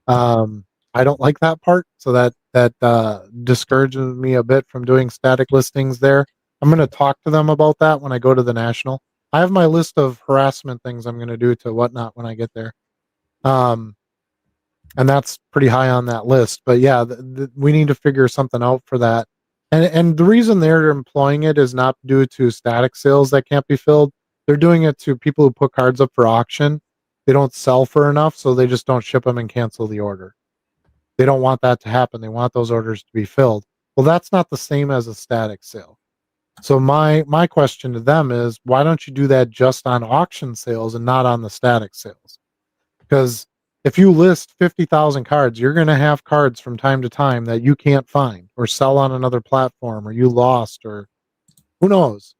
I don't like that part, so that discourages me a bit from doing static listings there. I'm going to talk to them about that when I go to the national. I have my list of harassment things I'm going to do to Whatnot when I get there. And that's pretty high on that list. But yeah, we need to figure something out for that. And the reason they're employing it is not due to static sales that can't be filled. They're doing it to people who put cards up for auction. They don't sell for enough, so they just don't ship them and cancel the order. They don't want that to happen. They want those orders to be filled. Well, that's not the same as a static sale. So my question to them is, why don't you do that just on auction sales and not on the static sales? Because if you list 50,000 cards, you're going to have cards from time to time that you can't find or sell on another platform, or you lost, or who knows,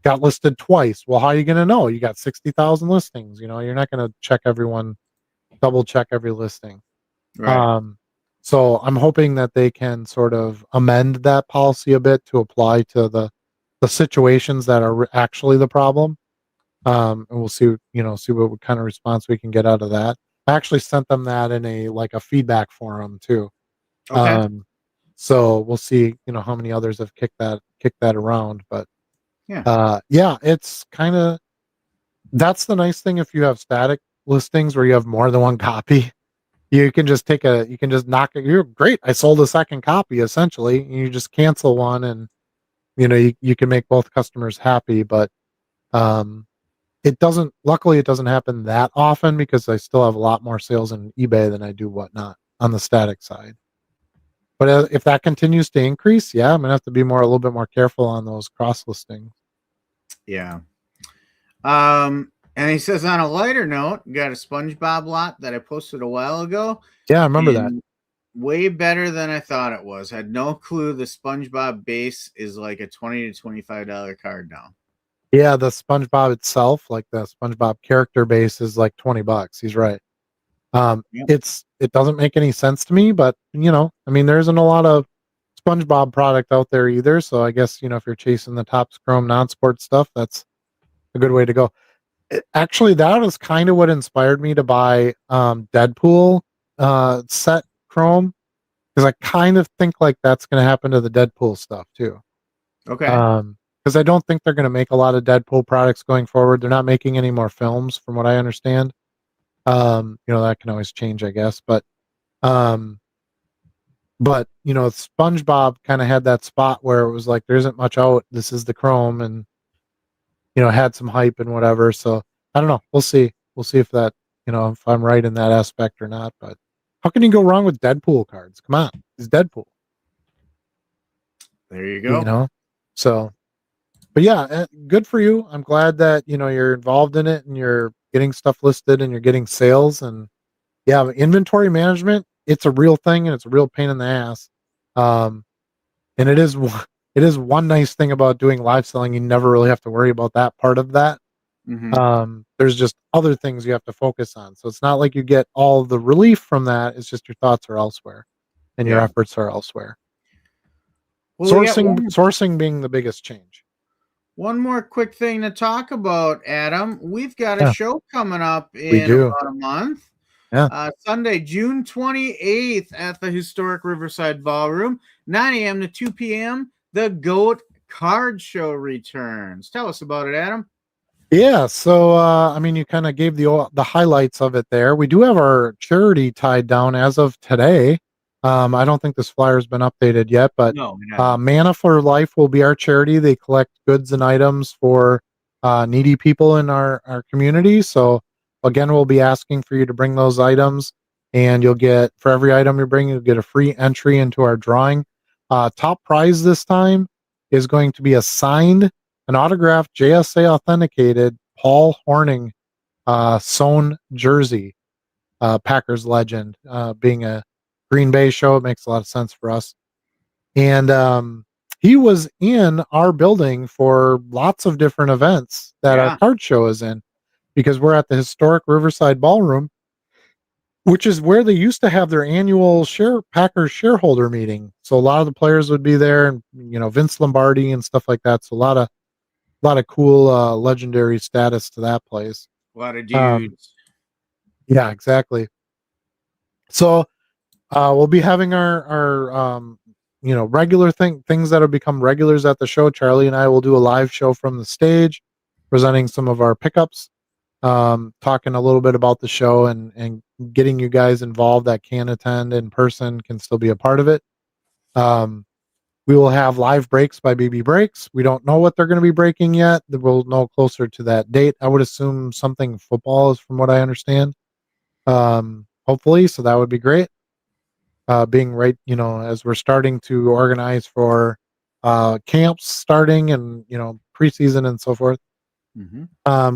got listed twice. Well, how are you going to know? You got 60,000 listings. You're not going to check everyone, double check every listing. Right. So I'm hoping that they can sort of amend that policy a bit to apply to the situations that are actually the problem. And we'll see what kind of response we can get out of that. I actually sent them that in a feedback forum too. Okay. So we'll see, how many others have kicked that around. But yeah, it's kind of, that's the nice thing if you have static listings where you have more than one copy. You can just knock it. You're great. I sold a second copy essentially. You just cancel one, and you can make both customers happy. But luckily it doesn't happen that often because I still have a lot more sales in eBay than I do Whatnot on the static side. But if that continues to increase, yeah, I'm gonna have to be a little bit more careful on those cross listings. Yeah. And he says, on a lighter note, got a SpongeBob lot that I posted a while ago. Yeah, I remember that. Way better than I thought it was. Had no clue the SpongeBob base is like a $20 to $25 card now. Yeah, the SpongeBob itself, like the SpongeBob character base, is like $20. He's right. Yep. It doesn't make any sense to me, but there isn't a lot of SpongeBob product out there either. So I guess if you're chasing the Topps Chrome non-sport stuff, that's a good way to go. Actually, that was kind of what inspired me to buy Deadpool set Chrome, because I kind of think like that's going to happen to the Deadpool stuff too. Okay. Because I don't think they're going to make a lot of Deadpool products going forward. They're not making any more films, from what I understand. That can always change, I guess. But SpongeBob kind of had that spot where it was like there isn't much out. This is the Chrome, and had some hype and whatever. So I don't know. We'll see. We'll see if that if I'm right in that aspect or not. But how can you go wrong with Deadpool cards? Come on, it's Deadpool. There you go. So. But yeah, good for you. I'm glad that you're involved in it and you're getting stuff listed and you're getting sales. And yeah, inventory management, it's a real thing and it's a real pain in the ass. And it is one nice thing about doing live selling. You never really have to worry about that part of that. Mm-hmm. There's just other things you have to focus on. So it's not like you get all the relief from that. It's just your thoughts are elsewhere and your efforts are elsewhere. Well, sourcing being the biggest change. One more quick thing to talk about, Adam. We've got a show coming up in about a month. Yeah. Sunday, June 28th at the historic Riverside Ballroom, 9 a.m. to 2 p.m. The GOAT Card Show returns. Tell us about it, Adam. Yeah, so you kind of gave the highlights of it there. We do have our charity tied down as of today. I don't think this flyer's been updated yet, but no, Mana for Life will be our charity. They collect goods and items for needy people in our community. So again, we'll be asking for you to bring those items, and you'll get, for every item you bring, you'll get a free entry into our drawing. Top prize this time is going to be an autographed JSA authenticated Paul Hornung sewn jersey, Packers legend, being a Green Bay show. It makes a lot of sense for us. And he was in our building for lots of different events that our card show is in, because we're at the historic Riverside Ballroom, which is where they used to have their annual Packers shareholder meeting. So a lot of the players would be there, and Vince Lombardi and stuff like that. So a lot of lot of cool legendary status to that place. A lot of Um, dudes. yeah, exactly. So we'll be having our regular things that'll become regulars at the show. Charlie and I will do a live show from the stage, presenting some of our pickups, talking a little bit about the show and getting you guys involved that can attend in person can still be a part of it. Um, we will have live breaks by BB Breaks. We don't know what they're going to be breaking yet. We'll know closer to that date. I would assume something football is from what I understand. Hopefully, so that would be great. Being right, as we're starting to organize for camps starting and preseason and so forth.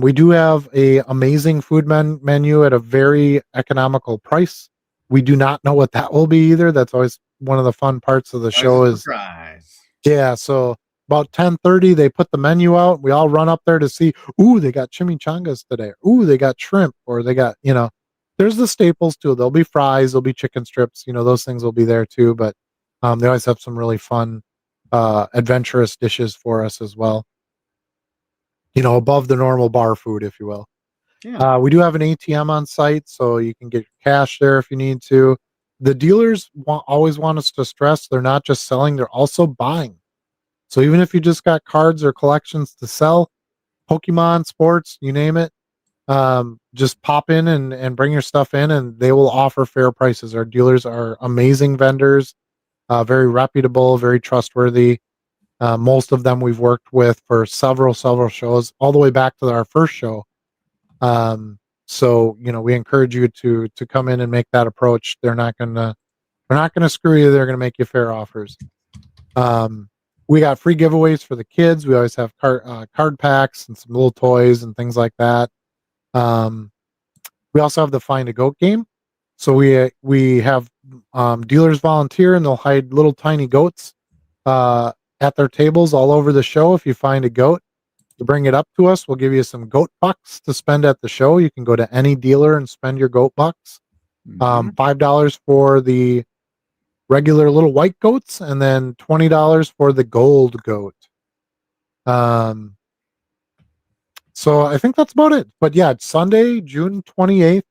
We do have a amazing food menu at a very economical price. We do not know what that will be either. That's always one of the fun parts of the Always show a is surprise. yeah. So about 10:30, they put the menu out. We all run up there to see. Ooh, they got chimichangas today. Ooh, they got shrimp, or they got There's the staples too. There'll be fries. There'll be chicken strips. Those things will be there too. But they always have some really fun, adventurous dishes for us as well. Above the normal bar food, if you will. Yeah. We do have an ATM on site, so you can get cash there if you need to. The dealers always want us to stress they're not just selling; they're also buying. So even if you just got cards or collections to sell, Pokemon, sports, you name it, just pop in and bring your stuff in, and they will offer fair prices. Our dealers are amazing vendors, very reputable, very trustworthy. Most of them we've worked with for several shows, all the way back to our first show. So we encourage you to come in and make that approach. They're not gonna screw you. They're gonna make you fair offers. We got free giveaways for the kids. We always have card packs and some little toys and things like that. We also have the Find a Goat game. So we have dealers volunteer and they'll hide little tiny goats at their tables all over the show. If you find a goat, you bring it up to us. We'll give you some goat bucks to spend at the show. You can go to any dealer and spend your goat bucks. $5 for the regular little white goats, and then $20 for the gold goat. So I think that's about it. But yeah, it's Sunday, June 28th,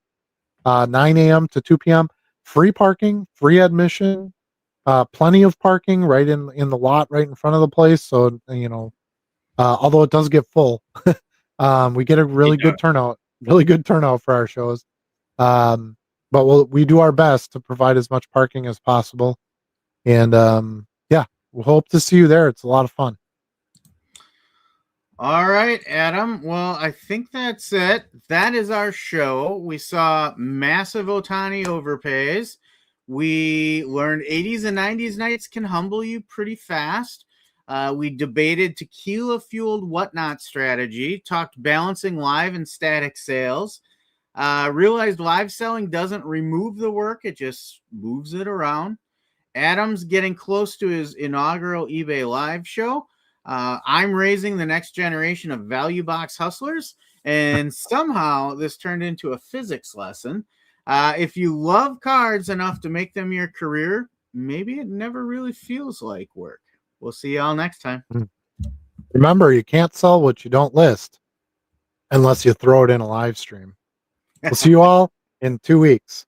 9 a.m. to 2 p.m. Free parking, free admission, plenty of parking right in the lot right in front of the place. So although it does get full, we get a really good turnout for our shows. But we do our best to provide as much parking as possible. And yeah, we'll hope to see you there. It's a lot of fun. All right, Adam. Well, I think that's it. That is our show. We saw massive Otani overpays. We learned 80s and 90s nights can humble you pretty fast. We debated tequila-fueled whatnot strategy, talked balancing live and static sales, realized live selling doesn't remove the work, it just moves it around. Adam's getting close to his inaugural eBay live show. I'm raising the next generation of value box hustlers, and somehow this turned into a physics lesson. If you love cards enough to make them your career, maybe it never really feels like work. We'll see y'all next time. Remember, you can't sell what you don't list unless you throw it in a live stream. We'll see you all in 2 weeks.